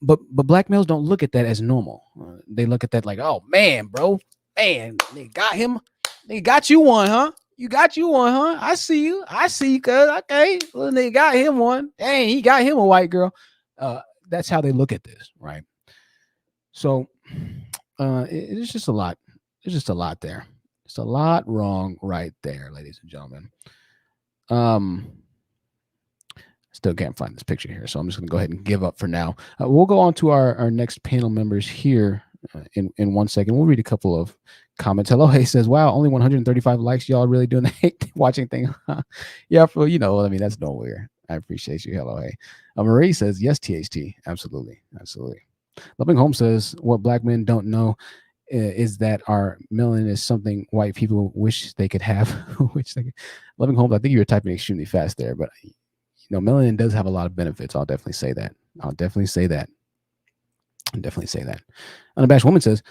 But Black males don't look at that as normal. They look at that like, oh man, bro, man, they got him. They got you one, huh? You got you one, huh? I see you, cuz. Okay, well, they got him one. Dang, he got him a white girl. That's how they look at this, right? So it's just a lot. There's just a lot there. It's a lot wrong right there, ladies and gentlemen. Still can't find this picture here, so I'm just going to go ahead and give up for now. We'll go on to our next panel members here in 1 second. We'll read a couple of comments. Hello, Hey says, wow, only 135 likes. Y'all really doing the hate watching thing? Yeah, I mean, that's nowhere. I appreciate you. Hello, Hey. Marie says, yes, THT. Absolutely. Absolutely. Loving Home says, what Black men don't know is that our melanin is something white people wish they could have. Loving Home, I think you were typing extremely fast there, but melanin does have a lot of benefits. I'll definitely say that. Unabashed Woman says,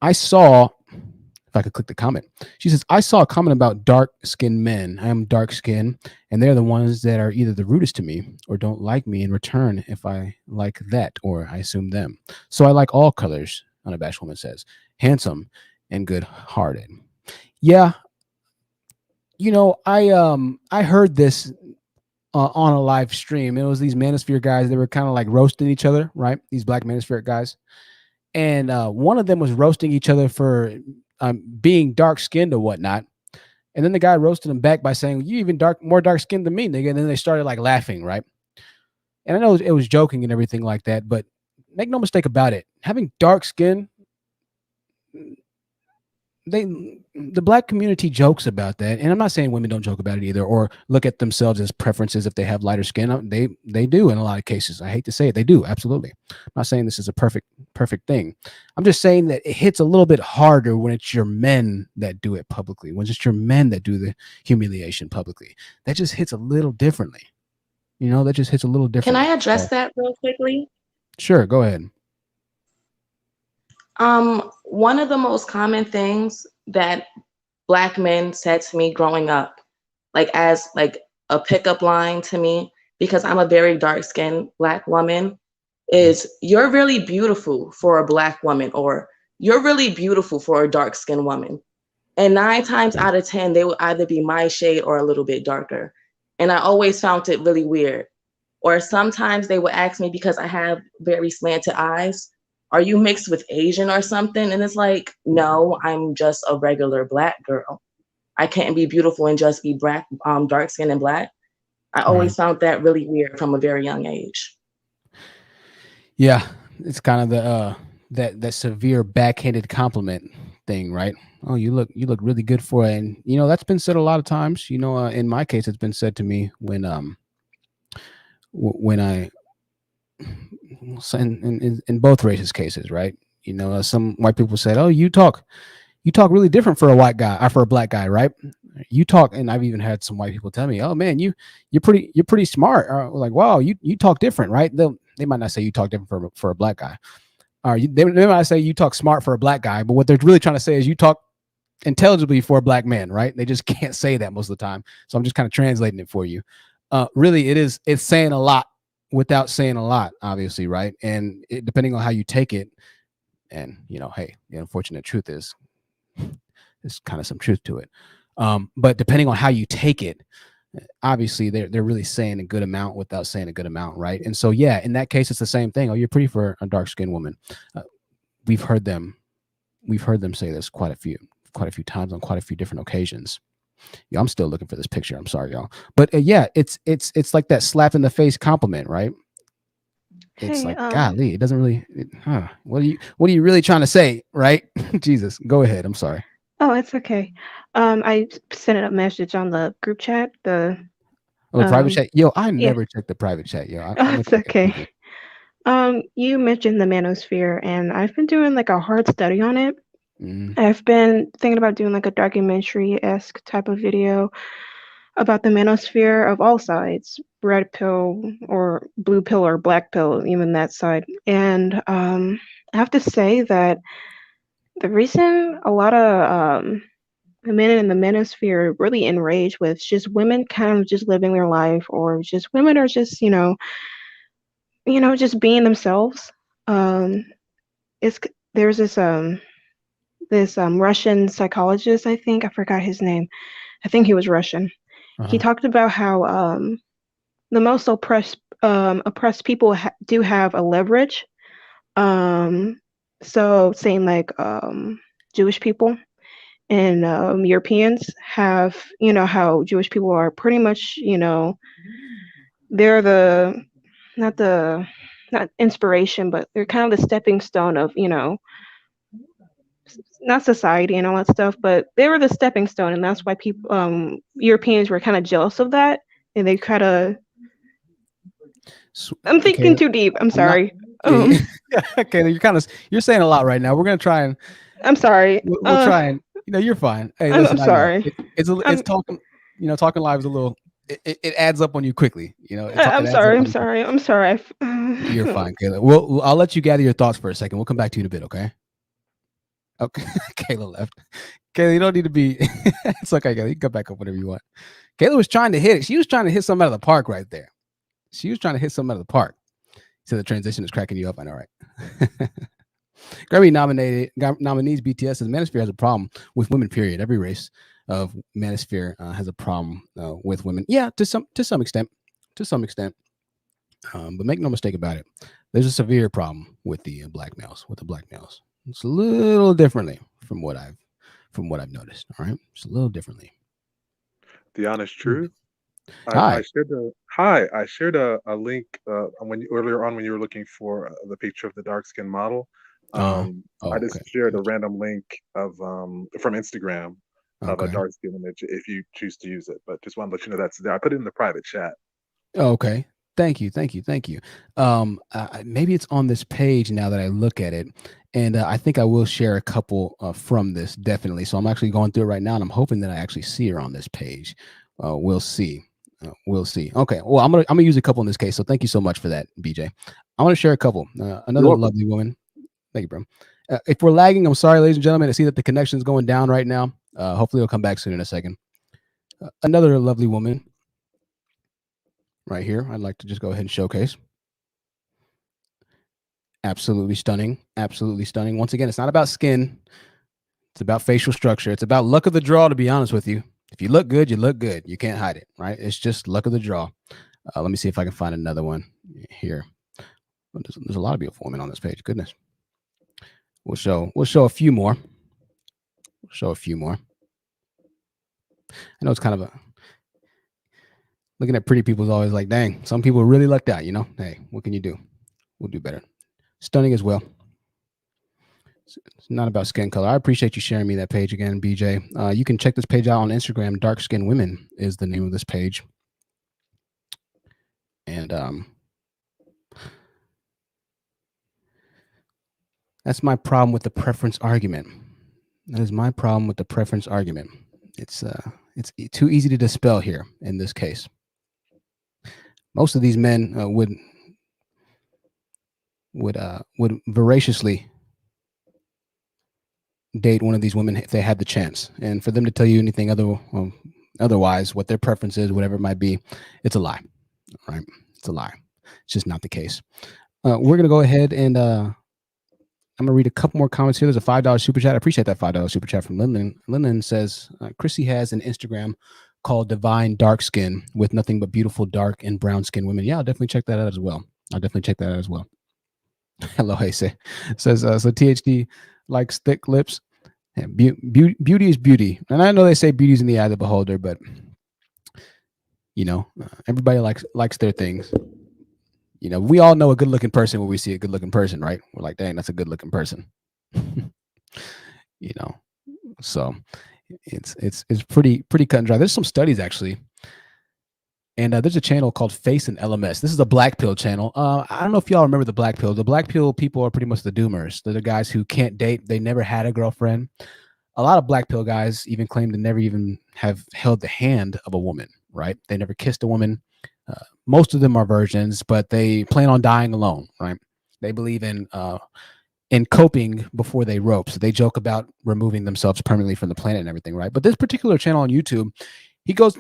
I saw, if I could click the comment, she says, I saw a comment about dark-skinned men. I am dark-skinned, and they're the ones that are either the rudest to me or don't like me in return if I like that, or I assume them. So I like all colors, Unabashed Woman says. Handsome and good-hearted. Yeah. I heard this on a live stream. It was these manosphere guys. They were kind of like roasting each other, right? These Black manosphere guys. And one of them was roasting each other for being dark-skinned or whatnot. And then the guy roasted him back by saying, you even more dark-skinned than me, nigga. And then they started like laughing, right? And I know it was joking and everything like that, but make no mistake about it. Having dark skin, the Black community jokes about that. And I'm not saying women don't joke about it either, or look at themselves as preferences if they have lighter skin. They do in a lot of cases. I hate to say it, they do, absolutely. I'm not saying this is a perfect thing. I'm just saying that it hits a little bit harder when it's your men that do it publicly, when it's just your men that do the humiliation publicly. That just hits a little differently. That just hits a little differently. Can I address that real quickly? Sure, go ahead. One of the most common things that Black men said to me growing up, like as like a pickup line to me, because I'm a very dark-skinned Black woman, is you're really beautiful for a Black woman, or you're really beautiful for a dark-skinned woman. And 9 times out of 10, they would either be my shade or a little bit darker. And I always found it really weird. Or sometimes they would ask me, because I have very slanted eyes, are you mixed with Asian or something? And it's like, no, I'm just a regular Black girl. I can't be beautiful and just be black, dark-skinned and Black. I always found that really weird from a very young age. Yeah, it's kind of the that severe backhanded compliment thing, right? Oh, you look really good for it. And that's been said a lot of times. In my case, it's been said to me when when I in both races cases, right? Some white people said, "Oh, you talk really different for a white guy or for a black guy, right? You talk," and I've even had some white people tell me, "Oh man, you're pretty smart." Or like, "Wow, you talk different, right?" They might not say you talk different for a black guy, or they might say you talk smart for a black guy, but what they're really trying to say is you talk intelligibly for a black man, right? They just can't say that most of the time. So I'm just kind of translating it for you. Really, it's saying a lot without saying a lot, obviously, right? And depending on how you take it, and hey, the unfortunate truth is there's kind of some truth to it. But depending on how you take it, obviously they're really saying a good amount without saying a good amount, right? And so yeah, in that case, it's the same thing. Oh, you're pretty for a dark-skinned woman. We've heard them say this quite a few times on quite a few different occasions. Yeah, I'm still looking for this picture. I'm sorry, y'all. But yeah, it's like that slap in the face compliment, right? It's like, golly, it doesn't really. What are you really trying to say, right? Jesus, go ahead. I'm sorry. Oh, it's okay. I sent a message on the group chat. The private chat. Yo, I yeah. never checked the private chat. Yo, It's okay. You mentioned the manosphere, and I've been doing like a hard study on it. I've been thinking about doing like a documentary-esque type of video about the manosphere of all sides, red pill or blue pill or black pill, even that side. And I have to say that the reason a lot of the men in the manosphere are really enraged with just women kind of just living their life, or just women are just, just being themselves. There's this Russian psychologist, I think, I forgot his name. I think he was Russian. He talked about how the most oppressed people do have a leverage. So saying like Jewish people and Europeans have, how Jewish people are pretty much, they're not inspiration, but they're kind of the stepping stone of, not society and all that stuff, but they were the stepping stone, and that's why people, Europeans were kind of jealous of that, and they kind of. I'm thinking too deep. I'm sorry. Okay, you're saying a lot right now. We're gonna try and. I'm sorry. We'll try and. You're fine. Hey, I'm listen, sorry. It's talking. Talking live is a little. It adds up on you quickly. I'm sorry. I'm sorry. You're fine, Kayla. Well, I'll let you gather your thoughts for a second. We'll come back to you in a bit, okay? Okay, Kayla left. Kayla, you don't need to be. It's okay, Kayla. You can come back up whenever you want. Kayla was trying to hit it. She was trying to hit something out of the park right there. She was trying to hit something out of the park. So the transition is cracking you up. I know, right? Grammy nominees BTS says Manosphere has a problem with women. Period. Every race of Manosphere has a problem with women. Yeah, to some extent. But make no mistake about it. There's a severe problem with the black males. It's a little differently from what I've noticed. All right, it's a little differently. The honest truth. I shared a link earlier on when you were looking for the picture of the dark skin model. I just shared a random link of from Instagram of a dark skin image if you choose to use it. But just want to let you know that's there. I put it in the private chat. Okay. Thank you. Maybe it's on this page now that I look at it, and I think I will share a couple from this, definitely. So I'm actually going through it right now, and I'm hoping that I actually see her on this page. We'll see. Okay. Well, I'm gonna use a couple in this case. So thank you so much for that, BJ. I'm gonna share a couple. Another lovely woman. Thank you, bro. If we're lagging, I'm sorry, ladies and gentlemen. I see that the connection is going down right now. Hopefully, it'll come back soon in a second. Another lovely woman. Right here, I'd like to just go ahead and showcase. Absolutely stunning. Once again, it's not about skin. It's about facial structure. It's about luck of the draw, to be honest with you. If you look good, you look good. You can't hide it, right? It's just luck of the draw. Let me see if I can find another one here. There's a lot of beautiful women on this page. Goodness. We'll show a few more. I know it's kind of a looking at pretty people is always like, dang, some people really lucked out, Hey, what can you do? We'll do better. Stunning as well. It's not about skin color. I appreciate you sharing me that page again, BJ. You can check this page out on Instagram. Dark Skin Women is the name of this page. And that's my problem with the preference argument. That is my problem with the preference argument. It's too easy to dispel here in this case. Most of these men would voraciously date one of these women if they had the chance. And for them to tell you anything otherwise, what their preference is, whatever it might be, it's a lie. Right? It's a lie. It's just not the case. We're gonna go ahead and I'm gonna read a couple more comments here. There's a $5 super chat. I appreciate that $5 super chat from Linden. Linden says Chrissy has an Instagram called Divine Dark Skin with nothing but beautiful dark and brown skin women. Yeah, I'll definitely check that out as well. Hello, hey, says so THD likes thick lips. Yeah, beauty is beauty. And I know they say beauty's in the eye of the beholder, but you know, everybody likes their things. You know, we all know a good looking person when we see a good looking person, right? We're like, dang, that's a good looking person. You know, so it's pretty cut and dry. There's some studies actually. And there's a channel called Face and LMS. This is a black pill channel. I don't know if y'all remember the black pill. The black pill people are pretty much the doomers. They're the guys who can't date. They never had a girlfriend. A lot of black pill guys even claim to never even have held the hand of a woman, right? They never kissed a woman. Most of them are virgins, but they plan on dying alone, right? They believe in coping before they rope. So they joke about removing themselves permanently from the planet and everything, right? But this particular channel on YouTube, he goes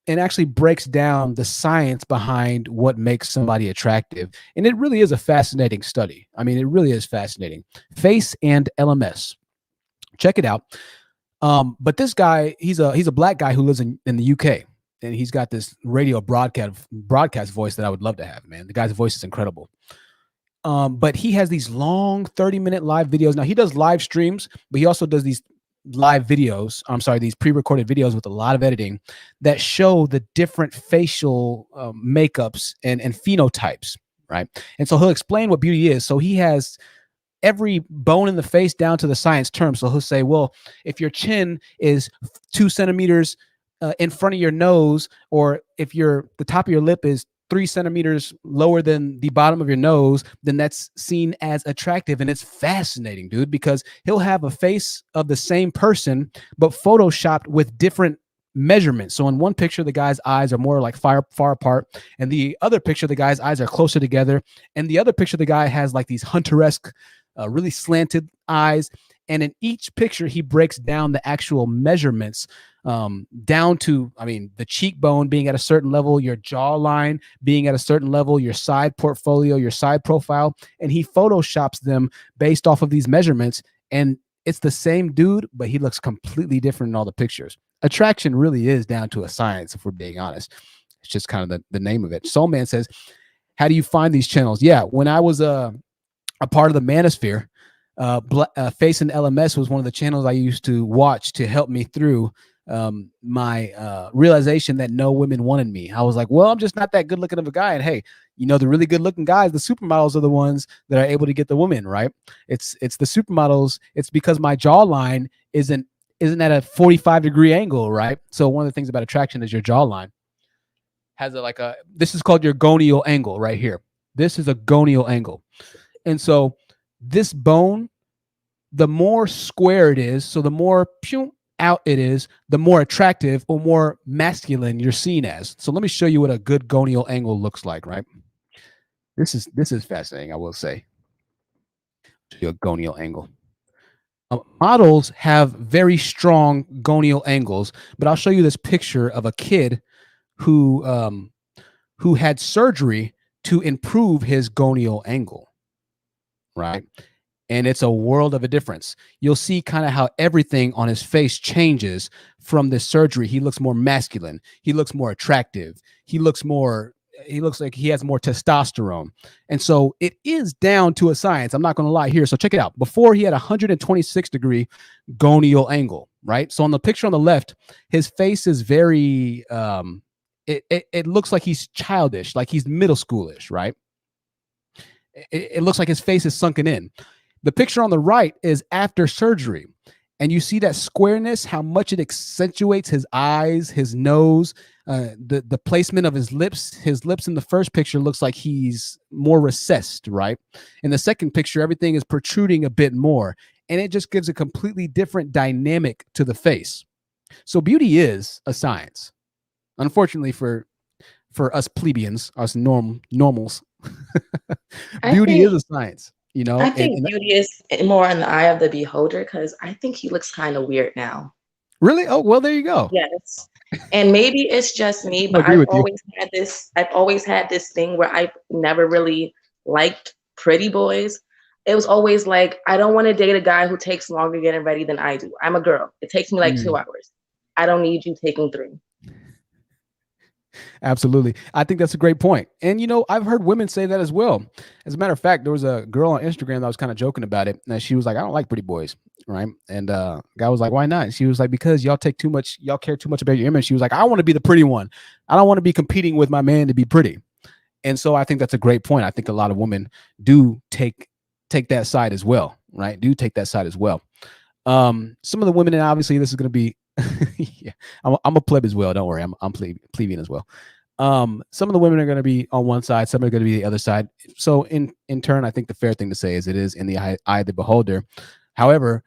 and actually breaks down the science behind what makes somebody attractive. And it really is a fascinating study. I mean, it really is fascinating. Face and LMS. Check it out. But this guy, he's a black guy who lives in the UK. And he's got this radio broadcast voice that I would love to have, man. The guy's voice is incredible. But he has these long 30-minute live videos. Now, he does live streams, but he also does these live videos. I'm sorry, these pre-recorded videos with a lot of editing that show the different facial makeups and phenotypes, right? And so he'll explain what beauty is. So he has every bone in the face down to the science term. So he'll say, well, if your chin is 2 centimeters in front of your nose, or if the top of your lip is 3 centimeters lower than the bottom of your nose, then that's seen as attractive. And it's fascinating, dude, because he'll have a face of the same person, but photoshopped with different measurements. So in one picture, the guy's eyes are more like far apart. And the other picture, the guy's eyes are closer together. And the other picture, the guy has like these hunter-esque, really slanted eyes. And in each picture, he breaks down the actual measurements down to, I mean, the cheekbone being at a certain level, your jawline being at a certain level, your side portfolio, your side profile, and he photoshops them based off of these measurements. And it's the same dude, but he looks completely different in all the pictures. Attraction really is down to a science, if we're being honest. It's just kind of the name of it. Soul Man says, how do you find these channels? Yeah, when I was a part of the Manosphere, Face and LMS was one of the channels I used to watch to help me through my realization that no women wanted me. I was like, well, I'm just not that good looking of a guy. And hey, you know, the really good looking guys, the supermodels are the ones that are able to get the woman, right? It's the supermodels. It's because my jawline isn't at a 45-degree angle, right? So one of the things about attraction is your jawline has this is called your gonial angle right here. This is a gonial angle. And so this bone, the more square it is, so the more out it is, the more attractive or more masculine you're seen as. So let me show you what a good gonial angle looks like, right? This is fascinating, I will say. Your gonial angle. Models have very strong gonial angles, but I'll show you this picture of a kid who had surgery to improve his gonial angle, right? And it's a world of a difference. You'll see kind of how everything on his face changes from this surgery. He looks more masculine. He looks more attractive. He looks like he has more testosterone. And so it is down to a science. I'm not going to lie here. So check it out. Before, he had a 126-degree gonial angle, right? So on the picture on the left, his face is very, it looks like he's childish, like he's middle schoolish, right? it looks like his face is sunken in. The picture on the right is after surgery. And you see that squareness, how much it accentuates his eyes, his nose, the placement of his lips. His lips in the first picture looks like he's more recessed, right? In the second picture, everything is protruding a bit more. And it just gives a completely different dynamic to the face. So beauty is a science. Unfortunately for us plebeians, us normals, beauty is a science. You know, I think beauty is more in the eye of the beholder, because I think he looks kind of weird now. Really? Oh, well, there you go. Yes. And maybe it's just me, but I've always had this thing where I've never really liked pretty boys. It was always like, I don't want to date a guy who takes longer getting ready than I do. I'm a girl. It takes me like 2 hours. I don't need you taking 3. Absolutely. I think that's a great point. And, you know, I've heard women say that as well. As a matter of fact, there was a girl on Instagram that was kind of joking about it. And she was like, I don't like pretty boys. Right. And guy was like, why not? And she was like, because y'all care too much about your image. She was like, I want to be the pretty one. I don't want to be competing with my man to be pretty. And so I think that's a great point. I think a lot of women do take that side as well. Right. Do take that side as well. Some of the women, and obviously this is going to be, yeah, I'm a pleb as well. Don't worry. I'm plebeian as well. Some of the women are going to be on one side. Some are going to be the other side. So in turn, I think the fair thing to say is it is in the eye of the beholder. However,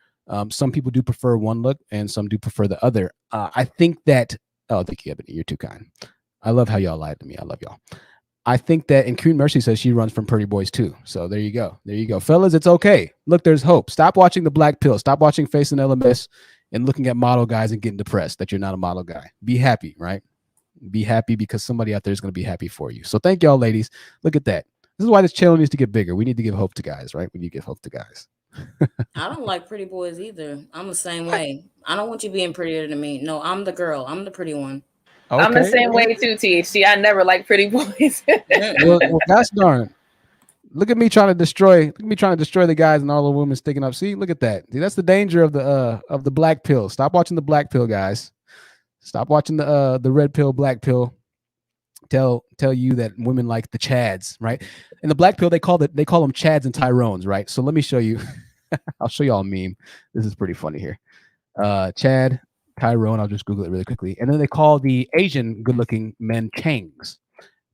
some people do prefer one look and some do prefer the other. I think that, oh, thank you, Ebony. You're too kind. I love how y'all lied to me. I love y'all. I think that, and Queen Mercy says she runs from pretty boys too. So there you go. There you go. Fellas, it's okay. Look, there's hope. Stop watching the black pill. Stop watching Face and LMS and looking at model guys and getting depressed that you're not a model guy. Be happy, right? Be happy because somebody out there is going to be happy for you. So thank y'all, ladies. Look at that. This is why this channel needs to get bigger. We need to give hope to guys, right? We need to give hope to guys. I don't like pretty boys either. I'm the same way. I don't want you being prettier than me. No, I'm the girl. I'm the pretty one. Okay. I'm the same way too, THC. I never like pretty boys. well, gosh darn. Look at me trying to destroy the guys and all the women sticking up. See, look at that. See, that's the danger of the black pill. Stop watching the black pill, guys. Stop watching the red pill, black pill. Tell you that women like the Chads, right? In the black pill, they call them Chads and Tyrones, right? So let me show you. I'll show y'all a meme. This is pretty funny here. Chad, Tyrone. I'll just Google it really quickly. And then they call the Asian good-looking men Changs.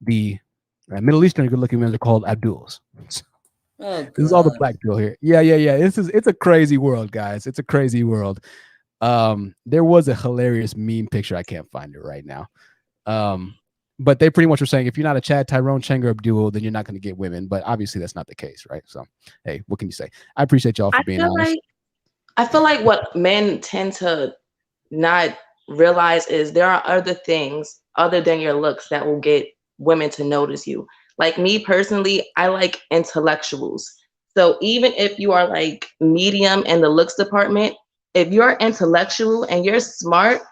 The Middle Eastern good-looking men are called Abduls. This is all the black pill here. Yeah. It's a crazy world, guys. It's a crazy world. There was a hilarious meme picture. I can't find it right now. But they pretty much were saying if you're not a Chad, Tyrone, Chang, or Abdul, then you're not going to get women. But obviously that's not the case, right? So, hey, what can you say? I appreciate y'all for being honest. I feel like what men tend to not realize is there are other things other than your looks that will get women to notice you. Like me personally, I like intellectuals. So even if you are like medium in the looks department, if you're intellectual and you're smart,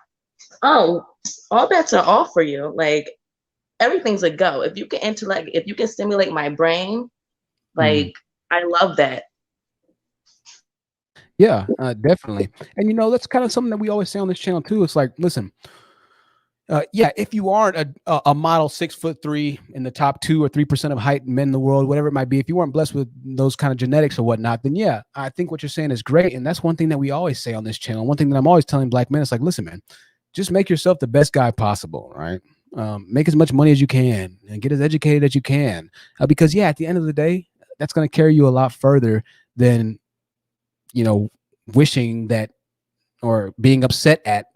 oh, all bets are off for you. Like everything's a go. If you can intellect, if you can stimulate my brain, like I love that. Yeah, definitely. And you know, that's kind of something that we always say on this channel too. It's like, listen, yeah, if you aren't a model 6'3" in the top 2 or 3% of height men in the world, whatever it might be, if you weren't blessed with those kind of genetics or whatnot, then yeah, I think what you're saying is great. And that's one thing that we always say on this channel. One thing that I'm always telling black men is like, listen, man, just make yourself the best guy possible, right? Make as much money as you can and get as educated as you can. Because yeah, at the end of the day, that's going to carry you a lot further than, you know, wishing that or being upset at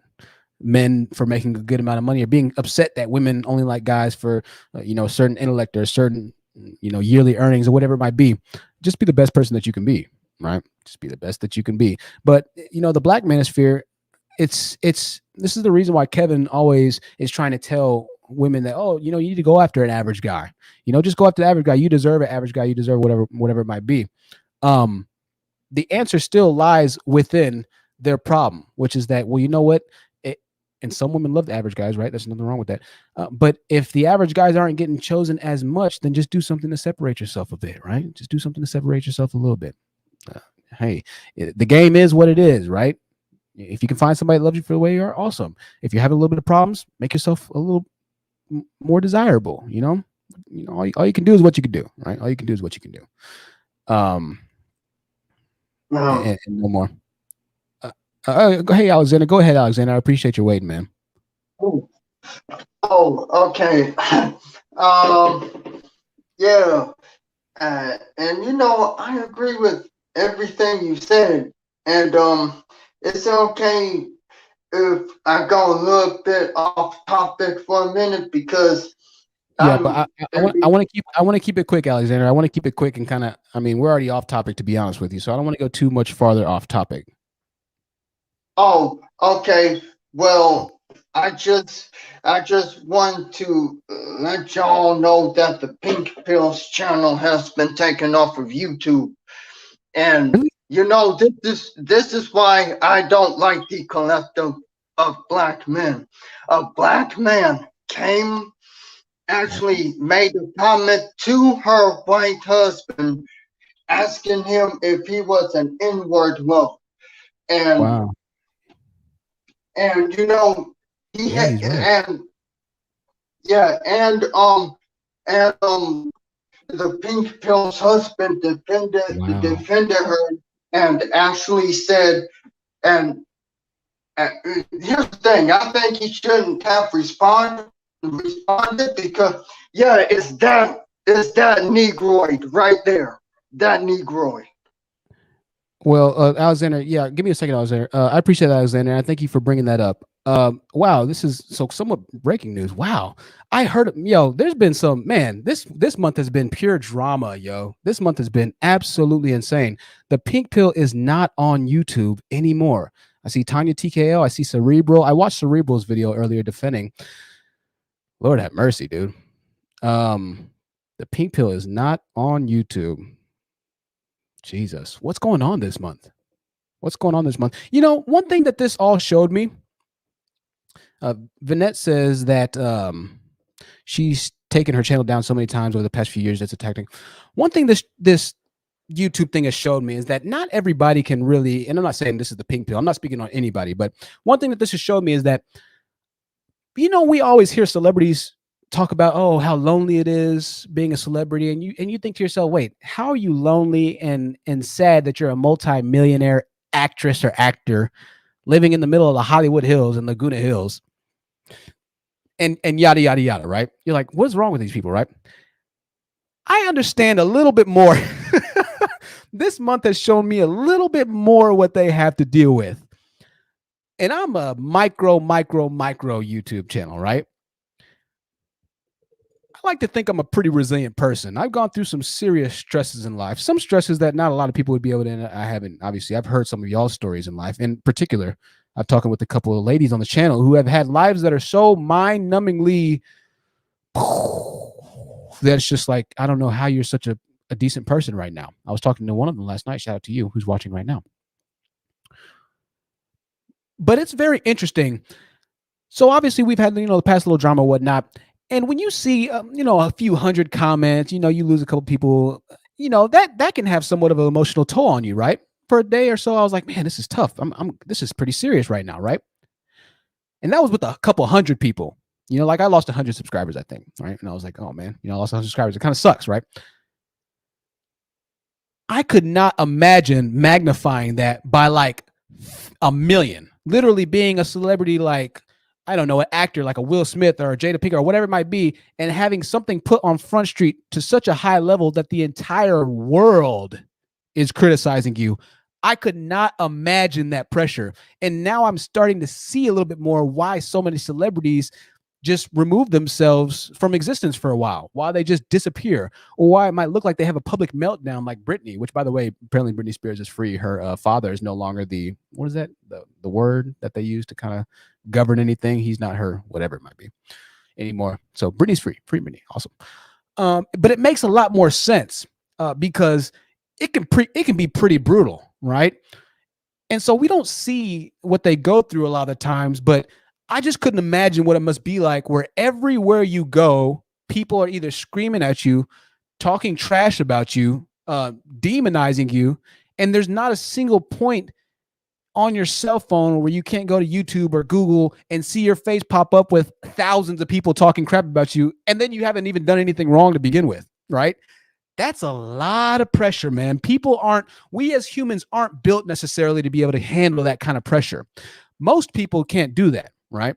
men for making a good amount of money or being upset that women only like guys for, you know, a certain intellect or a certain, you know, yearly earnings or whatever it might be. Just be the best person that you can be, right? Just be the best that you can be. But, you know, the black manosphere, this is the reason why Kevin always is trying to tell women that, oh, you know, you need to go after an average guy, you know, just go after the average guy. You deserve an average guy. You deserve whatever it might be. The answer still lies within their problem, which is that, well, you know what? And some women love the average guys, right? There's nothing wrong with that. But if the average guys aren't getting chosen as much, then just do something to separate yourself a bit, right? Just do something to separate yourself a little bit. Hey, the game is what it is, right? If you can find somebody that loves you for the way you are, awesome. If you're having a little bit of problems, make yourself a little more desirable, you know? You know, all you can do is what you can do, right? All you can do is what you can do. And no more. Hey, Alexander, go ahead, Alexander. I appreciate your waiting, man. Okay. Yeah. And you know, I agree with everything you said. And it's okay if I go a little bit off topic for a minute because yeah, but I want to keep it quick, Alexander. I want to keep it quick and kind of, I mean, we're already off topic, to be honest with you, so I don't want to go too much farther off topic. Oh, okay. Well, I just want to let y'all know that the Pink Pills channel has been taken off of YouTube. And you know, this is why I don't like the collective of black men. A black man actually made a comment to her white husband, asking him if he was an N-word lover. And wow. And you know, He's right. The Pink Pill's husband defended her and actually said, and here's the thing, I think he shouldn't have responded because it's that Negroid right there, that Negroid. Well, Alexander, yeah, give me a second, Alexander. I appreciate that, Alexander. I thank you for bringing that up. Wow, this is somewhat breaking news. Wow, I heard, there's been some, man, this month has been pure drama, yo. This month has been absolutely insane. The Pink Pill is not on YouTube anymore. I see Tanya TKL. I see Cerebral. I watched Cerebral's video earlier defending. Lord have mercy, dude. The Pink Pill is not on YouTube. Jesus, what's going on this month? What's going on this month? You know, one thing that this all showed me, Vanette says that she's taken her channel down so many times over the past few years. That's a tactic. One thing this YouTube thing has showed me is that not everybody can really, and I'm not saying this is the Pink Pill, I'm not speaking on anybody, but one thing that this has showed me is that, you know, we always hear celebrities talk about, oh, how lonely it is being a celebrity, and you think to yourself, wait, how are you lonely and sad that you're a multi-millionaire actress or actor living in the middle of the Hollywood Hills and Laguna Hills, and yada yada yada, right? You're like, what's wrong with these people, right? I understand a little bit more. This month has shown me a little bit more what they have to deal with, and I'm a micro YouTube channel, right? I like to think I'm a pretty resilient person. I've gone through some serious stresses in life, some stresses that not a lot of people would be able to, and I haven't, obviously. I've heard some of y'all's stories in life. In particular, I've talked with a couple of ladies on the channel who have had lives that are so mind-numbingly, that's just like, I don't know how you're such a decent person right now. I was talking to one of them last night. Shout out to you who's watching right now. But it's very interesting. So obviously we've had, the past little drama and whatnot. And when you see, a few hundred comments, you lose a couple people, that can have somewhat of an emotional toll on you, right? For a day or so, I was like, man, this is tough. This is pretty serious right now, right? And that was with a couple hundred people. Like I lost 100 subscribers, I think, right? And I was like, oh man, I lost 100 subscribers. It kind of sucks, right? I could not imagine magnifying that by like 1 million, literally being a celebrity like, I don't know, an actor like a Will Smith or a Jada Pinkett or whatever it might be, and having something put on Front Street to such a high level that the entire world is criticizing you. I could not imagine that pressure. And now I'm starting to see a little bit more why so many celebrities just remove themselves from existence for a while they just disappear, or why it might look like they have a public meltdown like Britney, which, by the way, apparently Britney Spears is free. Her father is no longer the word that they use to kind of govern anything. He's not her, whatever it might be, anymore. So Britney's free Britney, awesome. But it makes a lot more sense because it can be pretty brutal, right? And so we don't see what they go through a lot of times, but I just couldn't imagine what it must be like where everywhere you go, people are either screaming at you, talking trash about you, demonizing you, and there's not a single point on your cell phone where you can't go to YouTube or Google and see your face pop up with thousands of people talking crap about you, and then you haven't even done anything wrong to begin with, right? That's a lot of pressure, man. We as humans aren't built necessarily to be able to handle that kind of pressure. Most people can't do that, right?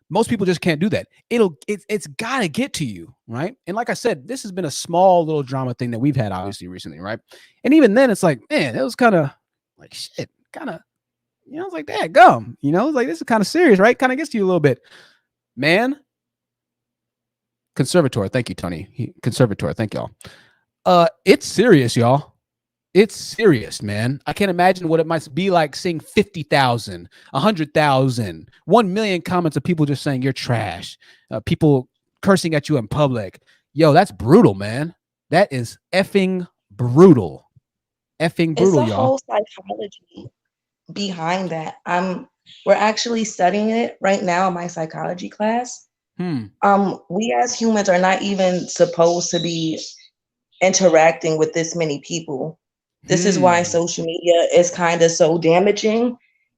Most people just can't do that. It's got to get to you, right? And like I said, this has been a small little drama thing that we've had obviously recently, right? And even then, it's like, man, it was kind of like shit, kind of, it's like that gum, it's like this is kind of serious, right? Kind of gets to you a little bit, man. Conservator, thank you, Tony. Conservator, thank y'all. It's serious, y'all. It's serious, man. I can't imagine what it might be like seeing 50,000, 100,000, 1 million comments of people just saying you're trash, people cursing at you in public. Yo, that's brutal, man. That is effing brutal. Effing brutal, it's the y'all. whole psychology behind that. We're actually studying it right now in my psychology class. We as humans are not even supposed to be interacting with this many people. This is why social media is kind of so damaging.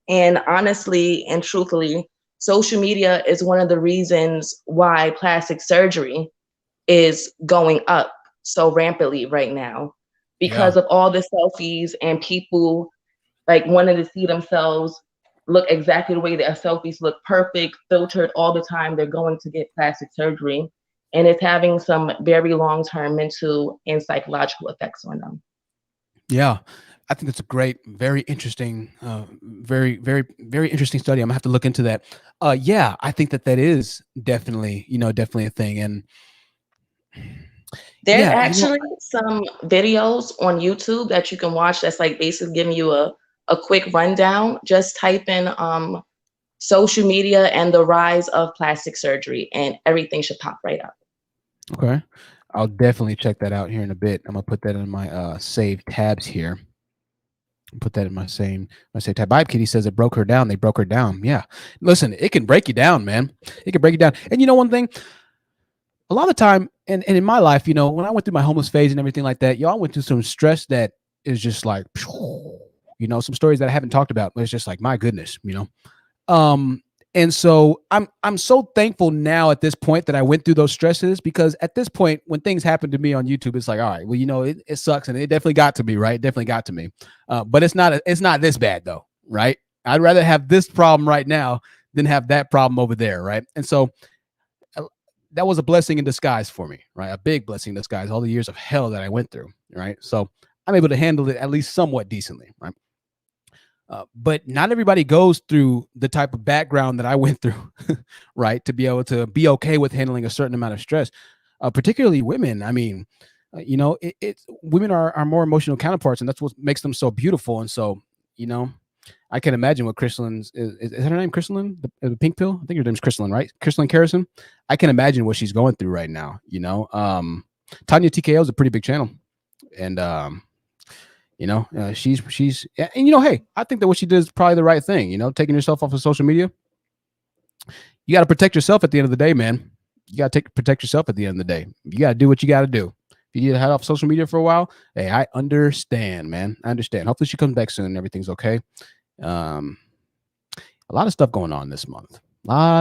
And honestly and truthfully, social media is one of the reasons why plastic surgery is going up so rampantly right now, because of all the selfies and people like wanting to see themselves look exactly the way their selfies look, perfect, filtered all the time. They're going to get plastic surgery, and it's having some very long-term mental and psychological effects on them. Yeah, I think that's a great, very interesting, very, very, very interesting study. I'm gonna have to look into that. Yeah, I think that is definitely, definitely a thing. And there's actually some videos on YouTube that you can watch that's like basically giving you a quick rundown. Just type in social media and the rise of plastic surgery, and everything should pop right up. Okay, I'll definitely check that out here in a bit. I'm gonna put that in my saved tabs here. Put that in my same tab. Vibe Kitty says it broke her down. They broke her down. Yeah, listen, it can break you down, man. It can break you down. And one thing, a lot of the time, and in my life, when I went through my homeless phase and everything like that, y'all went through some stress that is just like, some stories that I haven't talked about, but it's just like, my goodness, and so I'm so thankful now at this point that I went through those stresses, because at this point, when things happen to me on YouTube, it's like, all right, well, it sucks, and it definitely got to me, right? It definitely got to me. But it's not this bad though, right? I'd rather have this problem right now than have that problem over there, right? And so that was a blessing in disguise for me, right? A big blessing in disguise, all the years of hell that I went through, right? So I'm able to handle it at least somewhat decently, right? But not everybody goes through the type of background that I went through, right? To be able to be okay with handling a certain amount of stress, particularly women. I mean, women are more emotional counterparts, and that's what makes them so beautiful. And so, I can imagine what Crystalline's is her name Crystalline, the pink pill? I think her name's Crystalline, right? Crystalline Carrison. I can imagine what she's going through right now. Tanya TKO is a pretty big channel, and she's and hey, I think that what she did is probably the right thing. Taking yourself off of social media. You got to protect yourself at the end of the day, man. You got to protect yourself at the end of the day. You got to do what you got to do. If you need to head off social media for a while, hey, I understand, man. I understand. Hopefully she comes back soon and everything's okay. A lot of stuff going on this month. Right?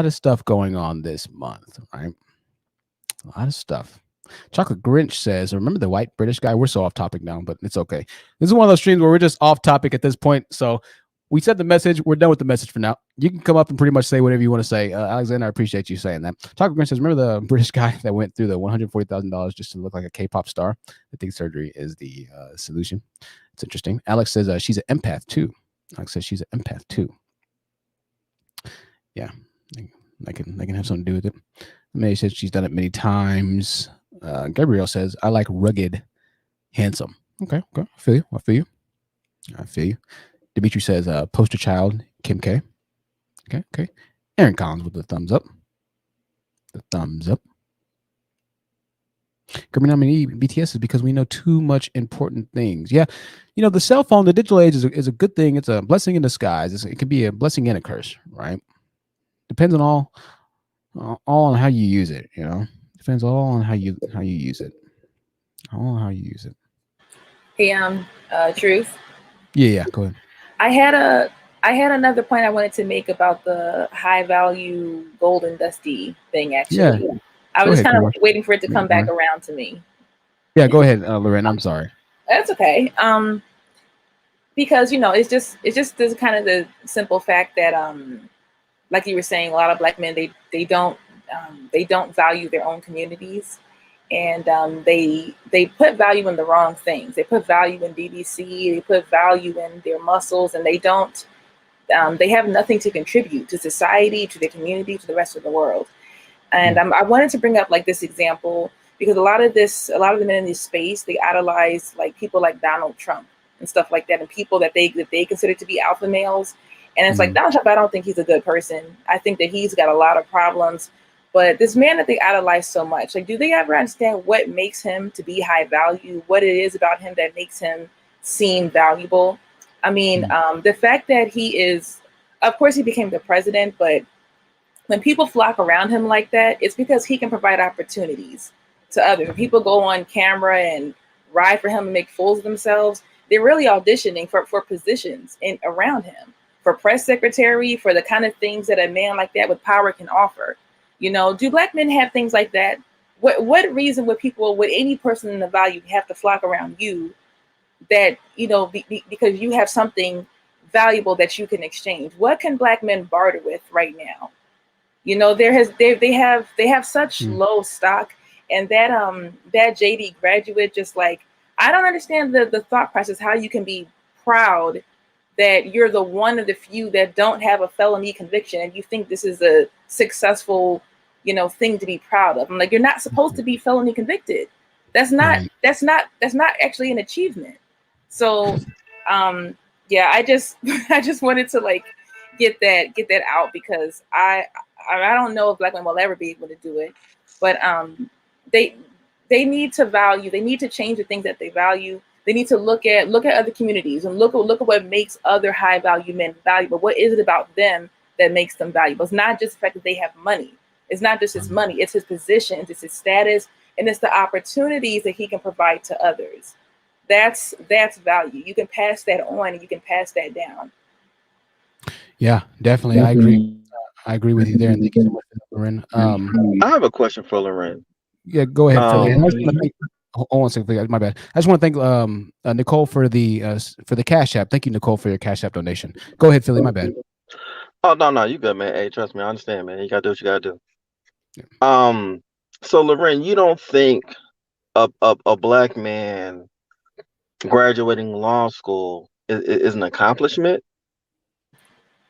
A lot of stuff. Chocolate Grinch says, remember the white British guy? We're so off topic now, but it's okay. This is one of those streams where we're just off topic at this point. So we said the message. We're done with the message for now. You can come up and pretty much say whatever you want to say. Alexander, I appreciate you saying that. Chocolate Grinch says, remember the British guy that went through the $140,000 just to look like a K-pop star? I think surgery is the solution. It's interesting. Alex says she's an empath too. Alex says she's an empath too. Yeah, I can have something to do with it. May says she's done it many times. Gabrielle says, I like rugged, handsome. Okay. I feel you. Dimitri says, poster child, Kim K. Okay. Aaron Collins with the thumbs up. Nominee BTS is because we know too much important things. Yeah. The cell phone, the digital age is a good thing. It's a blessing in disguise. It can be a blessing and a curse, right? Depends on all on how you use it, Depends all on how you use it. Hey, Truth. Yeah, go ahead. I had another point I wanted to make about the high value golden dusty thing. Actually, Yeah. I Go was just ahead, kind of Kumar. waiting for it to come back Kumar. around to me. Yeah, go ahead, Lorraine. I'm sorry. That's okay. Because it's just this kind of the simple fact that like you were saying, a lot of black men they don't value their own communities, and they put value in the wrong things. They put value in BBC. They put value in their muscles, and they don't. They have nothing to contribute to society, to their community, to the rest of the world. And I wanted to bring up like this example because a lot of the men in this space, they idolize like people like Donald Trump and stuff like that, and people that they consider to be alpha males. And it's like, Donald Trump, I don't think he's a good person. I think that he's got a lot of problems. But this man that they idolize so much, like, do they ever understand what makes him to be high value? What it is about him that makes him seem valuable? I mean, the fact that he is, of course, he became the president, but when people flock around him like that, it's because he can provide opportunities to others. When people go on camera and ride for him and make fools of themselves, they're really auditioning for positions around him, for press secretary, for the kind of things that a man like that with power can offer. Do black men have things like that? What reason would any person in the value have to flock around you that, because you have something valuable that you can exchange? What can black men barter with right now? They have such low stock, and that JD graduate, just like, I don't understand the thought process, how you can be proud that you're the one of the few that don't have a felony conviction, and you think this is a successful, thing to be proud of. I'm like, you're not supposed to be felony convicted. That's not actually an achievement. So, yeah, I just wanted to like get that out, because I don't know if black men will ever be able to do it, but they need to value. They need to change the things that they value. They need to look at other communities and look at what makes other high value men valuable. What is it about them that makes them valuable? It's not just the fact that they have money. It's not just his money. It's his position. It's his status, and it's the opportunities that he can provide to others. That's value. You can pass that on, and you can pass that down. Yeah, definitely. I agree. I agree with you there. And thank you so much, Loren. I have a question for Loren. Yeah, go ahead, Philly. And I just want to thank, hold on a second, my bad. I just want to thank Nicole for the Cash App. Thank you, Nicole, for your Cash App donation. Go ahead, Philly. My bad. Oh, no, you good, man. Hey, trust me, I understand, man. You gotta do what you gotta do. Yeah. So Loren, you don't think a black man graduating law school is an accomplishment?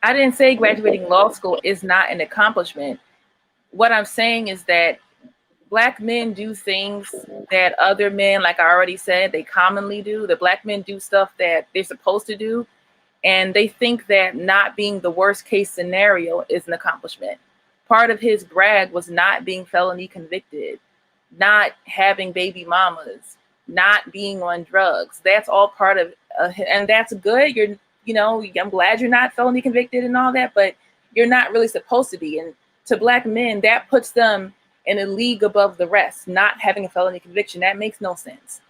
I didn't say graduating law school is not an accomplishment. What I'm saying is that black men do things that other men, like I already said, they commonly do. The black men do stuff that they're supposed to do, and they think that not being the worst case scenario is an accomplishment. Part of his brag was not being felony convicted, not having baby mamas, not being on drugs. That's all part of, and that's good. I'm glad you're not felony convicted and all that, but you're not really supposed to be. And to black men, that puts them in a league above the rest. Not having a felony conviction, that makes no sense.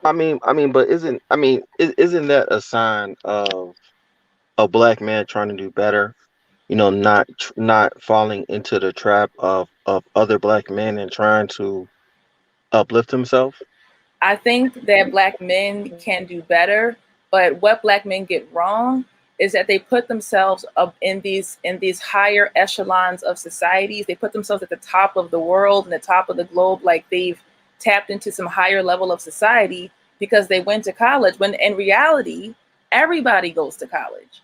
But isn't that a sign of a black man trying to do better? Not falling into the trap of other black men and trying to uplift himself? I think that black men can do better, but what black men get wrong is that they put themselves up in these higher echelons of societies. They put themselves at the top of the world and the top of the globe, like they've tapped into some higher level of society because they went to college, when in reality, everybody goes to college.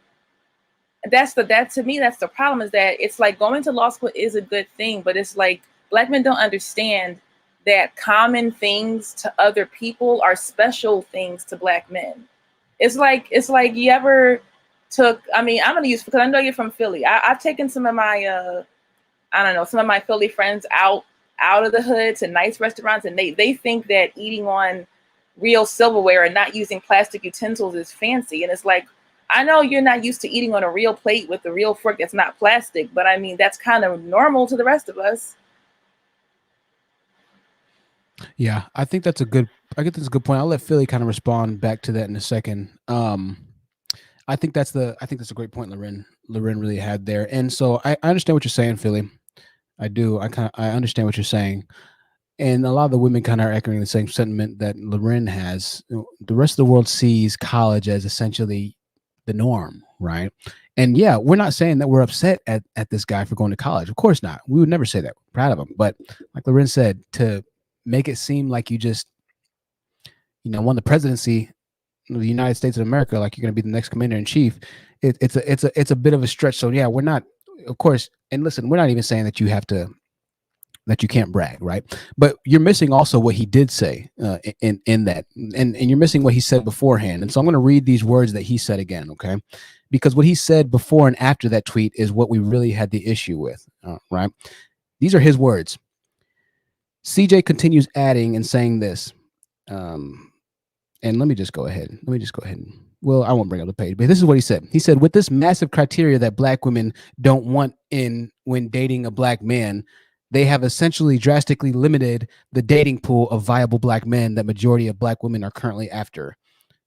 To me, that's the problem, is that it's like going to law school is a good thing, but it's like black men don't understand that common things to other people are special things to black men. It's like you ever took, I'm gonna use, because I know you're from Philly. I've taken some of my some of my Philly friends out of the hood to nice restaurants, and they think that eating on real silverware and not using plastic utensils is fancy. And it's like, I know you're not used to eating on a real plate with a real fork that's not plastic, but that's kind of normal to the rest of us. Yeah, I think that's a good point. I'll let Philly kind of respond back to that in a second. I think that's a great point Loren really had there. And so I understand what you're saying, Philly. I do. I understand what you're saying. And a lot of the women kind of are echoing the same sentiment that Loren has. The rest of the world sees college as essentially the norm, right? And yeah, we're not saying that we're upset at this guy for going to college. Of course not. We would never say that. We're proud of him. But like Loren said, to make it seem like you just, won the presidency of the United States of America, like you're going to be the next commander in chief, it's a bit of a stretch. So yeah, we're not, of course. And listen, we're not even saying that you can't brag, right? But you're missing also what he did say in that, and you're missing what he said beforehand. And so I'm going to read these words that he said again, okay? Because what he said before and after that tweet is what we really had the issue with, right? These are his words. CJ continues adding and saying this, and let me just go ahead. Well, I won't bring up the page, but this is what he said. He said, with this massive criteria that black women don't want when dating a black man, they have essentially drastically limited the dating pool of viable black men that majority of black women are currently after.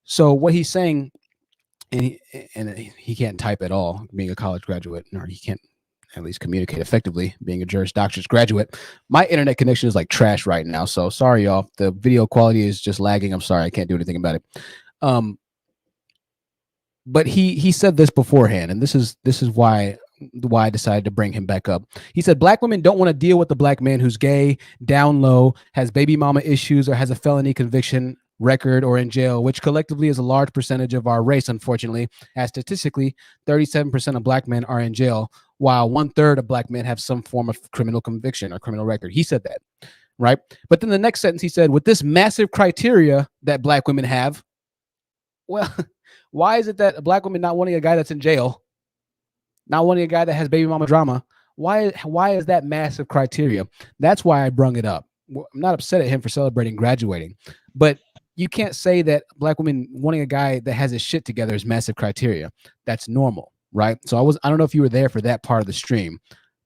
So what he's saying, and he can't type at all, being a college graduate, or he can't at least communicate effectively, being a Juris Doctorate graduate. My internet connection is like trash right now, so sorry, y'all. The video quality is just lagging. I'm sorry, I can't do anything about it. But he said this beforehand, and this is why I decided to bring him back up. He said, black women don't want to deal with the black man who's gay, down low, has baby mama issues, or has a felony conviction record, or in jail, which collectively is a large percentage of our race, unfortunately, as statistically 37% of black men are in jail, while 1/3 of black men have some form of criminal conviction or criminal record. He said that, right? But then the next sentence he said, with this massive criteria that black women have, well, why is it that a black woman not wanting a guy that's in jail, not wanting a guy that has baby mama drama? Why is that massive criteria? That's why I brung it up. I'm not upset at him for celebrating graduating, but you can't say that black women wanting a guy that has his shit together is massive criteria. That's normal, right? So I don't know if you were there for that part of the stream,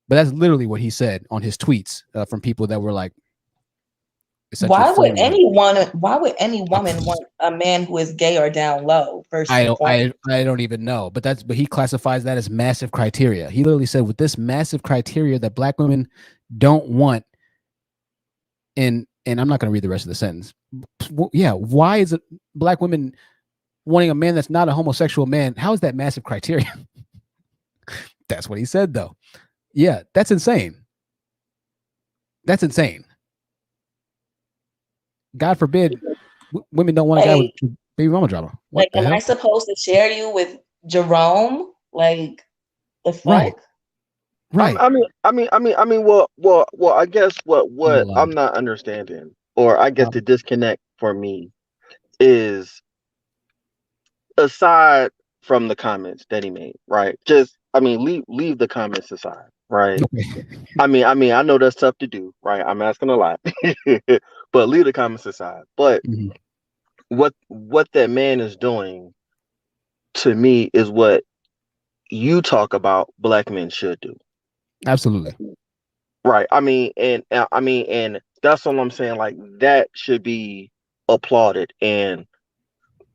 but that's literally what he said on his tweets from people that were like, why would any woman want a man who is gay or down low? I don't even know, but he classifies that as massive criteria. He literally said, with this massive criteria that black women don't want, and I'm not going to read the rest of the sentence. Yeah, why is it black women wanting a man that's not a homosexual man? How is that massive criteria? That's what he said, though. Yeah, that's insane. That's insane. God forbid women don't want a guy with baby mama drama. Like, am I supposed to share you with Jerome? Like, the fuck? Right. I mean, well, I guess what I'm not understanding, or I guess the disconnect for me is, aside from the comments that he made, right? Leave the comments aside, right? I know that's tough to do, right? I'm asking a lot, but leave the comments aside. But what that man is doing to me is what you talk about black men should do. Absolutely. Right. And that's what I'm saying. Like, that should be applauded, and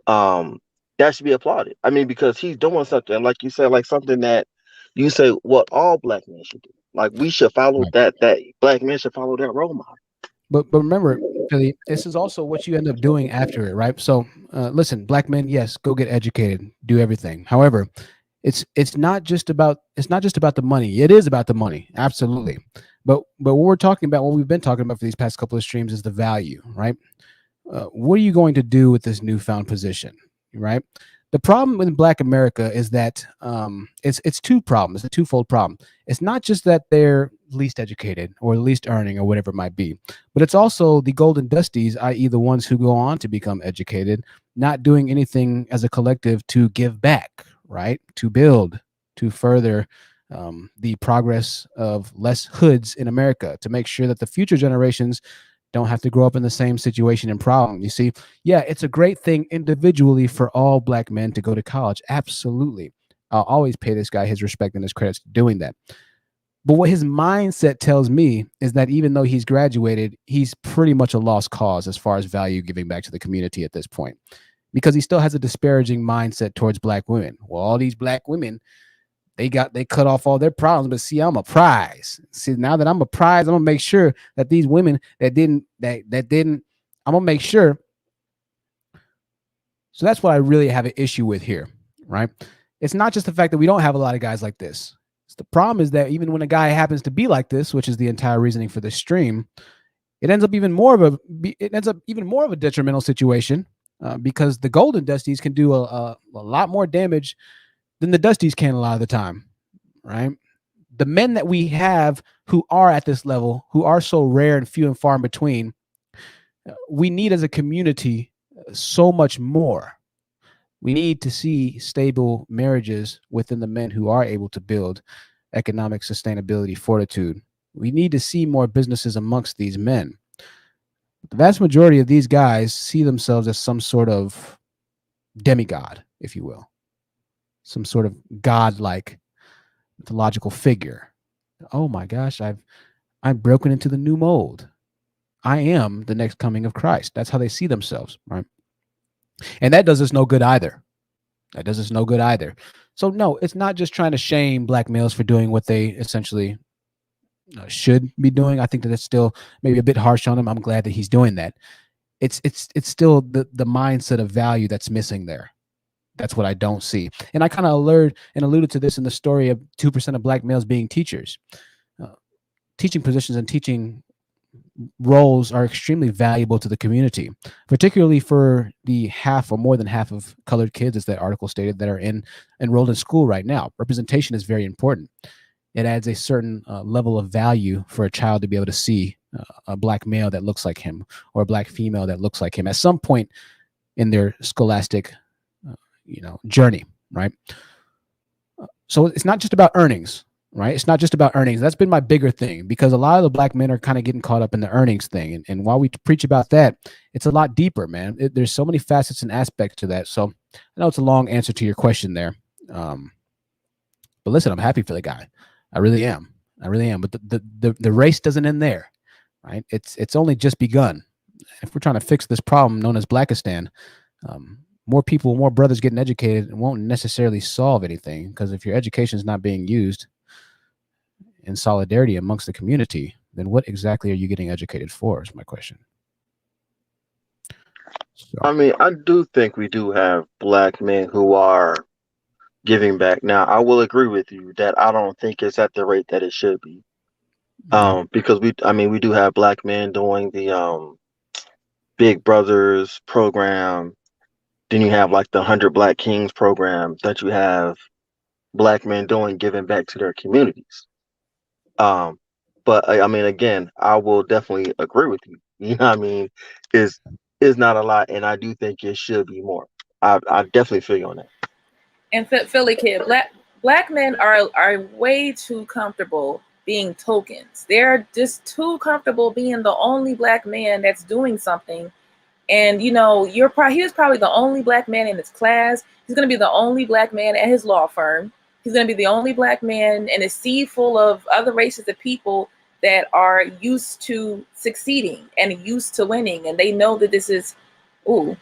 that should be applauded. Because he's doing something, like you said, like something that you say what all black men should do. Like, we should follow that black men should follow that role model. But remember, Philly, this is also what you end up doing after it, right? So listen, black men, yes, go get educated, do everything. However, it's not just about the money. It is about the money, absolutely. But what we're talking about, what we've been talking about for these past couple of streams, is the value, right? What are you going to do with this newfound position, right? The problem in Black America is that it's two problems, a twofold problem. It's not just that they're least educated or least earning or whatever it might be, but it's also the golden dusties, i.e. the ones who go on to become educated, not doing anything as a collective to give back, right? To build, to further the progress of less hoods in America, to make sure that the future generations don't have to grow up in the same situation and problem. You see, yeah, it's a great thing individually for all black men to go to college. Absolutely. I'll always pay this guy his respect and his credits for doing that. But what his mindset tells me is that even though he's graduated, he's pretty much a lost cause as far as value giving back to the community at this point. because he still has a disparaging mindset towards black women. Well, all these black women, they cut off all their problems, but see, I'm a prize. See, now that I'm a prize, I'm gonna make sure that these women that didn't, I'm gonna make sure. So that's what I really have an issue with here, right? It's not just the fact that we don't have a lot of guys like this. The problem is that even when a guy happens to be like this, which is the entire reasoning for this stream, it ends up even more of a detrimental situation, because the golden dusties can do a lot more damage than the dusties can a lot of the time, right? The men that we have who are at this level, who are so rare and few and far in between, we need as a community so much more. We need to see stable marriages within the men who are able to build economic sustainability, fortitude. We need to see more businesses amongst these men. The vast majority of these guys see themselves as some sort of demigod, if you will, some sort of godlike mythological figure. Oh my gosh, I've broken into the new mold. I am the next coming of Christ. That's how they see themselves, right? And that does us no good either. That does us no good either. So no, it's not just trying to shame black males for doing what they essentially should be doing. I think that it's still maybe a bit harsh on him. I'm glad that he's doing that. It's still the mindset of value that's missing there. That's what I don't see. And I kind of alluded to this in the story of 2% of black males being teachers. Teaching positions and teaching roles are extremely valuable to the community, particularly for the half or more than half of colored kids, as that article stated, that are enrolled in school right now. Representation is very important. It adds a certain level of value for a child to be able to see a black male that looks like him or a black female that looks like him at some point in their scholastic journey, right? So it's not just about earnings, right? It's not just about earnings. That's been my bigger thing, because a lot of the black men are kind of getting caught up in the earnings thing. And while we preach about that, it's a lot deeper, man. There's so many facets and aspects to that. So I know it's a long answer to your question there. But listen, I'm happy for the guy. I really am. But the race doesn't end there, right? It's only just begun. If we're trying to fix this problem known as Blackistan, more people, more brothers getting educated won't necessarily solve anything, because if your education is not being used in solidarity amongst the community, then what exactly are you getting educated for, is my question. So. I mean, I do think we do have black men who are giving back. Now, I will agree with you that I don't think it's at the rate that it should be. Because we do have black men doing the Big Brothers program. Then you have like the 100 Black Kings program that you have black men doing, giving back to their communities. But I mean, again, I will definitely agree with you. You know what I mean? Is not a lot, and I do think it should be more. I definitely feel you on that. And Philly kid, black men are way too comfortable being tokens. They're just too comfortable being the only black man that's doing something. And he was probably the only black man in his class. He's gonna be the only black man at his law firm. He's gonna be the only black man in a sea full of other races of people that are used to succeeding and used to winning, and they know that this is. Ooh.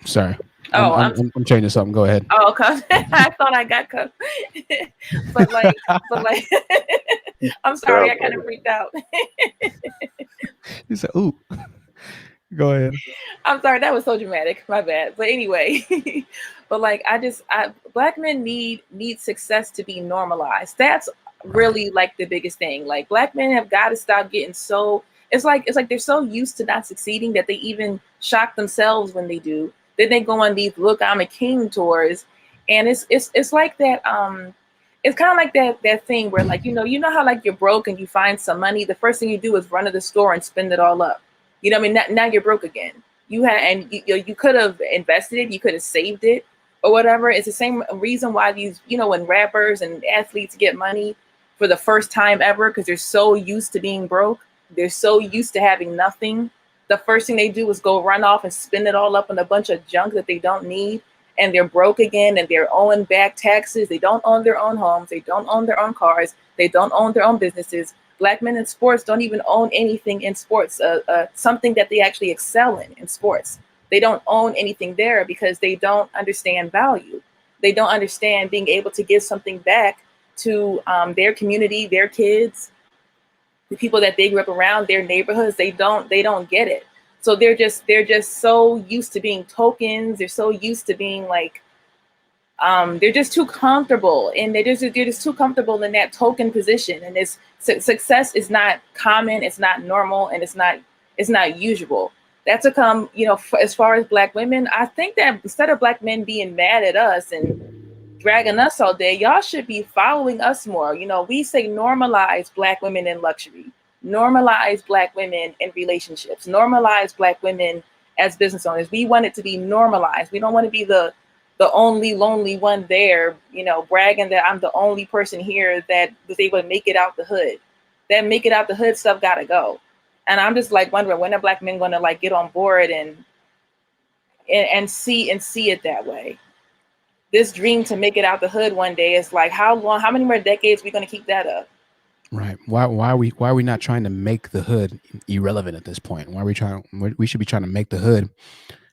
Sorry. Oh, I'm changing something. Go ahead. Oh, okay. I thought I got cut. but like, I'm sorry, I kind of freaked out. You said, "Ooh." Go ahead. I'm sorry, that was so dramatic. My bad. But anyway, but like, black men need success to be normalized. That's really like the biggest thing. Like, black men have got to stop getting so. It's like they're so used to not succeeding that they even shock themselves when they do. Then they go on these "Look, I'm a King" tours, and it's like that. It's kind of like that thing where, like, you know how, like, you're broke and you find some money. The first thing you do is run to the store and spend it all up. You know what I mean? Now you're broke again. You could have invested it, you could have saved it, or whatever. It's the same reason why these, when rappers and athletes get money for the first time ever, because they're so used to being broke. They're so used to having nothing. The first thing they do is go run off and spend it all up on a bunch of junk that they don't need. And they're broke again, and they're owing back taxes. They don't own their own homes. They don't own their own cars. They don't own their own businesses. Black men in sports don't even own anything in sports, something that they actually excel in sports. They don't own anything there because they don't understand value. They don't understand being able to give something back to their community, their kids, the people that they grew up around, their neighborhoods. They don't get it. So they're just so used to being tokens. They're so used to being like, they're just too comfortable, and they're just too comfortable in that token position. And this success is not common, it's not normal, and it's not usual. That's to come, as far as Black women, I think that instead of Black men being mad at us and dragging us all day, y'all should be following us more. We say normalize Black women in luxury, normalize Black women in relationships, normalize Black women as business owners. We want it to be normalized. We don't want to be the only lonely one there, bragging that I'm the only person here that was able to make it out the hood. That make it out the hood stuff gotta go. And I'm just like wondering, when are Black men gonna like get on board and see it that way? This dream to make it out the hood one day is like, how many more decades are we gonna keep that up? Right. Why are we not trying to make the hood irrelevant at this point? Why are we trying? We should be trying to make the hood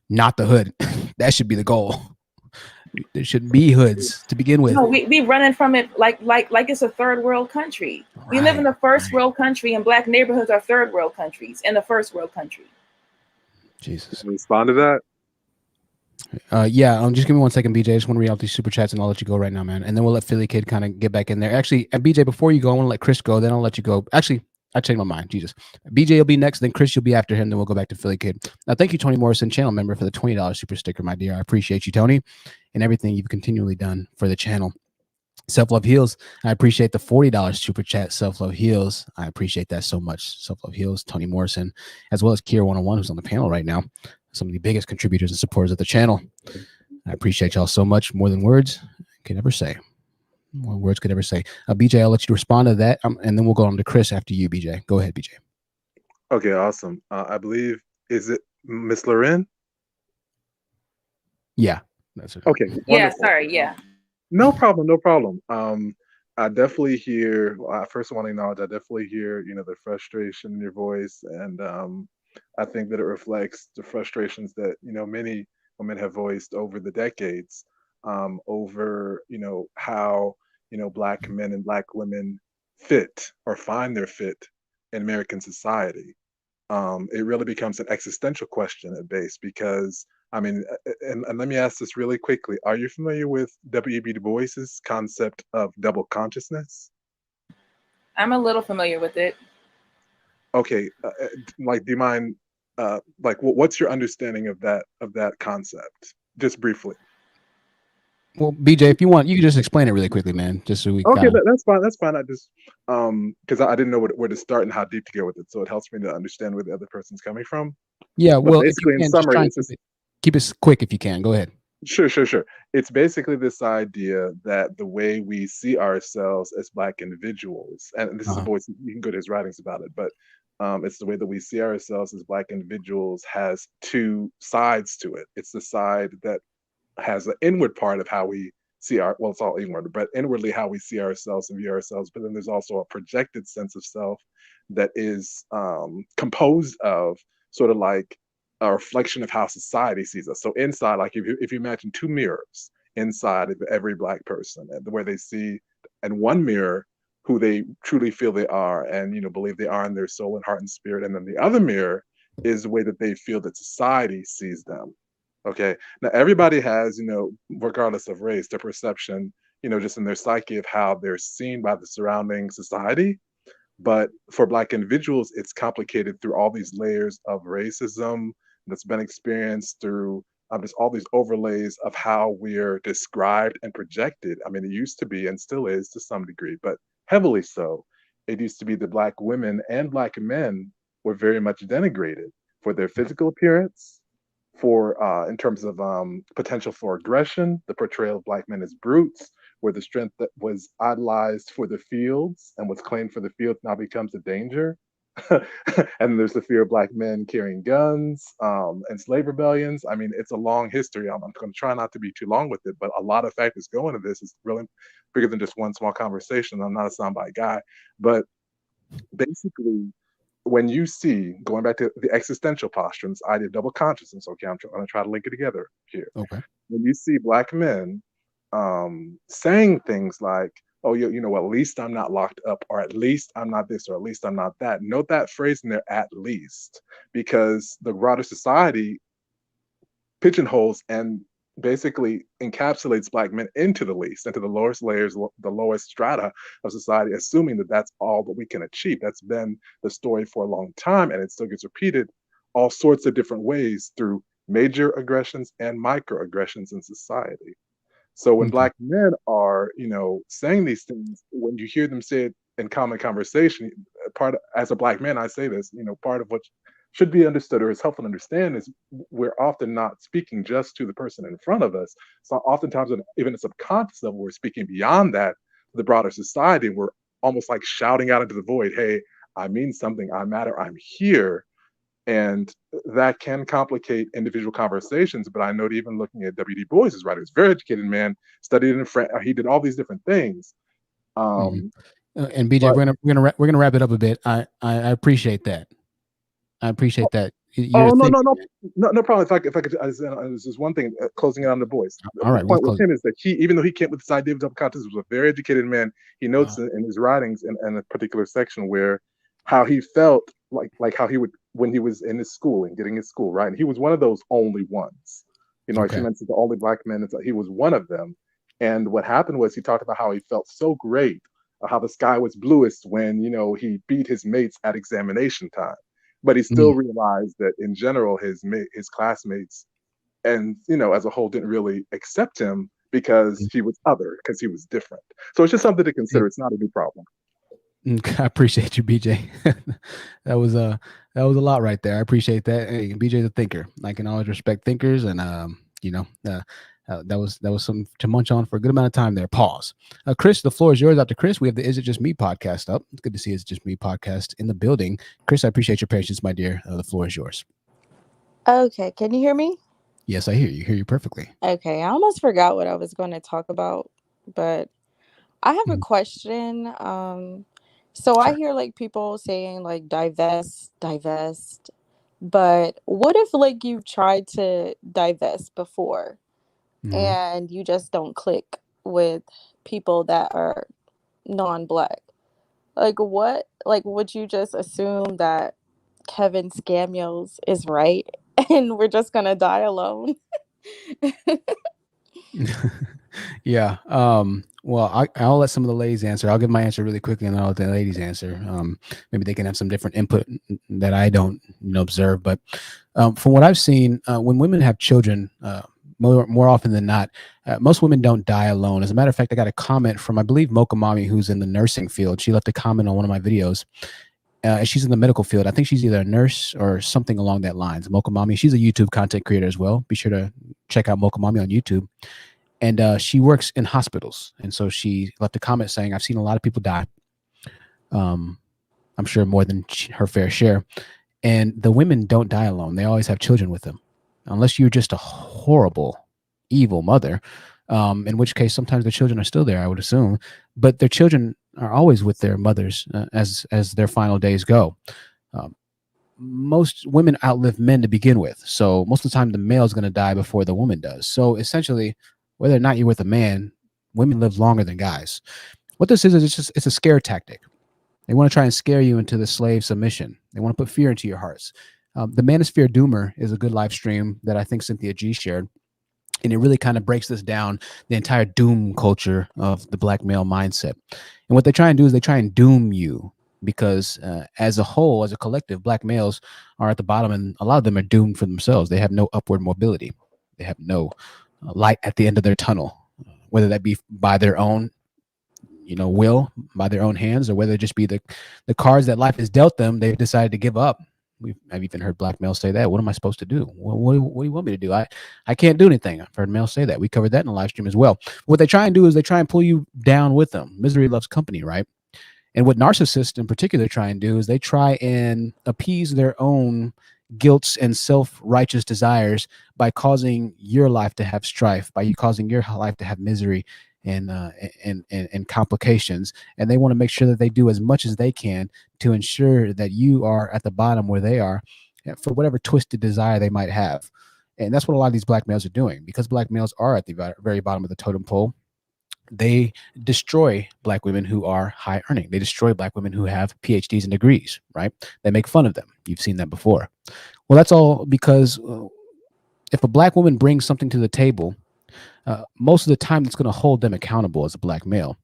not the hood. That should be the goal. There shouldn't be hoods to begin with. No, we running from it like it's a third world country. Right, we live in a first world country, and Black neighborhoods are third world countries in the first world country. Jesus. Respond to that. Yeah, just give me 1 second, BJ. I just want to read out these super chats and I'll let you go right now, man. And then we'll let Philly Kid kind of get back in there. Actually, BJ, before you go, I want to let Chris go. Then I'll let you go. Actually, I changed my mind. Jesus. BJ will be next. Then Chris, you'll be after him. Then we'll go back to Philly Kid. Now, thank you, Tony Morrison, channel member, for the $20 super sticker, my dear. I appreciate you, Tony, and everything you've continually done for the channel. Self-Love Heals. I appreciate the $40 super chat. Self-Love Heals. I appreciate that so much. Self-Love Heals, Tony Morrison, as well as Kier 101, who's on the panel right now. Some of the biggest contributors and supporters of the channel. I appreciate y'all so much, more than words could ever say. More words could ever say. BJ, I'll let you respond to that, and then we'll go on to Chris after you, BJ. Go ahead, BJ. Okay, awesome. I believe, is it Miss Loren? Yeah, that's it. Okay. Yeah, wonderful. sorry, yeah. No problem, no problem. I definitely hear, I first want to acknowledge, I definitely hear, the frustration in your voice. And I think that it reflects the frustrations that, many women have voiced over the decades, over, how, Black men and Black women fit or find their fit in American society. It really becomes an existential question at base because, and let me ask this really quickly. Are you familiar with W.E.B. Du Bois's concept of double consciousness? I'm a little familiar with it. Okay, do you mind, what's your understanding of that concept? Just briefly. Well, BJ, if you want, you can just explain it really quickly, man, just so we Okay, kinda... that's fine. That's fine. I just, because I didn't know where to start and how deep to go with it. So it helps me to understand where the other person's coming from. Yeah, But well, basically, in summary, it's just, keep it quick if you can. Go ahead. Sure. It's basically this idea that the way we see ourselves as Black individuals, and this is a voice, you can go to his writings about it, but it's the way that we see ourselves as Black individuals has two sides to it. It's the side that has an inward part of how we see it's all inward, but inwardly how we see ourselves and view ourselves. But then there's also a projected sense of self that is composed of sort of like a reflection of how society sees us. So inside, like if you imagine two mirrors inside of every Black person, and where they see in one mirror who they truly feel they are and believe they are in their soul and heart and spirit, and then the other mirror is the way that they feel that society sees them. Okay, now everybody has, regardless of race, their perception, just in their psyche of how they're seen by the surrounding society. But for Black individuals, it's complicated through all these layers of racism that's been experienced through just all these overlays of how we're described and projected. I mean, it used to be and still is to some degree, but heavily so. It used to be that Black women and Black men were very much denigrated for their physical appearance, for in terms of potential for aggression, the portrayal of Black men as brutes, where the strength that was idolized for the fields and was claimed for the fields now becomes a danger. And there's the fear of Black men carrying guns and slave rebellions. I mean, it's a long history. I'm going to try not to be too long with it, but a lot of factors go into this. It's really bigger than just one small conversation. I'm not a soundbite guy, but basically, when you see, going back to the existential posture and this idea of double consciousness, okay, I'm going to try to link it together here. Okay. When you see Black men saying things like, oh, you know, at least I'm not locked up, or at least I'm not this, or at least I'm not that. Note that phrase in there, at least, because the broader society pigeonholes and basically encapsulates Black men into the least, into the lowest layers, the lowest strata of society, assuming that that's all that we can achieve. That's been the story for a long time, and it still gets repeated all sorts of different ways through major aggressions and microaggressions in society. So when Black men are, you know, saying these things, when you hear them say it in common conversation, as a Black man, I say this, you know, part of what should be understood or is helpful to understand is we're often not speaking just to the person in front of us. So oftentimes, even at a subconscious level, we're speaking beyond that to the broader society. We're almost like shouting out into the void, hey, I mean something, I matter, I'm here. And that can complicate individual conversations. But I know even looking at W.D. Bois's writers, very educated man, studied in France, he did all these different things. And BJ, we're gonna wrap it up a bit. I appreciate that. I appreciate that. No problem. If I could, there's just one thing, closing it on the Bois. All right. The point with him is that he, even though he came with this idea of double consciousness, was a very educated man. He notes in his writings in a particular section where how he felt like how he would when he was in his school and getting his school right. And he was one of those only ones. You know, like she mentioned the only Black men. He was one of them. And what happened was he talked about how he felt so great, how the sky was bluest when, you know, he beat his mates at examination time. But he still realized that in general, his classmates and, you know, as a whole didn't really accept him because he was other, because he was different. So it's just something to consider. It's not a new problem. I appreciate you, BJ. that was a lot right there. I appreciate that. Hey, BJ's a thinker. I can always respect thinkers, and you know, that was something to munch on for a good amount of time there. Pause. Chris, the floor is yours. After Chris, we have the Is It Just Me podcast up. It's good to see Is It Just Me podcast in the building. Chris, I appreciate your patience, my dear. The floor is yours. Okay, can you hear me? Yes, I hear you. Hear you perfectly. Okay, I almost forgot what I was going to talk about, but I have a question. So I hear like people saying like divest, but what if like you've tried to divest before and you just don't click with people that are non-Black? Like what? Like would you just assume that Kevin Scamulles is right and we're just gonna die alone? Yeah. Well, I'll let some of the ladies answer. I'll give my answer really quickly, and then I'll let the ladies answer. Maybe they can have some different input that I don't, you know, observe. But from what I've seen, when women have children, more often than not, most women don't die alone. As a matter of fact, I got a comment from, I believe, Mocha Mommy, who's in the nursing field. She left a comment on one of my videos. She's in the medical field. I think she's either a nurse or something along that lines. Mocha Mommy. She's a YouTube content creator as well. Be sure to check out Mocha Mommy on YouTube. And she works in hospitals. And so she left a comment saying, I've seen a lot of people die. I'm sure more than her fair share. And the women don't die alone. They always have children with them. Unless you're just a horrible, evil mother, in which case sometimes the children are still there, I would assume. But their children are always with their mothers as their final days go. Most women outlive men to begin with. So most of the time, the male is going to die before the woman does. So essentially, whether or not you're with a man, women live longer than guys. What this is it's a scare tactic. They want to try and scare you into the slave submission. They want to put fear into your hearts. The Manosphere Doomer is a good live stream that I think Cynthia G shared. And it really kind of breaks this down, the entire doom culture of the Black male mindset. And what they try and do is they try and doom you because as a whole, as a collective, Black males are at the bottom, and a lot of them are doomed for themselves. They have no upward mobility. They have no light at the end of their tunnel, whether that be by their own, you know, will, by their own hands, or whether it just be the cards that life has dealt them, they've decided to give up. I've even heard Black males say that. What am I supposed to do? What do you want me to do? I can't do anything. I've heard males say that. We covered that in the live stream as well. What they try and do is they try and pull you down with them. Misery loves company, right? And what narcissists in particular try and do is they try and appease their own guilt and self-righteous desires by causing your life to have strife, by you causing your life to have misery, and complications, and they want to make sure that they do as much as they can to ensure that you are at the bottom where they are, for whatever twisted desire they might have. And that's what a lot of these black males are doing. Because black males are at the very bottom of the totem pole, they destroy black women who are high earning. They destroy black women who have PhDs and degrees, right? They make fun of them. You've seen that before. Well, that's all because if a black woman brings something to the table, most of the time it's going to hold them accountable as a black male.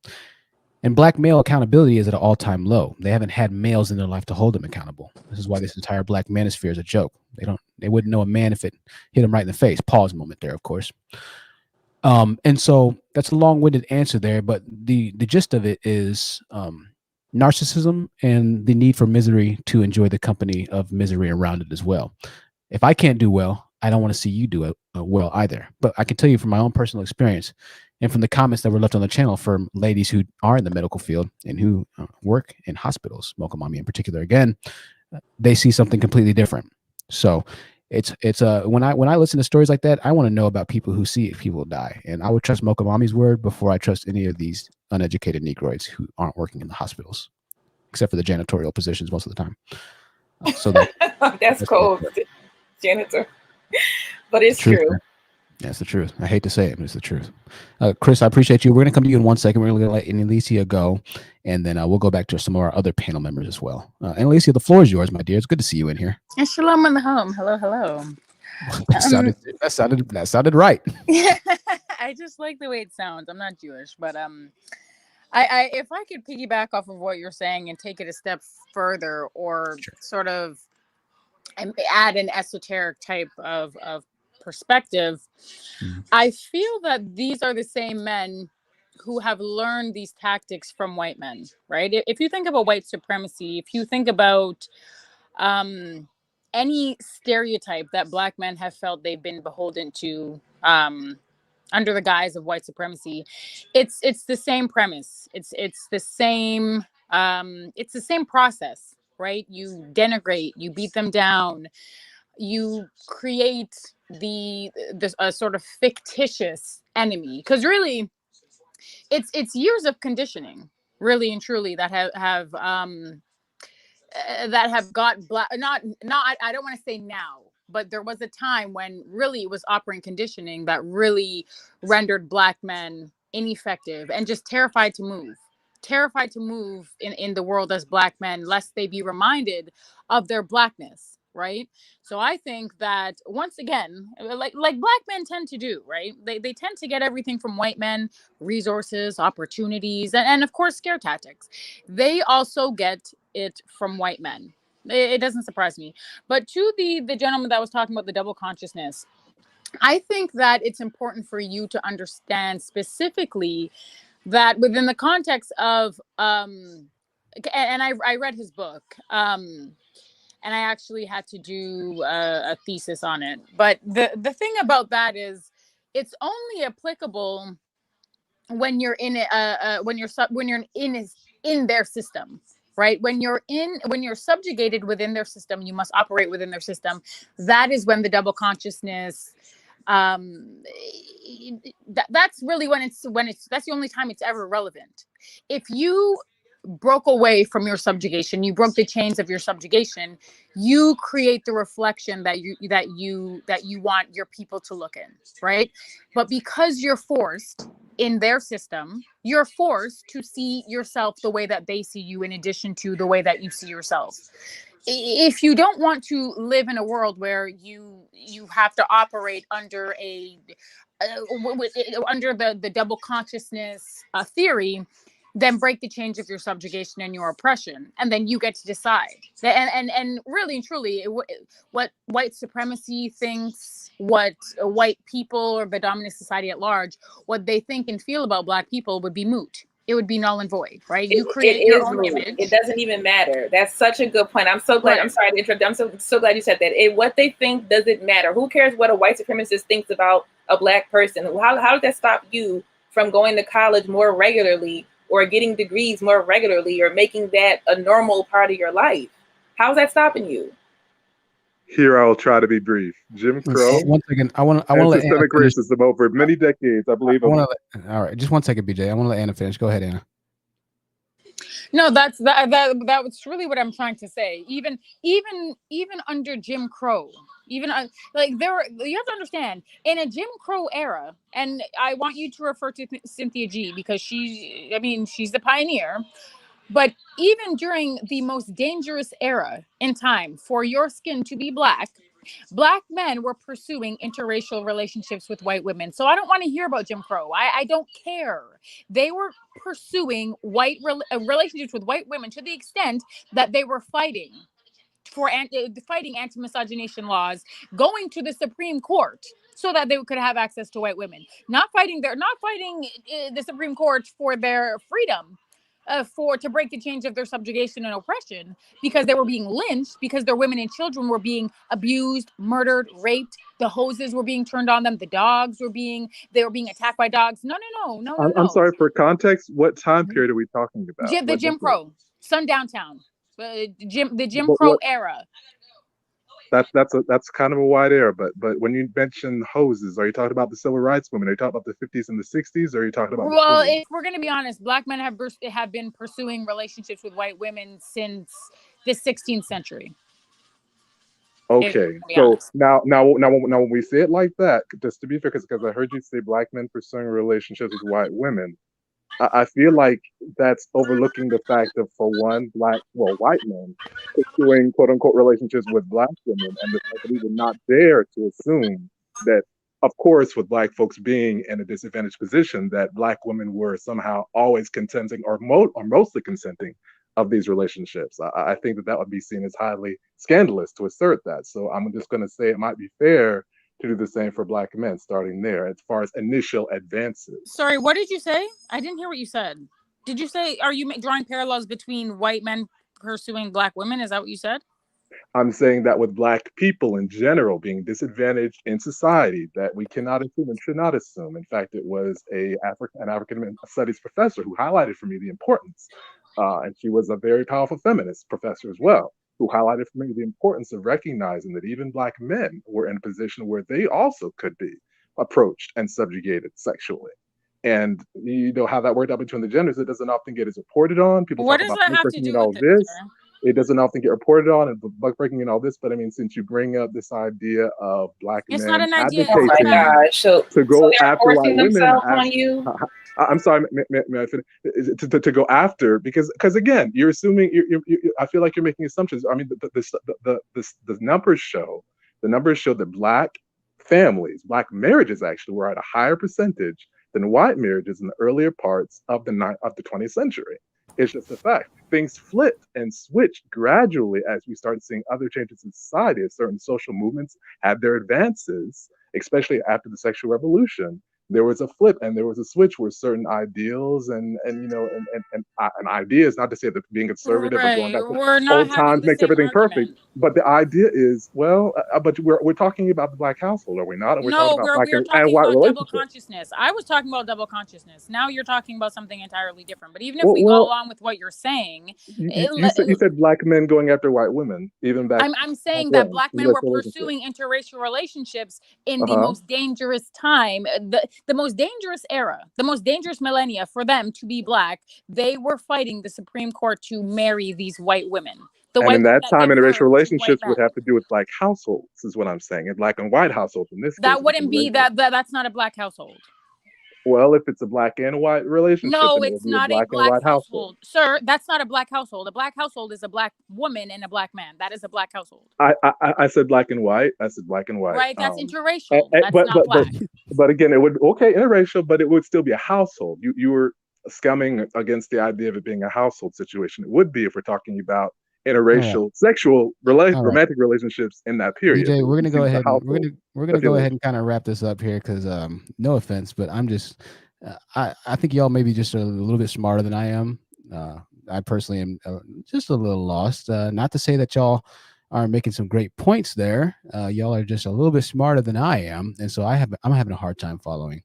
And black male accountability is at an all-time low. They haven't had males in their life to hold them accountable. This is why this entire black manosphere is a joke. They wouldn't know a man if it hit them right in the face. Pause moment there, of course. And so that's a long-winded answer there, but the gist of it is narcissism and the need for misery to enjoy the company of misery around it as well. If I can't do well, I don't want to see you do it well either. But I can tell you from my own personal experience and from the comments that were left on the channel from ladies who are in the medical field and who work in hospitals, Mocha Mommy in particular, again, they see something completely different. So it's when I listen to stories like that, I want to know about people who see people die, and I would trust Mocha Mommy's word before I trust any of these uneducated Negroids who aren't working in the hospitals, except for the janitorial positions most of the time. So that's cold, janitor, but it's true. That's the truth. I hate to say it, but it's the truth. Chris, I appreciate you. We're going to come to you in 1 second. We're going to let Alicia go, and then we'll go back to some of our other panel members as well. And Alicia, the floor is yours, my dear. It's good to see you in here. And shalom in the home. Hello, hello. That sounded right. I just like the way it sounds. I'm not Jewish, but I if I could piggyback off of what you're saying and take it a step further, or sort of add an esoteric type of perspective, I feel that these are the same men who have learned these tactics from white men, right? If you think about white supremacy, if you think about any stereotype that black men have felt they've been beholden to under the guise of white supremacy, it's the same premise. It's the same process, right? You denigrate, you beat them down, you create a sort of fictitious enemy, because really it's years of conditioning, really and truly, that have got black, not I don't want to say now, but there was a time when really it was operant conditioning that really rendered black men ineffective and just terrified to move in the world as black men, lest they be reminded of their blackness, right? So I think that, once again, like black men tend to do, right? They tend to get everything from white men: resources, opportunities, and of course scare tactics. They also get it from white men. It doesn't surprise me. But to the gentleman that was talking about the double consciousness, I think that it's important for you to understand specifically that within the context of and I read his book, and I actually had to do a thesis on it. But the thing about that is, it's only applicable when you're in in their system, right? When you're subjugated within their system, you must operate within their system. That is when the double consciousness, that's really when it's that's the only time it's ever relevant. If you broke away from your subjugation, you broke the chains of your subjugation, you create the reflection that you want your people to look in, right? But because you're forced in their system, you're forced to see yourself the way that they see you, in addition to the way that you see yourself. If you don't want to live in a world where you have to operate under under the double consciousness theory, then break the chains of your subjugation and your oppression, and then you get to decide. And really and truly, what white supremacy thinks, what white people or the dominant society at large, what they think and feel about black people would be moot. It would be null and void, right? You create your own image. It doesn't even matter. That's such a good point. I'm so glad. Right. I'm sorry to interrupt. I'm so glad you said that. What they think doesn't matter. Who cares what a white supremacist thinks about a black person? How does that stop you from going to college more regularly, or getting degrees more regularly, or making that a normal part of your life? How's that stopping you? Here, I will try to be brief. Jim Crow. Once again, I want to and let Anna systemic finish. racism over many decades, I believe. All right, just 1 second, BJ. I want to let Anna finish. Go ahead, Anna. No, that was really what I'm trying to say. Even under Jim Crow, even like you have to understand, in a Jim Crow era, and I want you to refer to Cynthia G because she's the pioneer. But even during the most dangerous era in time for your skin to be black men were pursuing interracial relationships with white women. So I don't want to hear about Jim Crow. I don't care. They were pursuing relationships with white women to the extent that they were fighting anti-miscegenation laws, going to the Supreme Court so that they could have access to white women. Not fighting the Supreme Court for their freedom. To break the chains of their subjugation and oppression, because they were being lynched, because their women and children were being abused, murdered, raped. The hoses were being turned on them. The dogs were being attacked by dogs. No. I'm sorry, for context, what time period are we talking about? The Jim Crow, Sundown Town, the Jim Crow era. That's kind of a wide era, but when you mention hoses, are you talking about the civil rights movement? Are you talking about the 50s and the 60s? Or are you talking about? Well, if we're going to be honest, black men have been pursuing relationships with white women since the 16th century. Okay, so now when we say it like that, just to be fair, because I heard you say black men pursuing relationships with white women, I feel like that's overlooking the fact of, for one, white men pursuing quote unquote relationships with black women, and the fact that we would not dare to assume that, of course, with black folks being in a disadvantaged position, that black women were somehow always consenting or mostly consenting of these relationships. I think that would be seen as highly scandalous to assert that. So I'm just going to say it might be fair to do the same for black men, starting there as far as initial advances. Sorry, what did you say? I didn't hear what you said. Did you say, are you drawing parallels between white men pursuing black women? Is that what you said? I'm saying that with black people in general being disadvantaged in society, that we cannot assume and should not assume. In fact, it was an African studies professor who highlighted for me the importance, and she was a very powerful feminist professor as well, who highlighted for me the importance of recognizing that even black men were in a position where they also could be approached and subjugated sexually. And you know how that worked out between the genders. It doesn't often get as reported on. People what talk does about that have to do all with this. Sir? It doesn't often get reported on and breaking in all this, but I mean, since you bring up this idea of black it's men not an idea. Oh my gosh! So to go they're after white forcing women, themselves on you. I'm sorry, may I finish? To go after, because again, you're assuming. I feel like you're making assumptions. I mean, the numbers show that black families, black marriages actually were at a higher percentage than white marriages in the earlier parts of the 20th century. It's just a fact. Things flipped and switched gradually as we started seeing other changes in society, as certain social movements had their advances, especially after the sexual revolution. There was a flip and there was a switch where certain ideals and ideas, not to say that being conservative or going back to old times makes everything perfect, but the idea is, but we're talking about the black household, are we not? And we're talking about black and white relationships. Double consciousness. I was talking about double consciousness. Now you're talking about something entirely different. But even if we go along with what you're saying, you said black men going after white women, even back. I'm saying that black men were pursuing interracial relationships in the most dangerous time, the most dangerous era, the most dangerous millennia for them to be black. They were fighting the Supreme Court to marry these white women. And in that time, interracial relationships would have to do with black households, is what I'm saying, and black and white households in this case. That wouldn't be that's not a black household. Well, if it's a black and white relationship, no, it's not a black household. Sir, that's not a black household. A black household is a black woman and a black man. That is a black household. I said black and white. I said black and white. Right, that's interracial. That's not black. But again, it would interracial, but it would still be a household. You were scumming against the idea of it being a household situation. It would be if we're talking about interracial sexual romantic relationships in that period. DJ, we're gonna go ahead. We're gonna go ahead and kind of wrap this up here because no offense, but I'm just I think y'all may be just a little bit smarter than I am. I personally am just a little lost. Not to say that y'all are making some great points there. Y'all are just a little bit smarter than I am, and so I'm having a hard time following.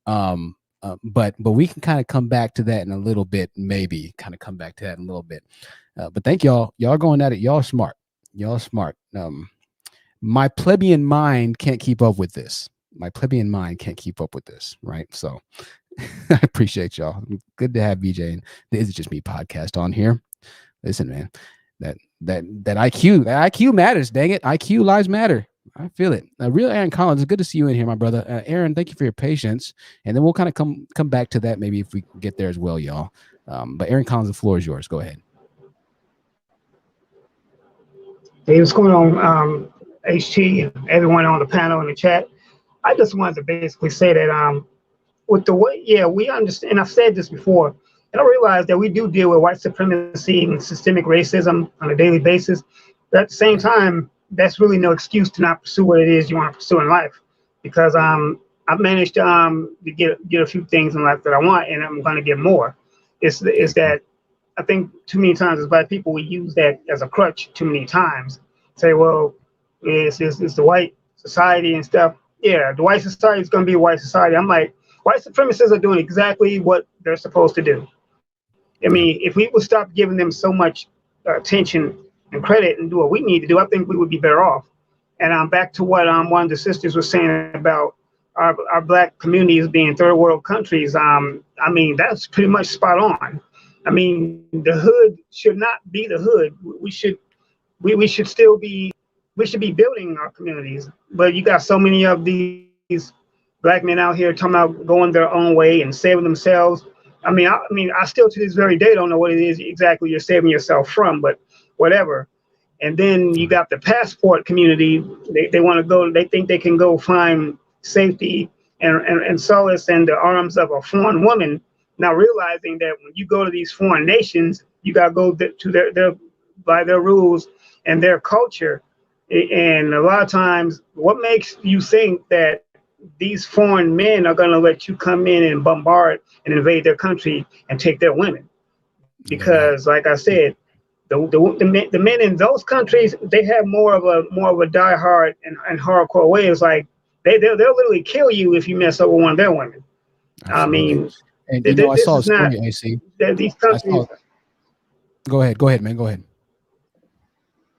But we can kind of come back to that in a little bit, maybe kind of come back to that in a little bit. But thank y'all. Y'all going at it. Y'all smart. my plebeian mind can't keep up with this. My plebeian mind can't keep up with this, right? So I appreciate y'all. Good to have BJ and the Is It Just Me podcast on here. Listen, man, that IQ matters. Dang it, IQ lives matter. I feel it. Real Aaron Collins, it's good to see you in here, my brother. Aaron, thank you for your patience, and then we'll kind of come back to that maybe if we get there as well, y'all. But Aaron Collins, the floor is yours. Go ahead. Hey, what's going on, HT, everyone on the panel in the chat? I just wanted to basically say that with the way, we understand, and I've said this before, and I realize that we do deal with white supremacy and systemic racism on a daily basis. But at the same time, that's really no excuse to not pursue what it is you want to pursue in life. Because I've managed to get a few things in life that I want, and I'm going to get more. It's that I think too many times as black people, we use that as a crutch too many times. Say, well, it's the white society and stuff. Yeah, the white society is going to be white society. I'm like, white supremacists are doing exactly what they're supposed to do. I mean, if we would stop giving them so much attention and credit and do what we need to do, I think we would be better off. And back to what one of the sisters was saying about our black communities being third world countries. I mean, that's pretty much spot on. I mean, the hood should not be the hood. We should still be, we should be building our communities. But you got so many of these black men out here talking about going their own way and saving themselves. I mean, I still to this very day don't know what it is exactly you're saving yourself from, but whatever. And then you got the passport community. They want to go, they think they can go find safety and solace in the arms of a foreign woman. Now realizing that when you go to these foreign nations, you got to go to their by their rules and their culture. And a lot of times, what makes you think that these foreign men are going to let you come in and bombard and invade their country and take their women? Because, like I said, the men in those countries, they have more of a diehard and hardcore way. It's like they'll literally kill you if you mess up with one of their women. Absolutely. I mean, and you know, I saw a story, AC. These countries. Go ahead, man. Go ahead.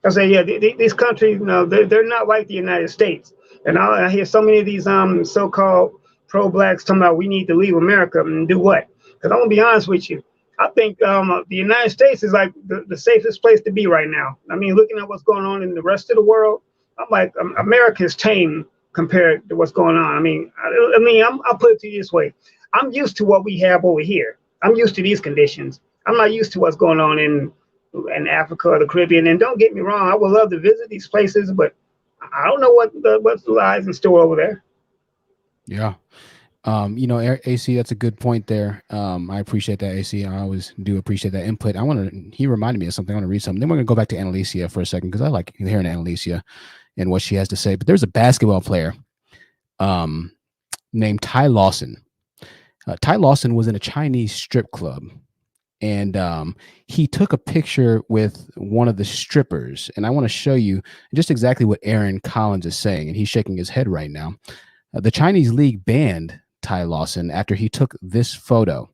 I say, yeah, these countries, you know, they're not like the United States. And I hear so many of these so-called pro-blacks talking about we need to leave America and do what? Because I'm gonna be honest with you, I think the United States is like the safest place to be right now. I mean, looking at what's going on in the rest of the world, I'm like, America's tame compared to what's going on. I mean, I'll put it to you this way: I'm used to what we have over here. I'm used to these conditions. I'm not used to what's going on in Africa or the Caribbean. And don't get me wrong, I would love to visit these places, but I don't know what lies in store over there. Yeah. You know, AC, that's a good point there. I appreciate that, AC. I always do appreciate that input. He reminded me of something. I want to read something. Then we're going to go back to Annalicia for a second, because I like hearing Annalicia and what she has to say. But there's a basketball player named Ty Lawson. Ty Lawson was in a Chinese strip club, and he took a picture with one of the strippers. And I want to show you just exactly what Aaron Collins is saying. And he's shaking his head right now. The Chinese league banned Ty Lawson after he took this photo.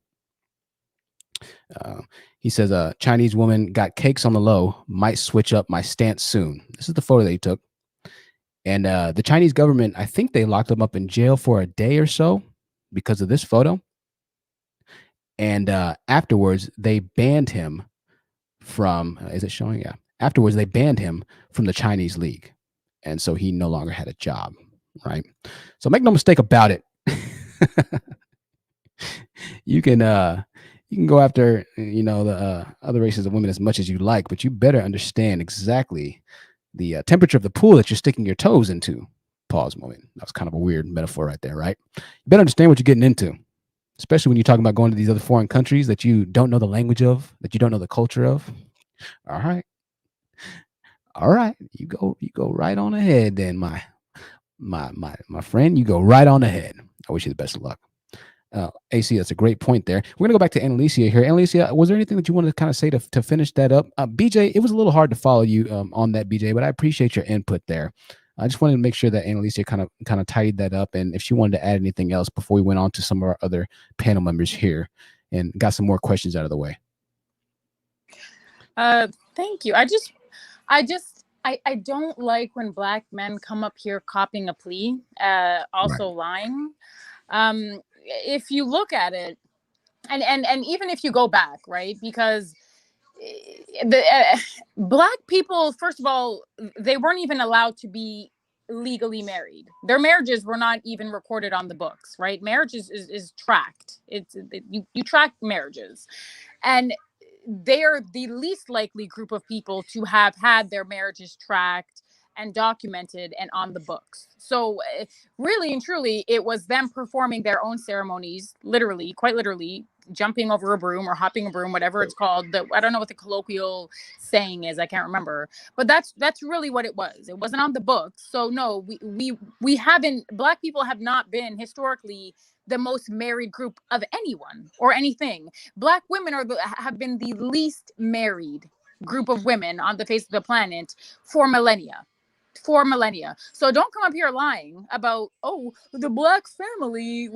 He says, a Chinese woman got cakes on the low, might switch up my stance soon. This is the photo that he took. And the Chinese government, I think they locked him up in jail for a day or so because of this photo. And afterwards, they banned him from, is it showing? Yeah. Afterwards, they banned him from the Chinese league. And so he no longer had a job, right? So make no mistake about it. You can go after, you know, the other races of women as much as you like, but you better understand exactly the temperature of the pool that you're sticking your toes into. Pause moment. That was kind of a weird metaphor right there, right? You better understand what you're getting into. Especially when you're talking about going to these other foreign countries that you don't know the language of, that you don't know the culture of. All right. You go right on ahead then, my friend. You go right on ahead. I wish you the best of luck. AC, that's a great point there. We're gonna go back to Annalicia here. Annalicia, was there anything that you wanted to kind of say to finish that up? BJ, it was a little hard to follow you on that, BJ, but I appreciate your input there. I just wanted to make sure that Annalicia kind of tidied that up, and if she wanted to add anything else before we went on to some of our other panel members here and got some more questions out of the way. Thank you. I just I don't like when Black men come up here copying a plea, also lying. If you look at it, and even if you go back, right, because the Black people, first of all, they weren't even allowed to be legally married. Their marriages were not even recorded on the books, right? Marriage is tracked. You track marriages, and they're the least likely group of people to have had their marriages tracked and documented and on the books. So really and truly, it was them performing their own ceremonies, literally, quite literally, jumping over a broom or hopping a broom, whatever it's called. I don't know what the colloquial saying is. I can't remember. But that's really what it was. It wasn't on the books. So no, we haven't, Black people have not been historically the most married group of anyone or anything. Black women have been the least married group of women on the face of the planet for millennia. So don't come up here lying about, oh, the Black family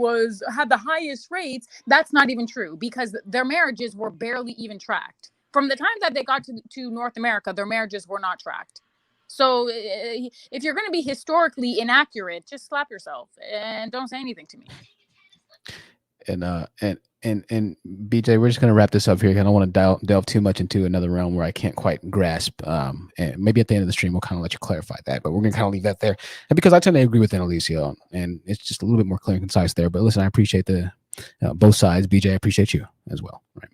had the highest rates. That's not even true, because their marriages were barely even tracked. From the time that they got to North America, their marriages were not tracked. So if you're going to be historically inaccurate, just slap yourself and don't say anything to me. And BJ, we're just going to wrap this up here. I don't want to delve too much into another realm where I can't quite grasp. And maybe at the end of the stream, we'll kind of let you clarify that, but we're going to kind of leave that there. And because I tend to agree with Annalicia, and it's just a little bit more clear and concise there. But listen, I appreciate the both sides. BJ, I appreciate you as well. Right.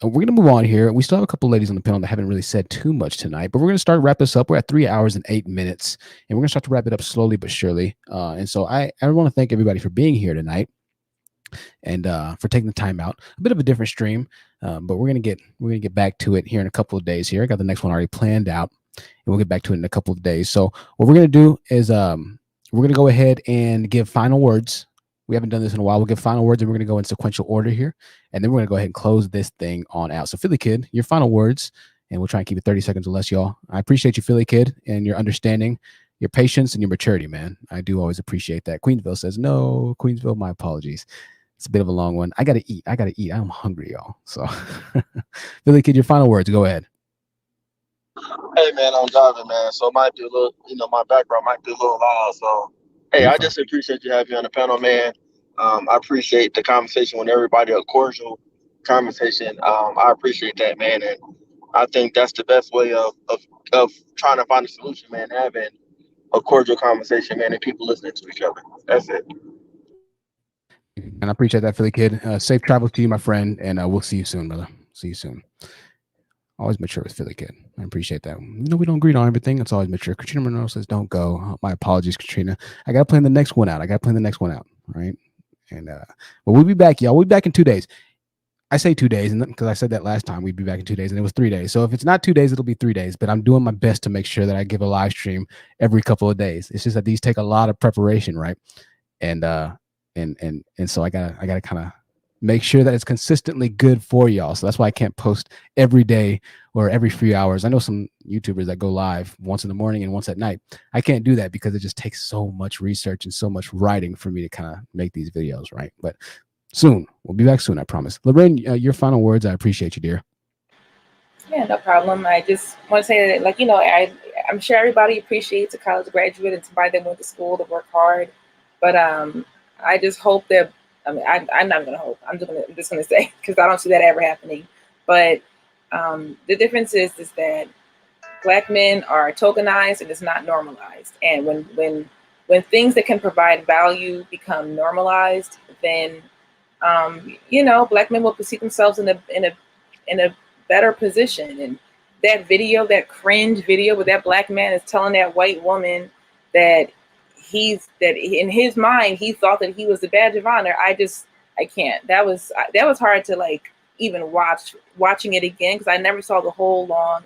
We're going to move on here. We still have a couple ladies on the panel that haven't really said too much tonight, but we're going to start to wrap this up. We're at 3 hours and 8 minutes, and we're going to start to wrap it up slowly but surely. And so I want to thank everybody for being here tonight and for taking the time out. A bit of a different stream, but we're gonna get back to it here in a couple of days. Here, I got the next one already planned out, and we'll get back to it in a couple of days. So what we're gonna do is we're gonna go ahead and give final words. We haven't done this in a while. We'll give final words, and we're gonna go in sequential order here, and then we're gonna go ahead and close this thing on out. So Philly Kid, your final words, and we'll try and keep it 30 seconds or less, y'all. I appreciate you, Philly Kid, and your understanding, your patience, and your maturity, man. I do always appreciate that. Queensville says no. Queensville, my apologies. It's a bit of a long one. I gotta eat. I'm hungry, y'all. So, Billy Kid, your final words. Go ahead. Hey man, I'm driving, man. So it might be a little, my background might be a little loud. So, hey, I just appreciate you having me on the panel, man. I appreciate the conversation with everybody, a cordial conversation. I appreciate that, man, and I think that's the best way of trying to find a solution, man. Having a cordial conversation, man, and people listening to each other. That's it. And I appreciate that, Philly Kid. Safe travels to you, my friend, and we'll see you soon, brother. See you soon. Always mature with Philly Kid. I appreciate that. We don't agree on everything. It's always mature. Katrina Monroe says, don't go. Oh, my apologies, Katrina. I got to plan the next one out. All right. And but we'll be back, y'all. We'll be back in 2 days. I say 2 days, and because I said that last time, we'd be back in 2 days, and it was 3 days. So if it's not 2 days, it'll be 3 days. But I'm doing my best to make sure that I give a live stream every couple of days. It's just that these take a lot of preparation, right? And so I gotta kind of make sure that it's consistently good for y'all. So that's why I can't post every day or every few hours. I know some YouTubers that go live once in the morning and once at night. I can't do that because it just takes so much research and so much writing for me to kind of make these videos, right? But soon, we'll be back soon, I promise. Lorraine, your final words. I appreciate you, dear. Yeah, no problem. I just want to say that, I'm sure everybody appreciates a college graduate and somebody that went to school to work hard, but I just hope that, I'm not going to hope, I'm just going to say, because I don't see that ever happening. But the difference is that Black men are tokenized and it's not normalized. And when things that can provide value become normalized, then, Black men will perceive themselves in a better position. And that video, that cringe video where that Black man is telling that white woman that in his mind he thought that he was the badge of honor. I can't. That was hard to even watching it again, because I never saw the whole long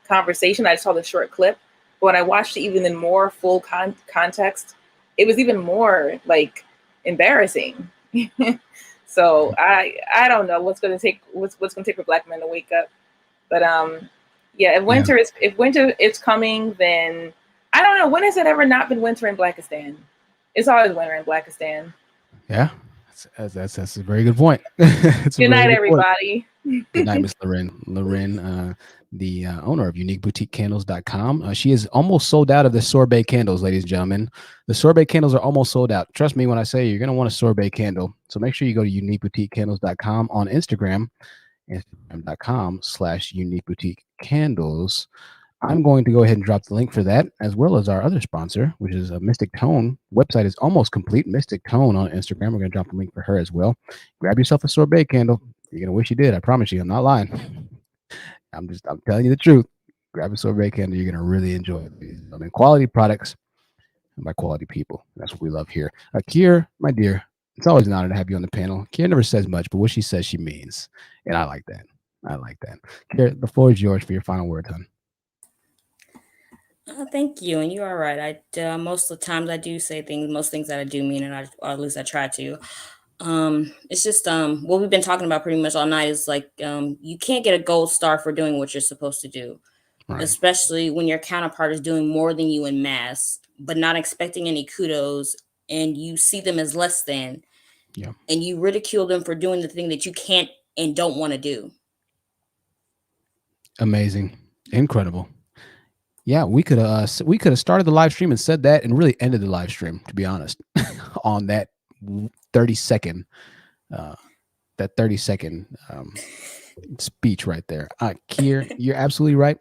conversation. I just saw the short clip. But when I watched it even in more full context, it was even more embarrassing. So I don't know what's gonna take for Black men to wake up. But if winter is coming, then I don't know. When has it ever not been winter in Blackistan? It's always winter in Blackistan. Yeah, that's a very good point. Good night, everybody. Good night, Miss Loren. Loren, the owner of uniqueboutiquecandles.com. She is almost sold out of the sorbet candles, ladies and gentlemen. The sorbet candles are almost sold out. Trust me when I say you're going to want a sorbet candle. So make sure you go to uniqueboutiquecandles.com on Instagram, instagram.com/uniqueboutiquecandles. I'm going to go ahead and drop the link for that, as well as our other sponsor, which is a Mystic Tone. Website is almost complete. Mystic Tone on Instagram. We're going to drop the link for her as well. Grab yourself a sorbet candle. You're going to wish you did. I promise you. I'm not lying. I'm telling you the truth. Grab a sorbet candle. You're going to really enjoy it. I mean, quality products by quality people. That's what we love here. Kier, my dear, it's always an honor to have you on the panel. Kier never says much, but what she says, she means. And I like that. I like that. Kier, the floor is yours for your final words, hon. Thank you, and you are right. Most of the times I do say things, most things that I do mean, or at least I try to. It's just what we've been talking about pretty much all night is like you can't get a gold star for doing what you're supposed to do, right. Especially when your counterpart is doing more than you in mass, but not expecting any kudos, and you see them as less than, and you ridicule them for doing the thing that you can't and don't want to do. Amazing, incredible. Yeah, we could have started the live stream and said that and really ended the live stream, to be honest, on that 30-second speech right there. Kier, you're absolutely right.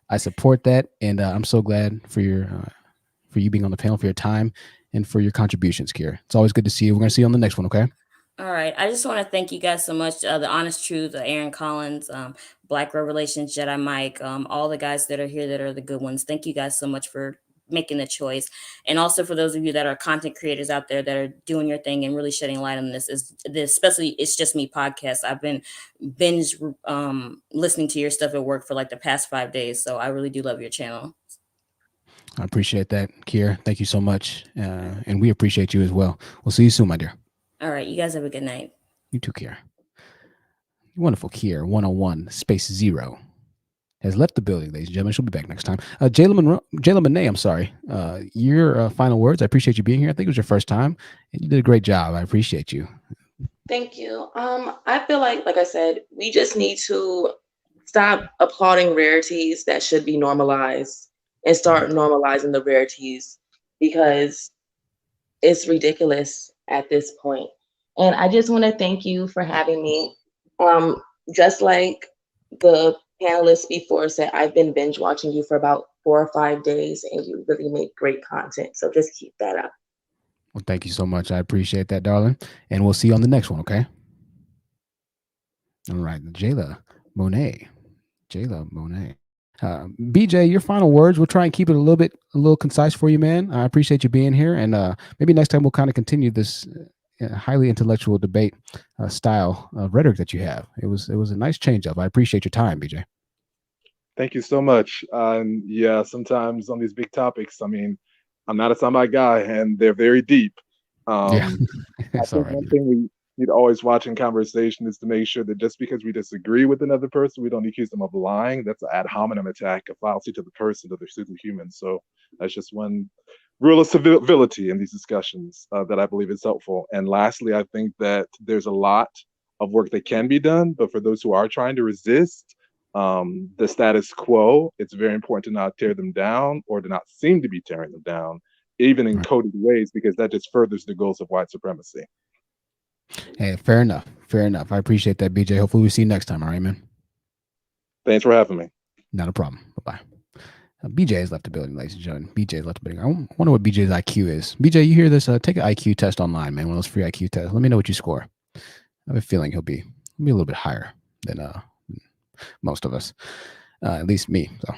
I support that, and I'm so glad for you being on the panel, for your time, and for your contributions, Kier. It's always good to see you. We're going to see you on the next one, okay? All right. I just want to thank you guys so much. The Honest Truth, Aaron Collins, Black Revelations, Jedi Mike, all the guys that are here that are the good ones. Thank you guys so much for making the choice. And also for those of you that are content creators out there that are doing your thing and really shedding light on this, especially It's Just Me podcast. I've been binge listening to your stuff at work for like the past 5 days. So I really do love your channel. I appreciate that, Kier. Thank you so much. And we appreciate you as well. We'll see you soon, my dear. All right. You guys have a good night. You too, Kier. Wonderful Kier 101 space 0 has left the building, ladies and gentlemen. She'll be back next time. Jayla Monet, I'm sorry. Your final words. I appreciate you being here. I think it was your first time, and you did a great job. I appreciate you. Thank you. I feel like I said, we just need to stop applauding rarities that should be normalized and start normalizing the rarities, because it's ridiculous at this point. And I just want to thank you for having me. Just like the panelists before said, I've been binge watching you for about 4 or 5 days, and you really make great content. So just keep that up. Well, thank you so much. I appreciate that, darling. And we'll see you on the next one, okay? All right, Jayla Monet. BJ, your final words. We'll try and keep it a little concise for you, man. I appreciate you being here, and maybe next time we'll kind of continue this highly intellectual debate style of rhetoric that you have. It was a nice change up. I appreciate your time, BJ. Thank you so much. Yeah, sometimes on these big topics, I mean, I'm not a soundbite guy, and they're very deep. Yeah, I think one thing we need always watch in conversation is to make sure that just because we disagree with another person, we don't accuse them of lying. That's an ad hominem attack, a fallacy to the person, to their superhuman. So that's just one rule of civility in these discussions that I believe is helpful. And lastly, I think that there's a lot of work that can be done, but for those who are trying to resist the status quo, it's very important to not tear them down, or to not seem to be tearing them down, even in coded ways, because that just furthers the goals of white supremacy. Hey, fair enough. I appreciate that, BJ. Hopefully we see you next time. All right, man. Thanks for having me. Not a problem. Bye-bye. BJ has left the building, ladies and gentlemen. BJ has left the building. I wonder what BJ's IQ is. BJ, you hear this? Take an IQ test online, man. One of those free IQ tests. Let me know what you score. I have a feeling he'll be a little bit higher than most of us, at least me. So,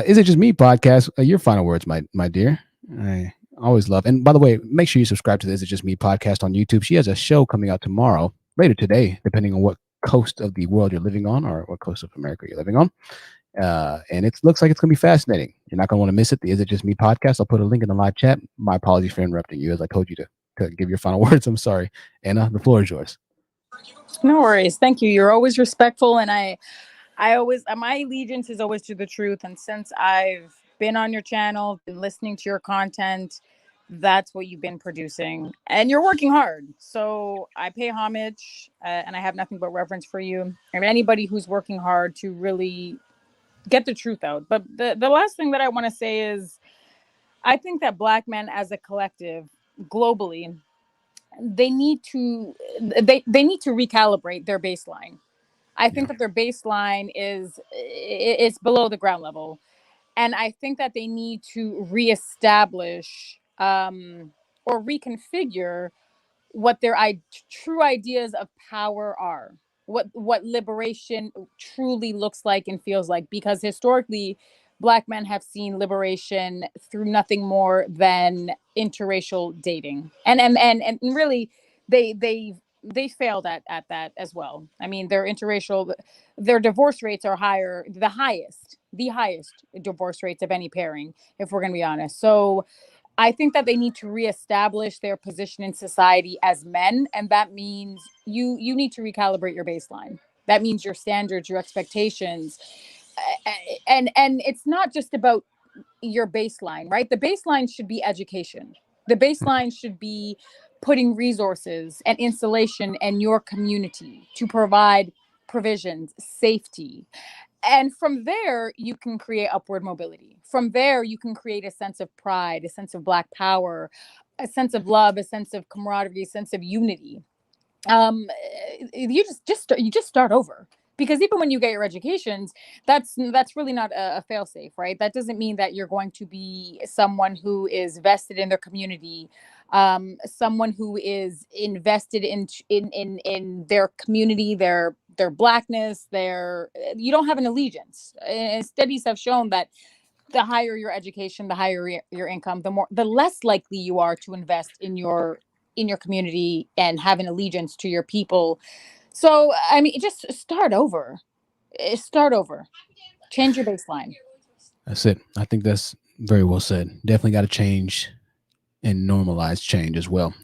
Is It Just Me podcast? Your final words, my dear. I always love. And by the way, make sure you subscribe to the Is It Just Me podcast on YouTube. She has a show coming out tomorrow, later today, depending on what coast of the world you're living on, or what coast of America you're living on. And it looks like it's going to be fascinating. You're not going to want to miss it. The Is It Just Me podcast. I'll put a link in the live chat. My apologies for interrupting you, as I told you to give your final words. I'm sorry. Anna, the floor is yours. No worries. Thank you. You're always respectful, and I always, my allegiance is always to the truth. And since I've been on your channel, been listening to your content, that's what you've been producing, and you're working hard. So I pay homage, and I have nothing but reverence for you and anybody who's working hard to really get the truth out. But the last thing that I want to say is, I think that Black men as a collective globally, they need to recalibrate their baseline. I think that their baseline is it's below the ground level. And I think that they need to reestablish or reconfigure what their true ideas of power are, what liberation truly looks like and feels like, because historically Black men have seen liberation through nothing more than interracial dating, and really they failed at that as well. I mean, their divorce rates are higher, the highest divorce rates of any pairing, if we're going to be honest. So I think that they need to reestablish their position in society as men, and that means you need to recalibrate your baseline. That means your standards, your expectations, and it's not just about your baseline, right? The baseline should be education. The baseline should be putting resources and installation in your community to provide provisions, safety. And from there, you can create upward mobility. From there, you can create a sense of pride, a sense of Black power, a sense of love, a sense of camaraderie, a sense of unity. You just start over, because even when you get your educations, that's really not a fail-safe, right? That doesn't mean that you're going to be someone who is vested in their community, someone who is invested in their community, their Blackness, you don't have an allegiance. And studies have shown that the higher your education, the higher your income, the less likely you are to invest in your community and have an allegiance to your people. So, I mean, just start over. Change your baseline. That's it. I think that's very well said. Definitely got to change and normalize change as well.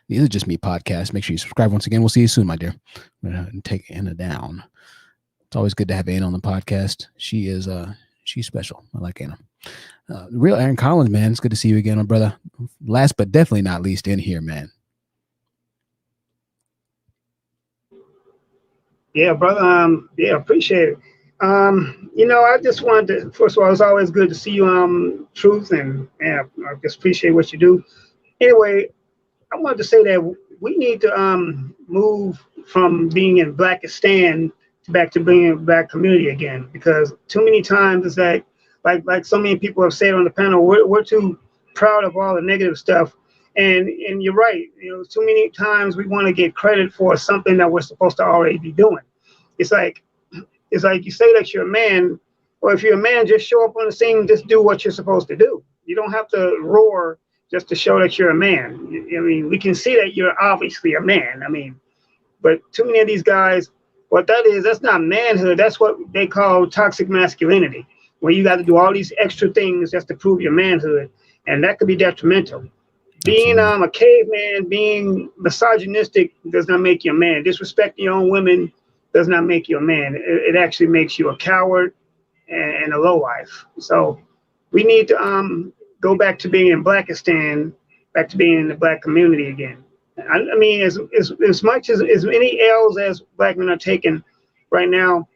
These are Just Me podcast. Make sure you subscribe once again. We'll see you soon, my dear. I'm going to take Anna down. It's always good to have Anna on the podcast. She's special. I like Anna. Real Aaron Collins, man. It's good to see you again, my brother. Last but definitely not least in here, man. Yeah, brother. Yeah, appreciate it. I just wanted to, first of all, it's always good to see you, Truth, and I just appreciate what you do. Anyway, I wanted to say that we need to move from being in Blackistan back to being in Black community again, because too many times it's like so many people have said on the panel, we're too proud of all the negative stuff. And you're right, too many times we want to get credit for something that we're supposed to already be doing. It's like you say that you're a man, or if you're a man, just show up on the scene, just do what you're supposed to do. You don't have to roar just to show that you're a man. I mean, we can see that you're obviously a man. I mean, but too many of these guys, that's not manhood. That's what they call toxic masculinity, where you got to do all these extra things just to prove your manhood, and that could be detrimental. Being a caveman, being misogynistic does not make you a man. Disrespecting your own women does not make you a man. It actually makes you a coward and a lowlife. So we need to go back to being in Blackistan, back to being in the Black community again. I mean, as much as many L's as Black men are taking right now,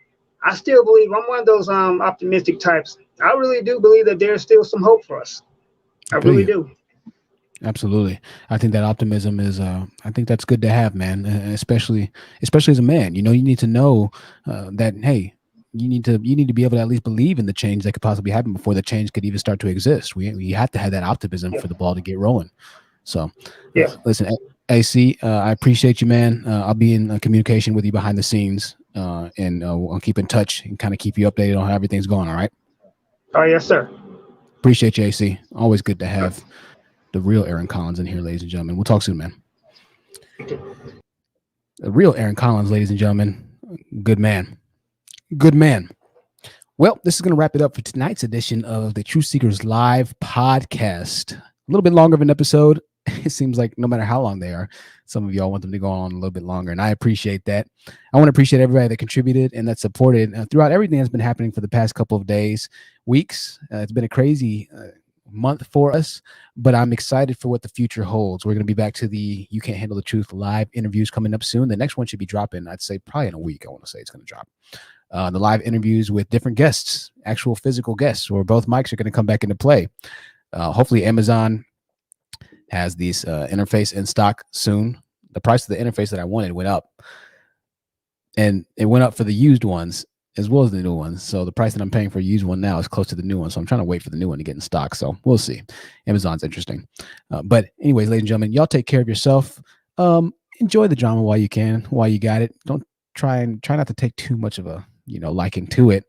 I still believe I'm one of those optimistic types. I really do believe that there's still some hope for us. I really do. Absolutely. I think that optimism is I think that's good to have, man, especially as a man. You need to know that, hey, you need to be able to at least believe in the change that could possibly happen before the change could even start to exist. We have to have that optimism for the ball to get rolling. So listen, AC, I appreciate you, man. I'll be in communication with you behind the scenes, and I'll keep in touch and kind of keep you updated on how everything's going. All right. Oh, yes, sir. Appreciate you, AC. Always good to have the real Aaron Collins in here, ladies and gentlemen. We'll talk soon, man. The real Aaron Collins, ladies and gentlemen. Good man. Good man. Well, this is going to wrap it up for tonight's edition of the Truth Seekers Live podcast. A little bit longer of an episode. It seems like no matter how long they are, some of y'all want them to go on a little bit longer, and I appreciate that. I want to appreciate everybody that contributed and that supported throughout everything that's been happening for the past couple of days, weeks. It's been a crazy month for us, but I'm excited for what the future holds. We're going to be back to the You Can't Handle the Truth live interviews coming up soon. The next one should be dropping, I'd say probably in a week. I want to say it's going to drop. The live interviews with different guests, actual physical guests, where both mics are going to come back into play. Hopefully Amazon has these interface in stock soon. The price of the interface that I wanted went up, and it went up for the used ones as well as the new ones. So the price that I'm paying for a used one now is close to the new one. So I'm trying to wait for the new one to get in stock. So we'll see. Amazon's interesting. But anyways, ladies and gentlemen, y'all take care of yourself. Enjoy the drama while you can, while you got it. Don't try not to take too much of a, liking to it.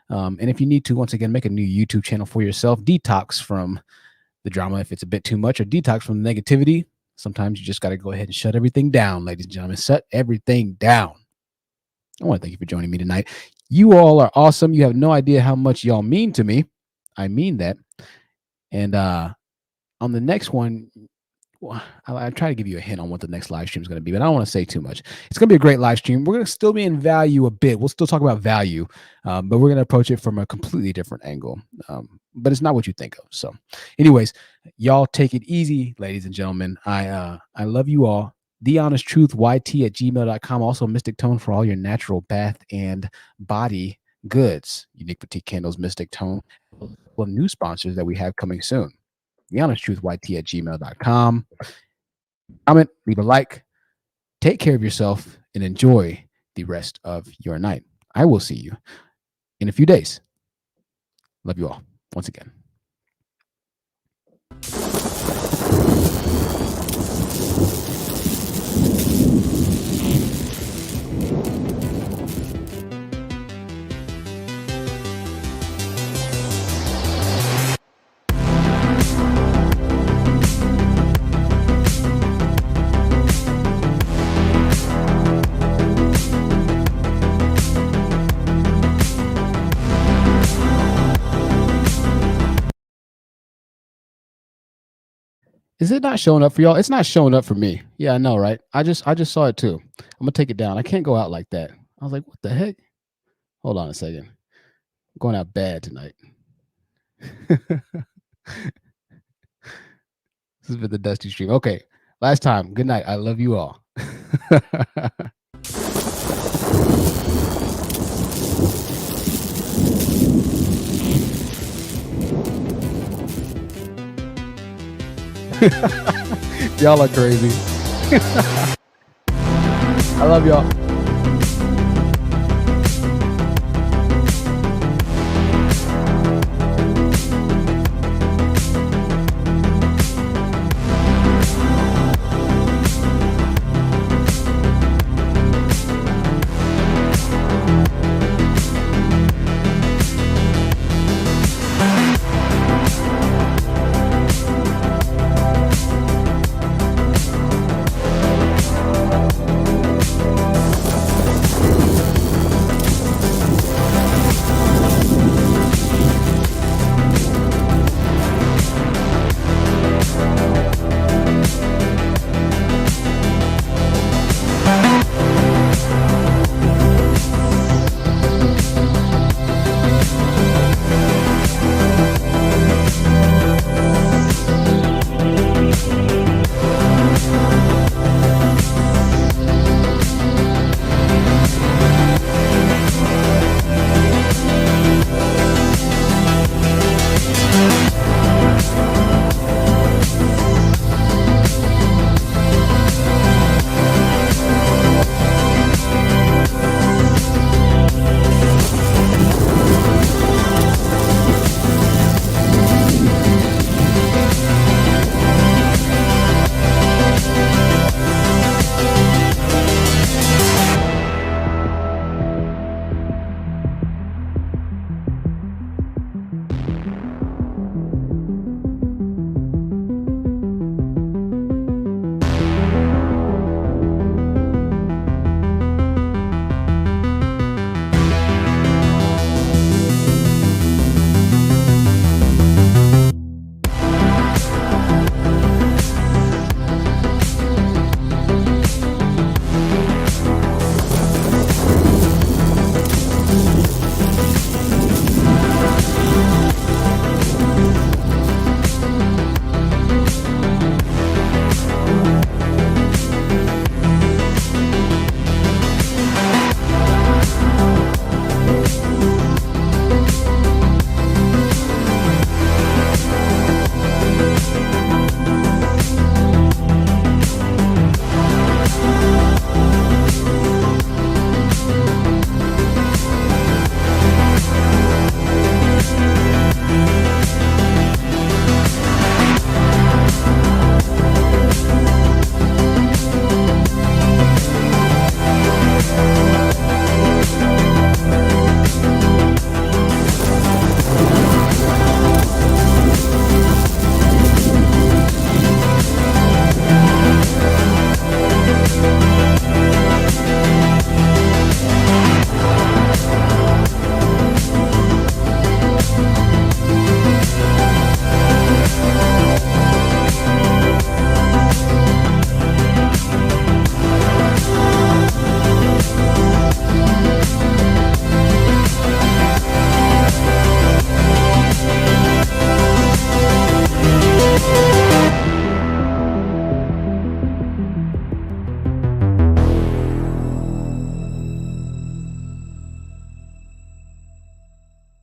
And if you need to, once again, make a new YouTube channel for yourself. Detox from the drama if it's a bit too much, or detox from the negativity. Sometimes you just got to go ahead and shut everything down, ladies and gentlemen. Shut everything down. I want to thank you for joining me tonight. You all are awesome. You have no idea how much y'all mean to me. I mean that. And on the next one, I'll try to give you a hint on what the next live stream is going to be, but I don't want to say too much. It's going to be a great live stream. We're going to still be in value a bit. We'll still talk about value, but we're going to approach it from a completely different angle. But it's not what you think of. So anyways, y'all take it easy, ladies and gentlemen. I love you all. TheHonestTruthYT@gmail.com. Also Mystic Tone for all your natural bath and body goods. Unique Boutique Candles, Mystic Tone. Well, new sponsors that we have coming soon. TheHonestTruthYT@gmail.com. Comment, leave a like. Take care of yourself and enjoy the rest of your night. I will see you in a few days. Love you all once again. Is it not showing up for y'all? It's not showing up for me. Yeah, I know, right? I just saw it too. I'm gonna take it down. I can't go out like that. I was like, what the heck? Hold on a second. I'm going out bad tonight. This has been the Dusty Stream. Okay, last time. Good night. I love you all. Y'all are crazy. I love y'all.